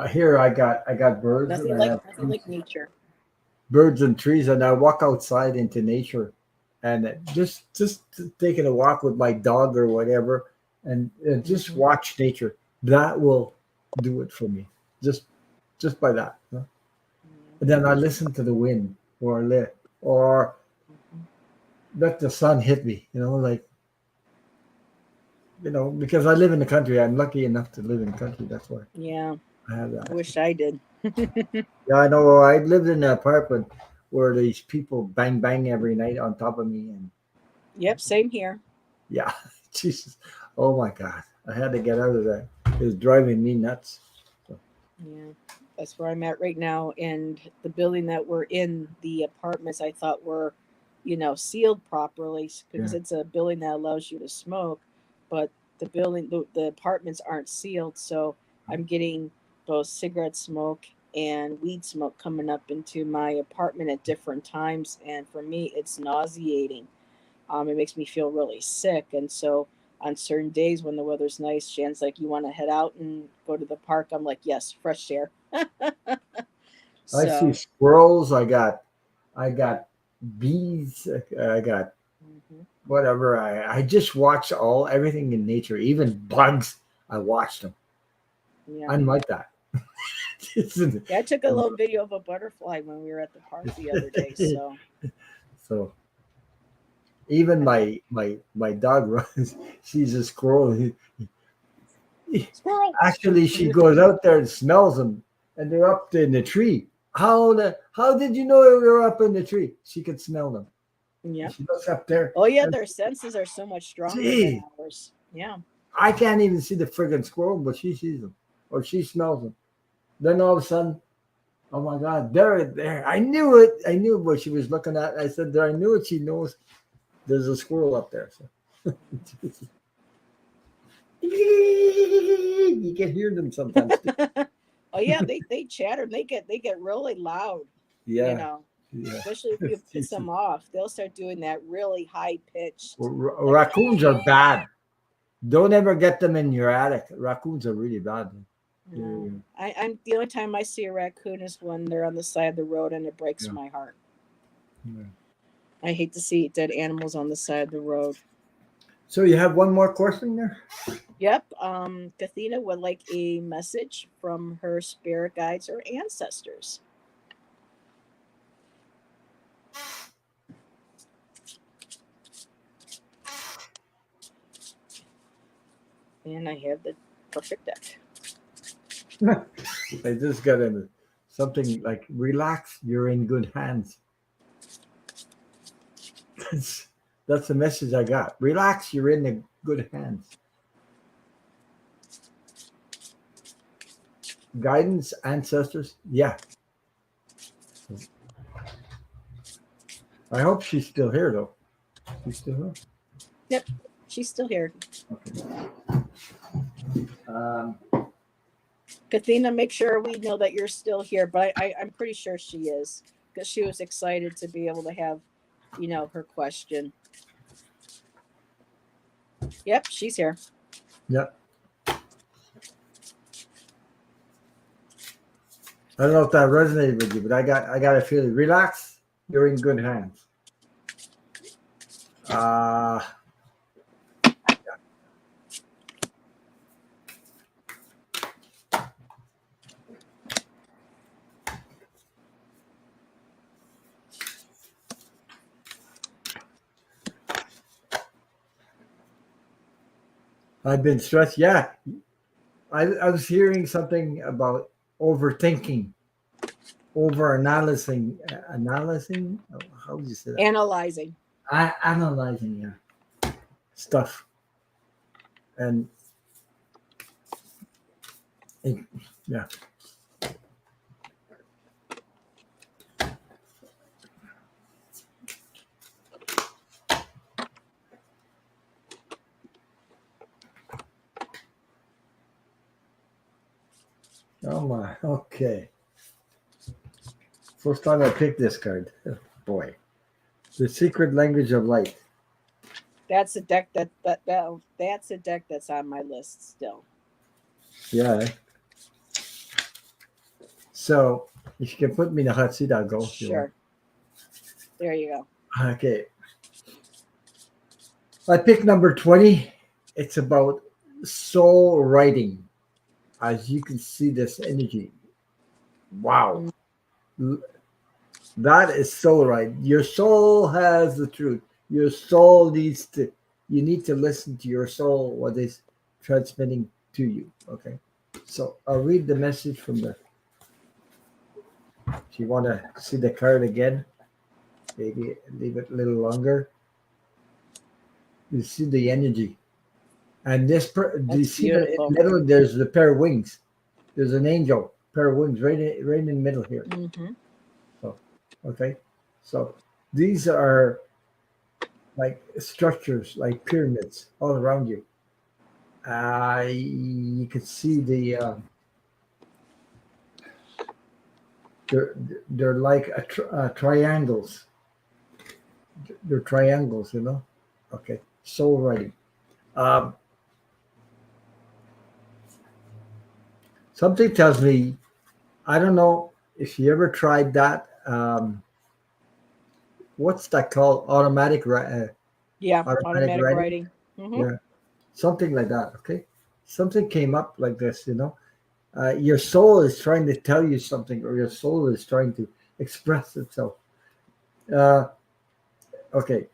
Here I got birds and I have Nothing trees, like nature. birds and trees, and I walk outside into nature, and just taking a walk with my dog or whatever, and just Hmm. watch nature. That will do it for me. Just just by that. And then I listen to the wind, or Hmm. let the sun hit me. Like because I live in the country. I'm lucky enough to live in the country. That's why Yeah, I have I that. wish I did. Yeah, I know. I lived in an apartment where these people bang bang every night on top of me, and Yep, same here. yeah, Jesus, oh my God, I had to get out of that. It was driving me nuts. So, Yeah, that's where I'm at right now. And the building that we're in, the apartments I thought were, sealed properly because yeah, it's a building that allows you to smoke, but the apartments aren't sealed. So I'm getting both cigarette smoke and weed smoke coming up into my apartment at different times. And for me, it's nauseating. It makes me feel really sick. And so on certain days when the weather's nice, Shan's like, "You want to head out and go to the park?" I'm like, "Yes, fresh air." I see So, squirrels. I got bees. I got mhm, whatever. I just watch everything in nature, even bugs. I watched them. yeah. I'm like that. Yeah, I took a little video of a butterfly when we were at the park the other day. So, So even I like my dog runs. She's a squirrel. squirrel. Actually, she goes out there and smells them, and they're up in the tree. How did you know they were up in the tree? She could smell them. Yeah. She looks up there Oh, yeah, and their senses are so much stronger than gee, ours. Yeah. I can't even see the friggin' squirrel, but she sees them or she smells them. Then all of a sudden, oh my God, there. I knew it. I knew what she was looking at. I said, I knew it. She knows there's a squirrel up there. So you can hear them sometimes too. Oh, yeah, they chatter. They get really loud. You Yeah, know, yeah. especially if you piss them off, they'll start doing that really high pitched, like, Raccoons are bad. Don't ever get them in your attic. Raccoons are really bad. no. Yeah, I'm the only time I see a raccoon is when they're on the side of the road, and it breaks yeah, my heart. yeah. I hate to see dead animals on the side of the road. So you have one more question there? Yep. Kathina would like a message from her spirit guides or ancestors. And I have the perfect deck. I just got something like relax. You're in good hands. That's that's the message I got. Relax. You're in the good hands. Guidance, ancestors. Yeah. I hope she's still here though. She's still here. Yep. She's still here. Okay. Um, Kathina, make sure we know that you're still here, but I'm pretty sure she is because she was excited to be able to have, her question. Yep, she's here. yeah. I don't know if that resonated with you, but I got a feeling. Relax. You're in good hands. Uh I've been stressed. Yeah, I was hearing something about overthinking, over analyzing. How would you say that? Analyzing. Analyzing, yeah, stuff, and it, yeah. Oh my. Okay. First time I picked this card. Oh, boy, the secret language of light. That's a deck that's a deck that's on my list still. Yeah. So if you can put me in the hot seat, I'll go if you want. Sure. There you go. Okay. I picked number 20. It's about soul writing. As you can see, this energy. Wow. Mm, That is so right. Your soul has the truth. Your soul needs to. You need to listen to your soul, what is transmitting to you. Okay. So I'll read the message from the. If you want to see the card again, maybe leave it a little longer. You see the energy. And do you That's see the beautiful. middle? There's the pair of wings. There's an angel, pair of wings, right in the middle here. Mm-hmm. So, okay. So these are like structures, like pyramids all around you. You could see they're they're like triangles. They're triangles, you know. Okay. Soul writing. Um, Something tells me, I don't know if you ever tried that. What's that called? Yeah, Automatic automatic writing. writing. Mm-hmm. Yeah, something like that. Okay, something came up like this. You know, your soul is trying to tell you something, or your soul is trying to express itself. Uh, okay,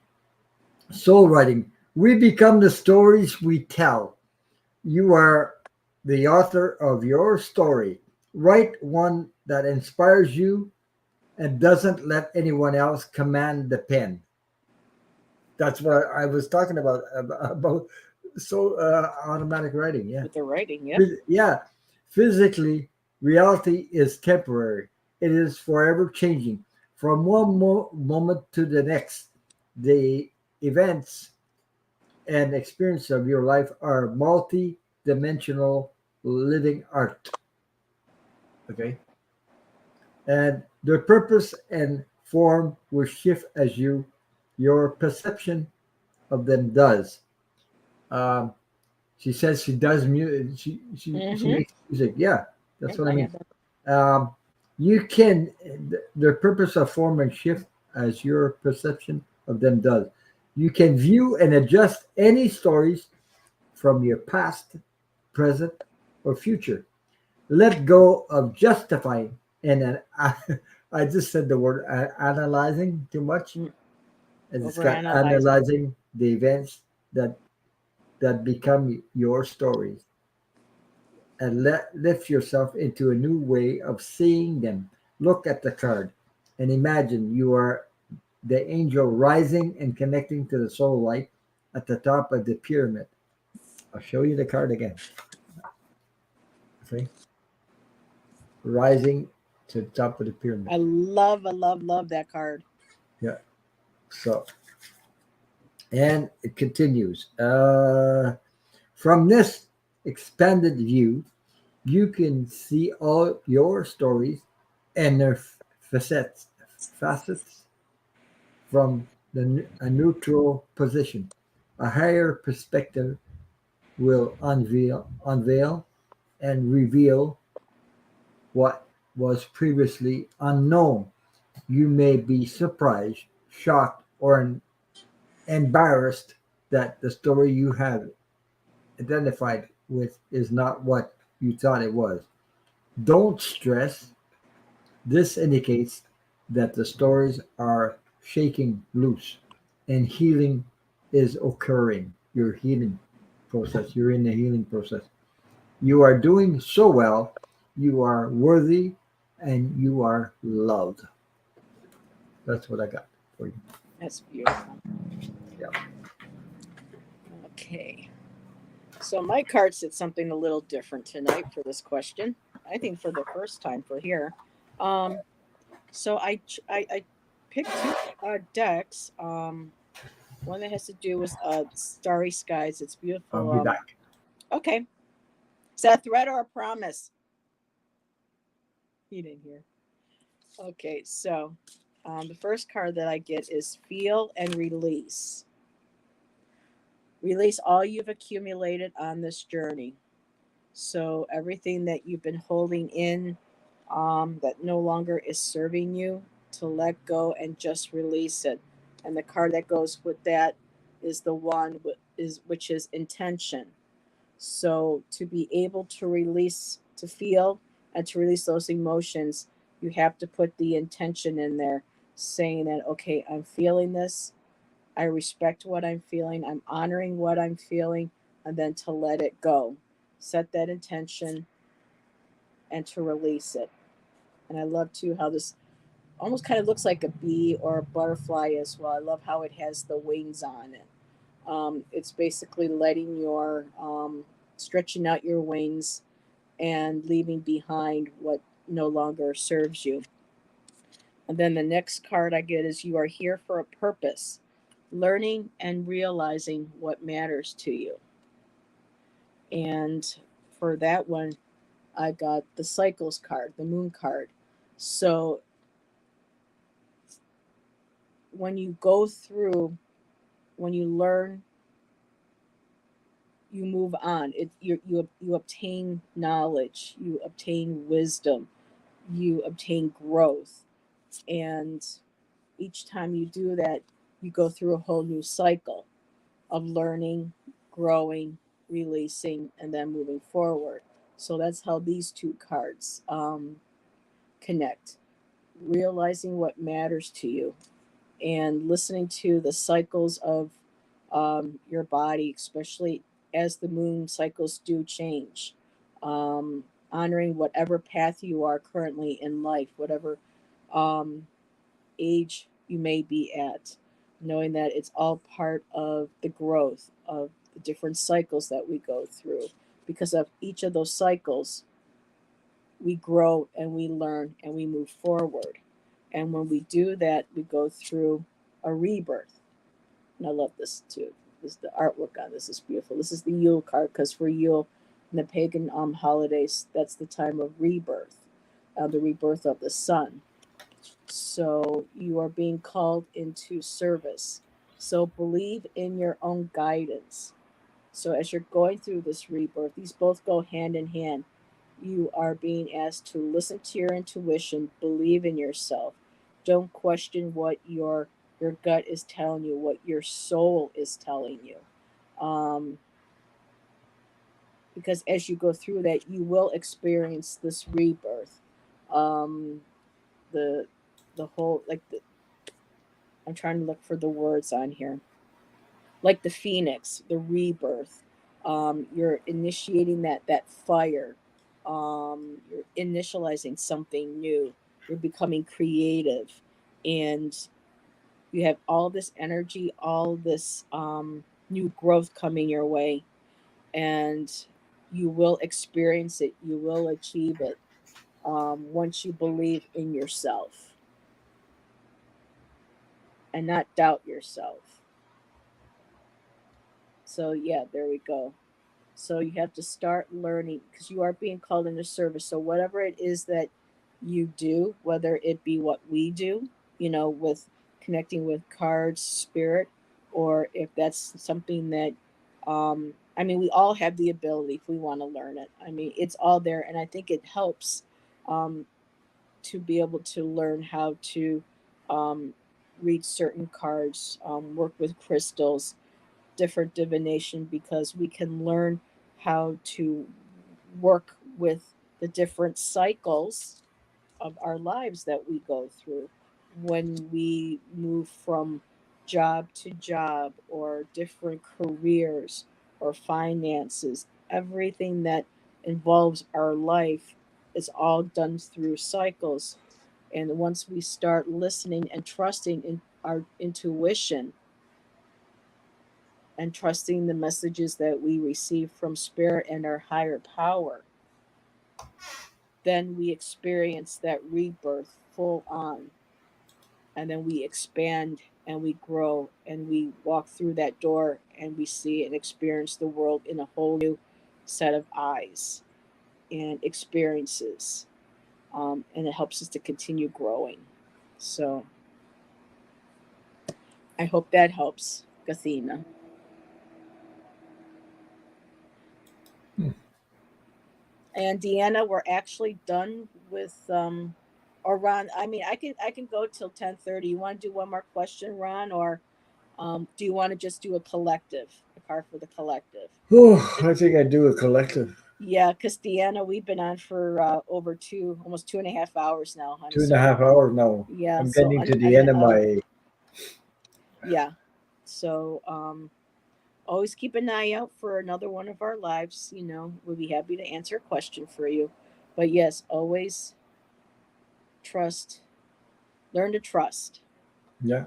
soul writing. We become the stories we tell. You are the author of your story. Write one that inspires you and doesn't let anyone else command the pen. That's what I was talking about. So automatic writing, yeah. With the writing, yep. Yeah, physically, reality is temporary. It is forever changing from one moment to the next. The events and experience of your life are multi-dimensional living art. Okay, and their purpose and form will shift as your perception of them does. Um, she says she does music. She Mm-hmm. makes music. Yeah, that's Yep, what I I mean. have that. Um, you can the purpose of form and shift as your perception of them does. You can view and adjust any stories from your past, present, or future. Let go of justifying and I just said the word analyzing too much, Mm. and it's Over got analyzing. analyzing the events that become your stories, and lift yourself into a new way of seeing them. Look at the card and imagine you are the angel rising and connecting to the soul light at the top of the pyramid. I'll show you the card again. See? Rising to the top of the pyramid. I love that card. Yeah. So, and it continues. From this expanded view, you can see all your stories and their facets from a neutral position. A higher perspective will unveil and reveal what was previously unknown. You may be surprised, shocked, or embarrassed that the story you have identified with is not what you thought it was. Don't stress. This indicates that the stories are shaking loose and healing is occurring. Your healing process. You're in the healing process. You are doing so well. You are worthy and you are loved. That's what I got for you. That's beautiful. Yeah. Okay. So my card said something a little different tonight for this question. I think for the first time for here. Um, so I picked two decks. One that has to do with starry skies. It's I'll beautiful. be back. Okay. Is that a threat or a promise? He didn't hear. Okay, so the first card that I get is feel and release. Release all you've accumulated on this journey. So everything that you've been holding in that no longer is serving you, to let go and just release it. And the card that goes with that is the one which is intention. So to be able to release, to feel, and to release those emotions, you have to put the intention in there, saying that okay, I'm feeling this. I respect what I'm feeling. I'm honoring what I'm feeling, and then to let it go. Set that intention and to release it. And I love too how this almost kind of looks like a bee or a butterfly as well. I love how it has the wings on it. It's basically letting your stretching out your wings and leaving behind what no longer serves you. And then the next card I get is you are here for a purpose, learning and realizing what matters to you. And for that one, I got the cycles card, the moon card. So when you go through, when you learn, you move on. You obtain knowledge, you obtain wisdom, you obtain growth, and each time you do that, you go through a whole new cycle of learning, growing, releasing, and then moving forward. So that's how these two cards connect. Realizing what matters to you and listening to the cycles of your body, especially as the moon cycles do change. Honoring whatever path you are currently in life, whatever um, age you may be at, knowing that it's all part of the growth of the different cycles that we go through. Because of each of those cycles, we grow and we learn and we move forward. And when we do that, we go through a rebirth. And I love this too. This the artwork on this is beautiful. This is the Yule card because for Yule, in the pagan holidays, that's the time of rebirth, the rebirth of the sun. So you are being called into service. So believe in your own guidance. So as you're going through this rebirth, these both go hand in hand. You are being asked to listen to your intuition, believe in yourself. Don't question what your gut is telling you, what your soul is telling you. Um, because as you go through that, you will experience this rebirth. Um, the the whole like the, I'm trying to look for the words on here. Like the phoenix, the rebirth. You're initiating that fire. You're initializing something new. You're becoming creative, and you have all this energy, all this new growth coming your way, and you will experience it. You will achieve it once you believe in yourself and not doubt yourself. So yeah, there we go. So you have to start learning because you are being called into service. So whatever it is that you do, whether it be what we do, with connecting with cards, spirit, or if that's something that, I mean, we all have the ability if we want to learn it. I mean, it's all there, and I think it helps um, to be able to learn how to um, read certain cards, work with crystals, different divination because we can learn how to work with the different cycles of our lives that we go through when we move from job to job or different careers or finances. Everything that involves our life is all done through cycles. And once we start listening and trusting in our intuition, and trusting the messages that we receive from spirit and our higher power, then we experience that rebirth full on. And then we expand and we grow and we walk through that door and we see and experience the world in a whole new set of eyes and experiences. And it helps us to continue growing. So I hope that helps, Gathina. Hmm. And Deanna, we're actually done with or Ron. I mean, I can go till 10:30. You want to do one more question, Ron, or do you want to just do a card for the collective? Oh, I think I do a collective. Yeah, because Deanna, we've been on for over almost 2.5 hours now, honey. Two and a So half hours now. yeah, I'm so getting to the end of my. yeah. So always keep an eye out for another one of our lives. We'll be happy to answer a question for you. But yes, always trust, learn to trust. Yeah.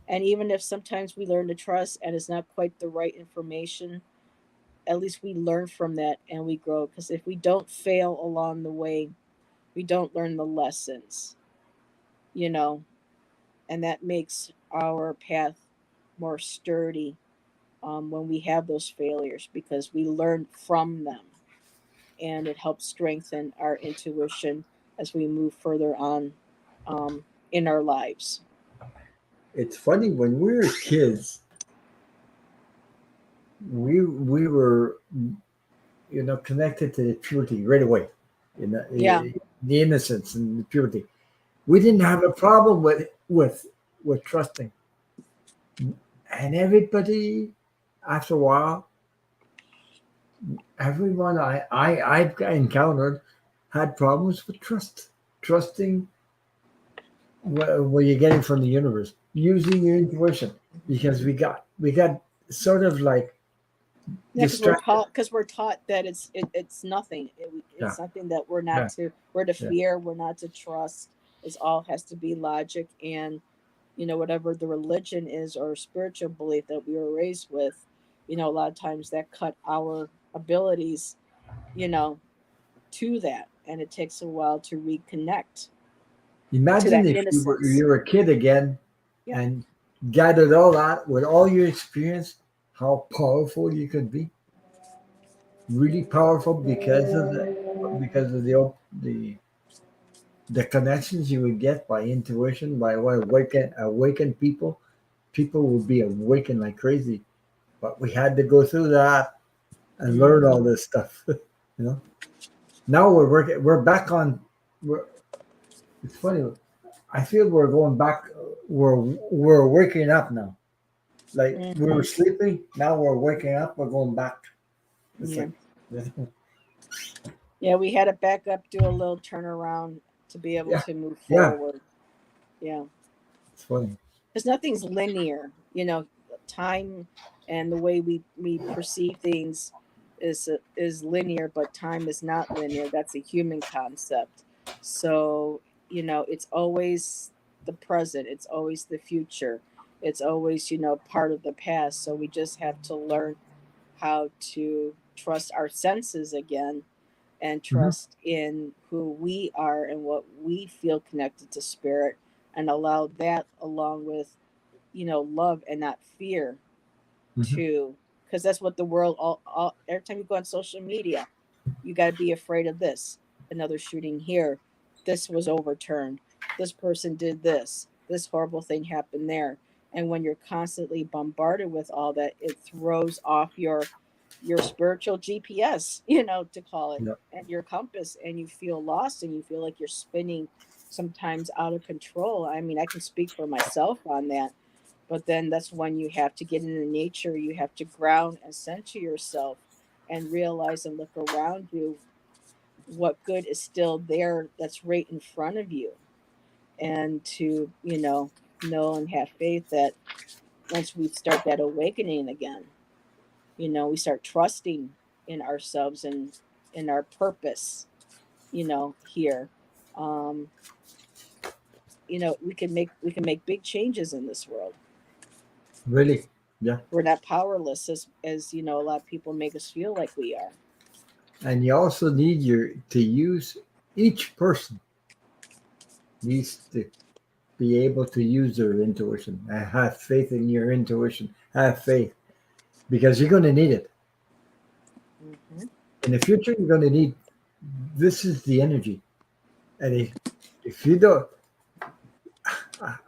And even if sometimes we learn to trust and it's not quite the right information, at least we learn from that and we grow. Because if we don't fail along the way, we don't learn the lessons, you know, and that makes our path more sturdy when we have those failures because we learn from them, and it helps strengthen our intuition as we move further on in our lives. It's funny when we were kids, we were connected to the purity right away, Yeah. the innocence and the purity. We didn't have a problem with trusting, and everybody after a while, everyone I've encountered had problems with trusting what you're getting from the universe, using your intuition, because we got sort of like Yeah, because we're distracted. taught because we're taught that it's nothing. Yeah, It's something that we're not yeah, to. We're to yeah. fear. We're not to trust. It's all has to be logic and whatever the religion is or spiritual belief that we were raised with. A lot of times that cut our abilities. You know to that, and it takes a while to reconnect to Imagine that if innocence. you were a kid again Yeah. and gathered all that with all your experience, how powerful you could be. Really powerful because of the connections you would get by intuition, by what awaken people. People will be awakened like crazy. But we had to go through that and learn all Hmm. this stuff. You know. Now we're working. We're back on. We're, it's funny. I feel we're going back. We're waking up now. Like we were Hmm. sleeping. Now we're waking up. We're going back. It's Yeah. like, Yeah, we had to back up, do a little turnaround to be able yeah, to move yeah. forward. Yeah. It's funny. Because nothing's linear. Time and the way we perceive things is linear, but time is not linear. That's a human concept. So it's always the present. It's always the future. It's always part of the past. So we just have to learn how to trust our senses again and Hmm. trust in who we are and what we feel connected to spirit, and allow that along with love and not fear Hmm. to, because that's what the world all every time you go on social media, you got to be afraid of this, another shooting here, this was overturned, this person did this horrible thing happened there. And when you're constantly bombarded with all that, it throws off your spiritual GPS, to call it, Yeah. and your compass, and you feel lost and you feel like you're spinning sometimes out of control. I mean, I can speak for myself on that. But then that's when you have to get into nature, you have to ground and center yourself and realize and look around you what good is still there that's right in front of you. And to, know and have faith that once we start that awakening again, we start trusting in ourselves and in our purpose, here. Um, we can make big changes in this world. Really. Yeah. We're not powerless as a lot of people make us feel like we are. And you also need your to use each person needs to be able to use their intuition. Have faith in your intuition. Have faith because you're going to need it Hmm. in the future. You're going to need. This is the energy, and if you don't,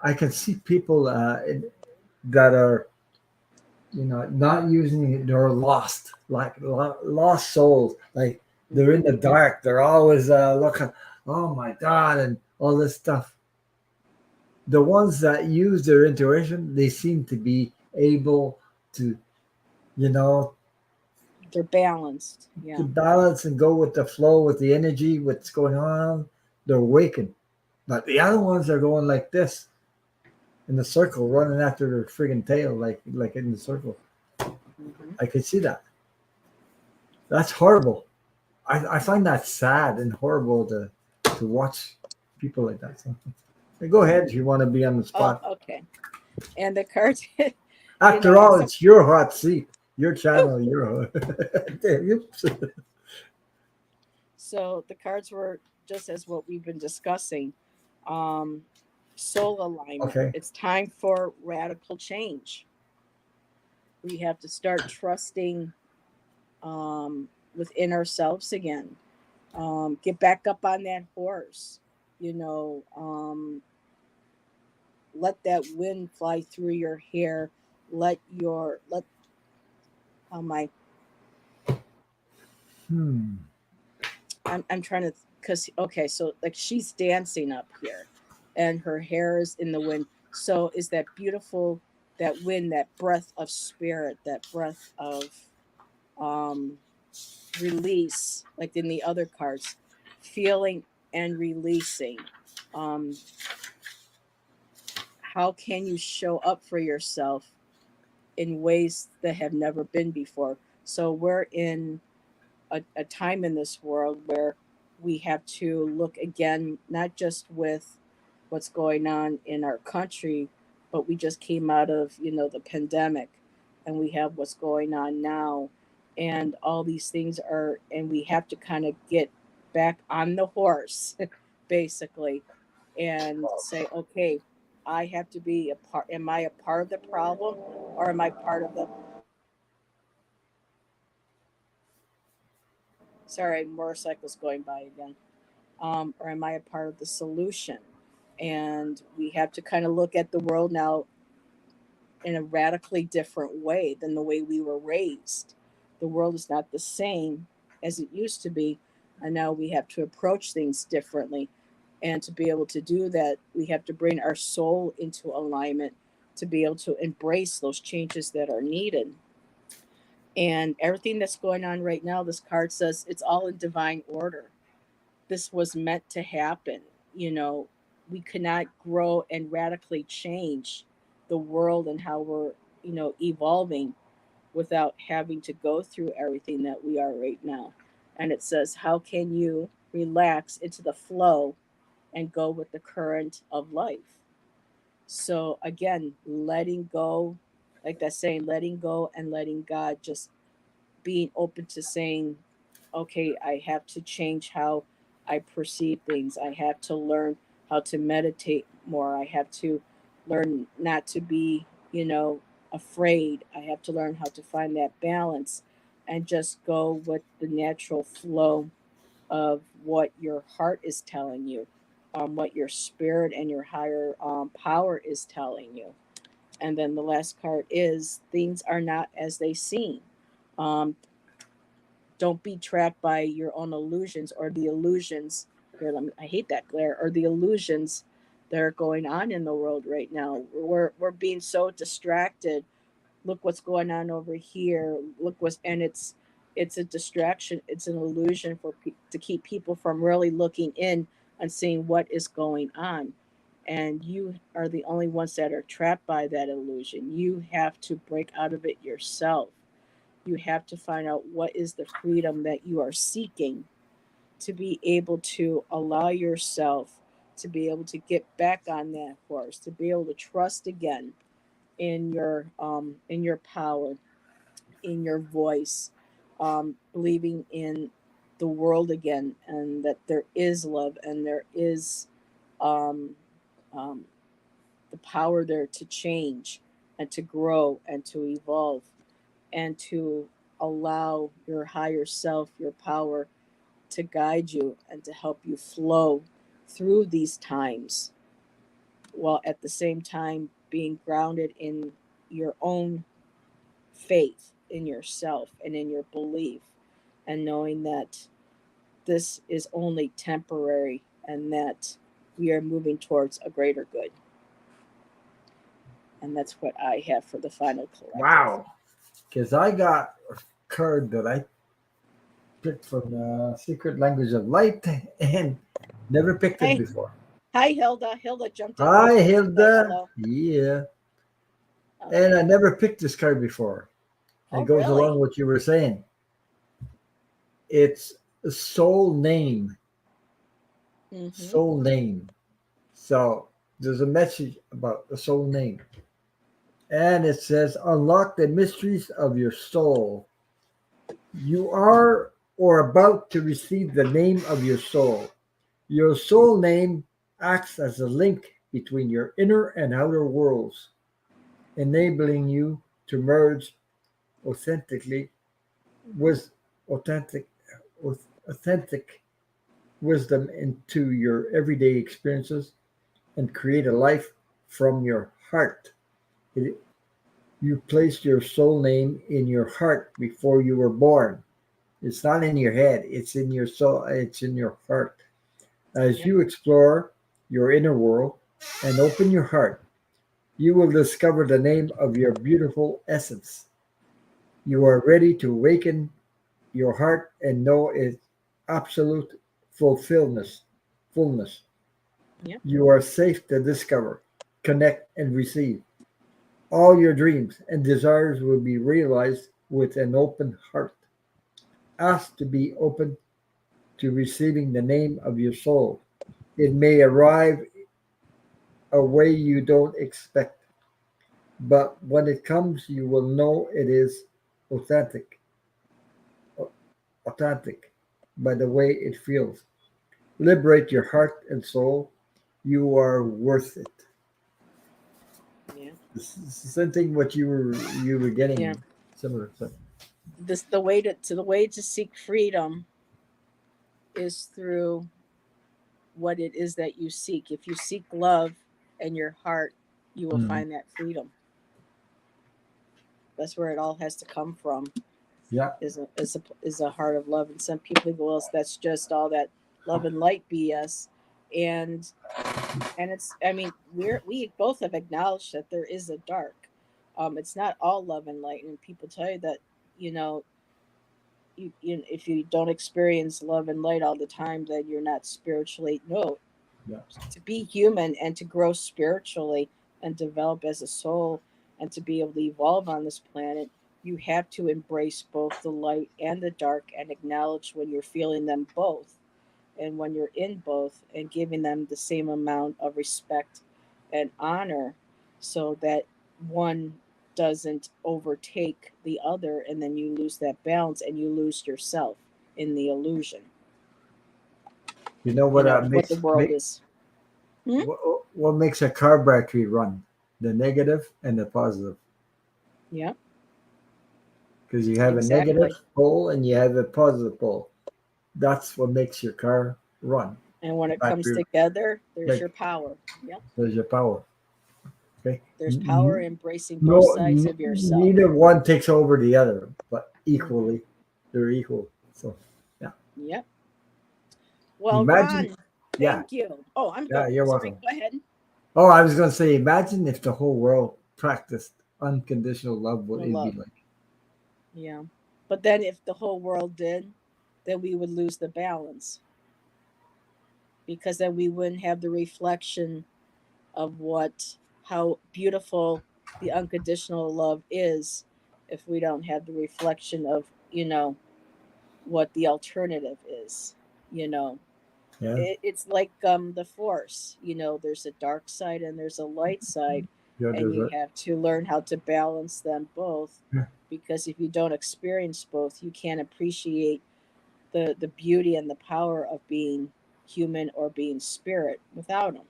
I can see people that are not using it. They're lost, like lost souls. Like they're in the Hmm. dark. They're always looking. Oh my God, and all this stuff. The ones that use their intuition, they seem to be able to, you know, They're balanced. to Yeah. balance and go with the flow, with the energy, what's going on. They're awakened. But the other ones are going like this. in the circle, running after their friggin' tail, like in the circle. Hmm. I could see that. That's horrible. I find that sad and horrible to watch people like that. So, go ahead if you want to be on the Oh, spot. okay. And the cards, After all, some. it's your hot seat, your Ooh, channel, your. Oops. so the cards were just as what we've been discussing. Um, Soul alignment. Okay. It's time for radical change. We have to start trusting within ourselves again. Get back up on that horse. You know, let that wind fly through your hair. Let how am I? Hmm. I'm trying to, because okay, so like she's dancing up here, and her hair is in the wind. So is that beautiful? That wind, that breath of spirit, that breath of um release, like in the other cards, feeling and releasing. Um, how can you show up for yourself in ways that have never been before? So we're in a time in this world where we have to look again, not just with what's going on in our country, but we just came out of, the pandemic, and we have what's going on now, and all these things are, and we have to kind of get back on the horse, basically, and say, okay, I have to be a part. Am I a part of the problem, or am I part of the? Sorry, motorcycles going by again. Or am I a part of the solution? And we have to kind of look at the world now in a radically different way than the way we were raised. The world is not the same as it used to be, and now we have to approach things differently. And to be able to do that, we have to bring our soul into alignment to be able to embrace those changes that are needed. And everything that's going on right now, this card says it's all in divine order. This was meant to happen. You know, we cannot grow and radically change the world and how we're, evolving without having to go through everything that we are right now. And it says, how can you relax into the flow and go with the current of life? So again, letting go, like that saying, letting go and letting God, just being open to saying, okay, I have to change how I perceive things. I have to learn how to meditate more. I have to learn not to be, afraid. I have to learn how to find that balance and just go with the natural flow of what your heart is telling you, what your spirit and your higher power is telling you. And then the last card is things are not as they seem. Um, don't be trapped by your own illusions or the illusions. Here, I hate that glare, or the illusions that are going on in the world right now. We're being so distracted. Look what's going on over here. Look what's, and it's a distraction. It's an illusion to keep people from really looking in and seeing what is going on. And you are the only ones that are trapped by that illusion. You have to break out of it yourself. You have to find out what is the freedom that you are seeking to be able to allow yourself to be able to get back on that horse, to be able to trust again in your power, in your voice, believing in the world again, and that there is love and there is um, um, the power there to change and to grow and to evolve and to allow your higher self, your power, to guide you and to help you flow through these times, while at the same time being grounded in your own faith in yourself and in your belief, and knowing that this is only temporary and that we are moving towards a greater good. And that's what I have for the final collective. Wow. Because I got a card that I picked from the Secret Language of Light and never picked it Hey, before. Hi, Hilda. Hilda jumped in real Hi, quick to say Hilda. hello. Yeah. And I Okay. never picked this card before. It Oh, goes along really? with what you were saying. It's a soul name. Mm-hmm. Soul name. So there's a message about the soul name. And it says, unlock the mysteries of your soul. You are or about to receive the name of your soul. Your soul name acts as a link between your inner and outer worlds, enabling you to merge authentically with authentic authentic wisdom into your everyday experiences and create a life from your heart. It, you placed your soul name in your heart before you were born. It's not in your head, it's in your soul, it's in your heart. As Yep. you explore your inner world and open your heart, you will discover the name of your beautiful essence. You are ready to awaken your heart and know its absolute fulfillment. Fullness. Yep. You are safe to discover, connect, and receive. All your dreams and desires will be realized with an open heart. Ask to be open to receiving the name of your soul. It may arrive a way you don't expect, but when it comes, you will know it is authentic, authentic by the way it feels. Liberate your heart and soul. You are worth it. Yeah. This is the same thing what you were Yeah. getting similar. So, This the way to seek freedom is through what it is that you seek. If you seek love in your heart, you will mm, find that freedom. That's where it all has to come from. yeah, Is a heart of love. And some people think, well, that's just all that love and light BS. And it's, I mean, we both have acknowledged that there is a dark. It's not all love and light, and people tell you that, you know, if you don't experience love and light all the time, then you're not spiritually. No, yeah. to be human and to grow spiritually and develop as a soul and to be able to evolve on this planet, you have to embrace both the light and the dark and acknowledge when you're feeling them both, and when you're in both, and giving them the same amount of respect and honor, so that one doesn't overtake the other, and then you lose that balance and you lose yourself in the illusion, You know what what the makes world is. Hmm? what makes a car battery run? The negative and the positive. Yeah, Because you have a negative exactly. pole and you have a positive pole. That's what makes your car run. And when The it comes battery, together, there's your like, power. Yep. there's your power. Okay. There's power embracing both No, sides of yourself. neither one takes over the other, but Hmm. equally, they're equal. So, yeah. Yep. Well, Imagine, Ron, yeah, thank you. Oh, I'm yeah, going. you're Sorry, welcome. go ahead. Oh, I was going to say, imagine if the whole world practiced unconditional love, what No it'd be love. like. Yeah. But then if the whole world did, then we would lose the balance, because then we wouldn't have the reflection of how beautiful the unconditional love is, if we don't have the reflection of, what the alternative is, you know. Yeah, It's like the force, there's a dark side and there's a light side, yeah, and there's you a, have to learn how to balance them both, yeah. because if you don't experience both, you can't appreciate the beauty and the power of being human or being spirit without them.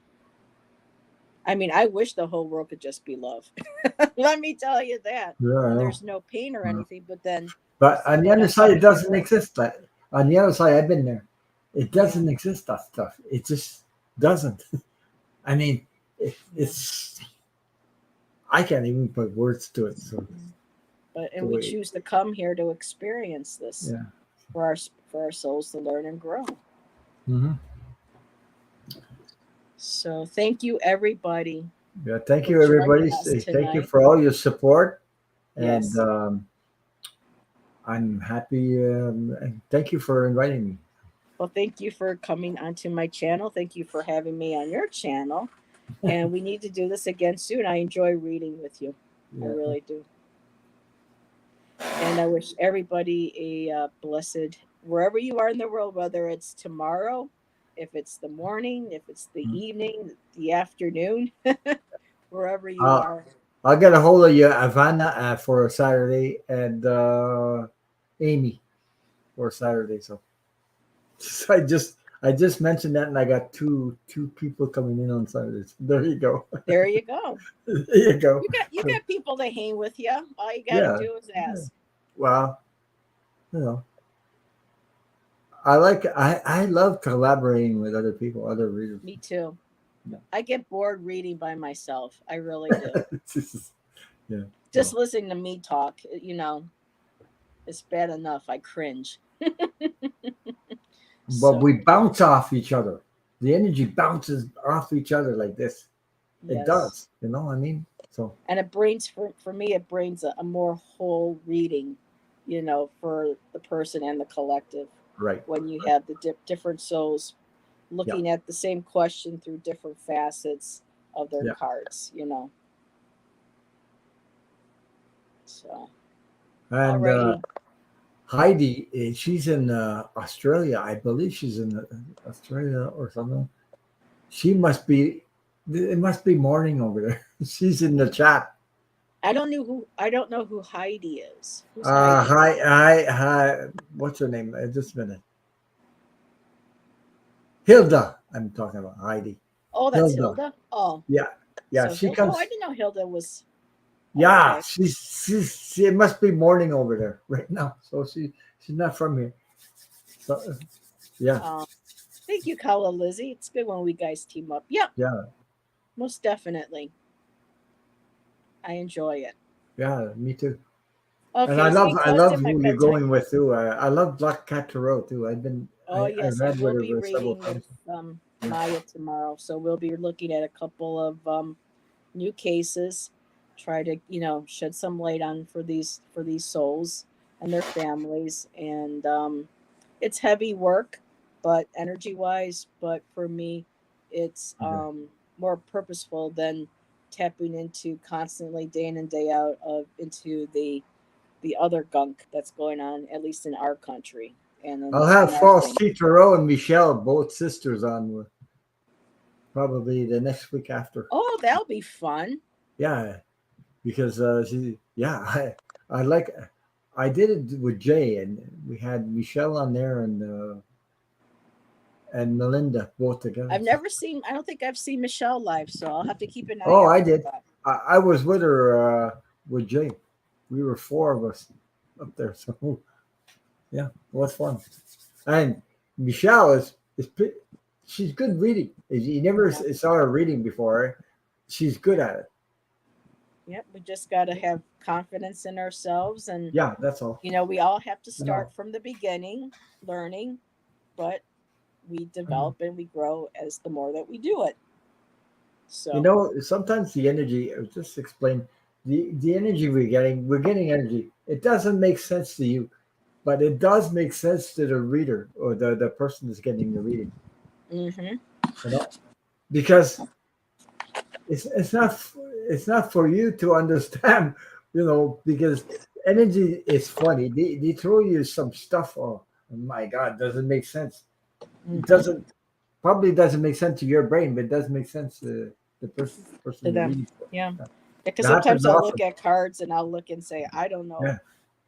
I mean, I wish the whole world could just be love. Let me tell you that. Yeah, I And know. there's no pain or Yeah. anything, but then But on the other side, some it doesn't people. exist. That on the other side, I've been there. It Yeah, doesn't exist. That stuff. It just doesn't. I mean, yeah. it's. I can't even put words to it. So But the and we way, choose to come here to experience this, yeah. for our souls to learn and grow. Hmm. So thank you, everybody, Yeah. Thank for you, everybody. joining us Thank you tonight. for all your support, and Yes. I'm happy. And thank you for inviting me. Well, thank you for coming onto my channel. Thank you for having me on your channel. And we need to do this again soon. I enjoy reading with you. I Yeah. really do. And I wish everybody a blessed, wherever you are in the world, whether it's tomorrow, if it's the morning, if it's the Mm. evening, the afternoon, wherever you Uh, are. I'll get a hold of you, Ivana, for Saturday, and Amy for Saturday. So, so I just mentioned that, and I got two people coming in on Saturdays. There you go. There you go. There you go. You got people to hang with you. All you got to Yeah. do is Yeah. ask. Well, you know, I love collaborating with other people, other readers. Me too. Yeah. I get bored reading by myself. I really do. Yeah. Just listening to me talk, it's bad enough. I cringe. But So, we bounce off each other. The energy bounces off each other like this. It yes. does. You know what I mean? So, And it brings, for me, it brings a more whole reading, for the person and the collective right. when you have the different souls Yeah. looking at the same question through different facets of their Yeah. cards. So, And alrighty. Heidi, she's in Australia. I believe she's in Australia or something. She must be, it must be morning over there. She's in the chat. I don't know who Heidi is. Who's Heidi? Hi. What's her name? Just a minute. Hilda. I'm talking about Heidi. Oh, that's Hilda. Hilda. Oh, Yeah. Yeah. so She Hilda. Oh, I comes. didn't know Hilda was. Oh, Yeah. okay. It must be morning over there right now. So she's not from here. So, yeah. Um, Thank you, Kala Lizzie. It's good when we guys team up. Yep, Yeah. most definitely. I enjoy it. Yeah. Me too. And Okay, stay I blessed love in my who you're bedtime. going with too. I love Black Cat Tarot too. Oh I yes, I read with will her be several reading with times. Yeah. Maya tomorrow. So we'll be looking at a couple of new cases. Try to shed some light on for these souls and their families. And it's heavy work, but energy wise. But for me, it's Okay. more purposeful than tapping into constantly day in and day out of into the other gunk that's going on, at least in our country and I'll in have our False thing. T Tarot and Michelle, both sisters, on probably the next week after. Oh, that'll be fun. Yeah, because yeah, I like, I did it with Jay, and we had Michelle on there and Melinda both together. I've So, never seen. I don't think I've seen Michelle live, so I'll have to keep an eye oh, out I for did. that. I was with her with Jay. We were four of us up there. So yeah, it was fun. And Michelle she's good reading. You never Yeah. saw her reading before. She's good at it. Yep. We just got to have confidence in ourselves, and Yeah, that's all. we all have to I know. start from the beginning, learning, but we I know. develop and we grow as the more that we do it. You So know, sometimes the energy. Just explain the energy we're getting energy. It doesn't make sense to you, but it does make sense to the reader or the person that's getting the reading. hmm You know, because it's not it's not for you to understand. You know, because energy is funny. They throw you some stuff. Oh my God, doesn't make sense. It hmm doesn't probably doesn't make sense to your brain, but it does make sense to the person to you're them. reading for. Yeah. Yeah. Because That happens sometimes I'll often. look at cards and I'll look and say, I don't know. Yeah.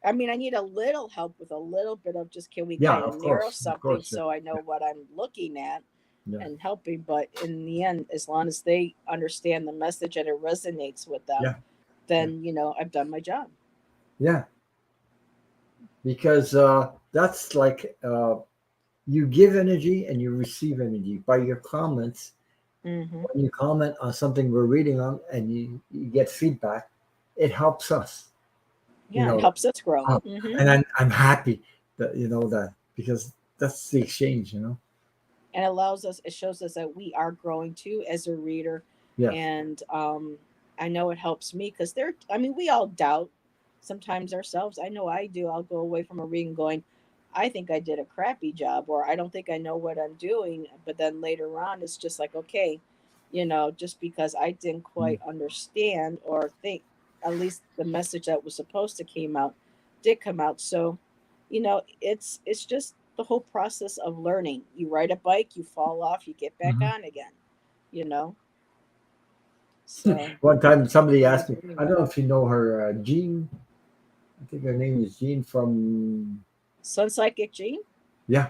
I mean, I need a little help with a little bit of just can we Yeah, kind of narrow of something course. Yeah. so I know what I'm looking at Yeah. and helping. But in the end, as long as they understand the message and it resonates with them, Yeah. Yeah. then, I've done my job. Yeah. Because that's like you give energy and you receive energy by your comments. hmm When you comment on something we're reading on and you get feedback, it helps us. You Yeah, it know, helps us grow. uh, hmm and I'm happy that you know that because that's the exchange. You know. And it shows us that we are growing too as a reader. Yes. And I know it helps me because I mean, we all doubt sometimes ourselves. I know I do. I'll go away from a reading going, I think I did a crappy job, or I don't think I know what I'm doing. But then later on, it's just like, okay, just because I didn't Mm. quite understand or think, at least the message that was supposed to came out did come out. So, it's just the whole process of learning. You ride a bike, you fall off, you get back Mhm. on again, you know. So One time somebody I'm asked me, learning I don't that. know if you know her, Jean. I think her name is Jean from, Sun Psychic Gene? yeah.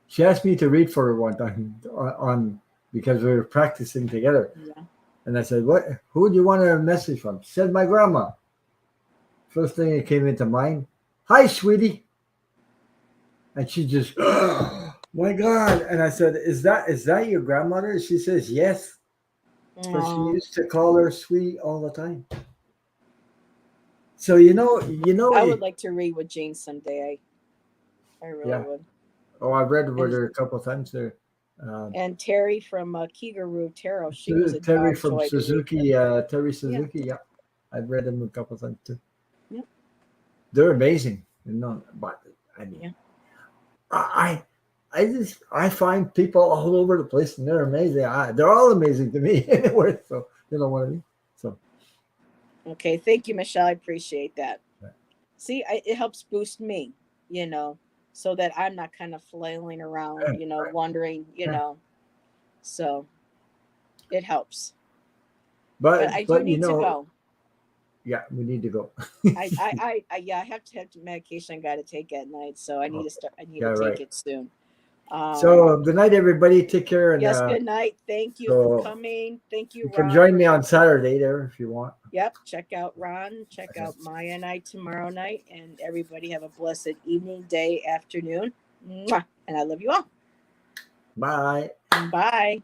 She asked me to read for her one time on because we were practicing together. Yeah. And I said, "What? Who do you want a message from?" She said, "My grandma." First thing that came into mind, "Hi, sweetie," and she just, my God! And I said, "Is that your grandmother?" She says, "Yes," because she Aw. used to call her sweetie all the time. So you know, I would like to read with Jane someday. I really yeah. would. Oh, I've read with And her a couple of times there. Um, and Terry from Kigaroo Tarot, she was a Terry from joy to read with. Suzuki, Terry Yeah. Suzuki. Yeah, I've read them a couple of times too. Yeah. They're amazing. But I mean, Yeah. I, I find people all over the place, and they're amazing. They're all amazing to me anyway. So you know what I mean. So Okay. Thank you, Michelle. I appreciate that. See, it helps boost me, you know, so that I'm not kind of flailing around, yeah, wondering, yeah. so it helps. But I But do but need to go. yeah, we need to go. Yeah, I have to have medication I got to take at night, so I need Oh, to start. I need yeah, to take right. it soon. Um, So good night, everybody. Take care, and yes, good night. Thank you for so coming. Thank you, you can Ron, join for me on Saturday there if you want. Yep, check out Ron, check Okay. out Maya and I tomorrow night, and everybody have a blessed evening, day, afternoon. Mwah! And I love you all. Bye. Bye.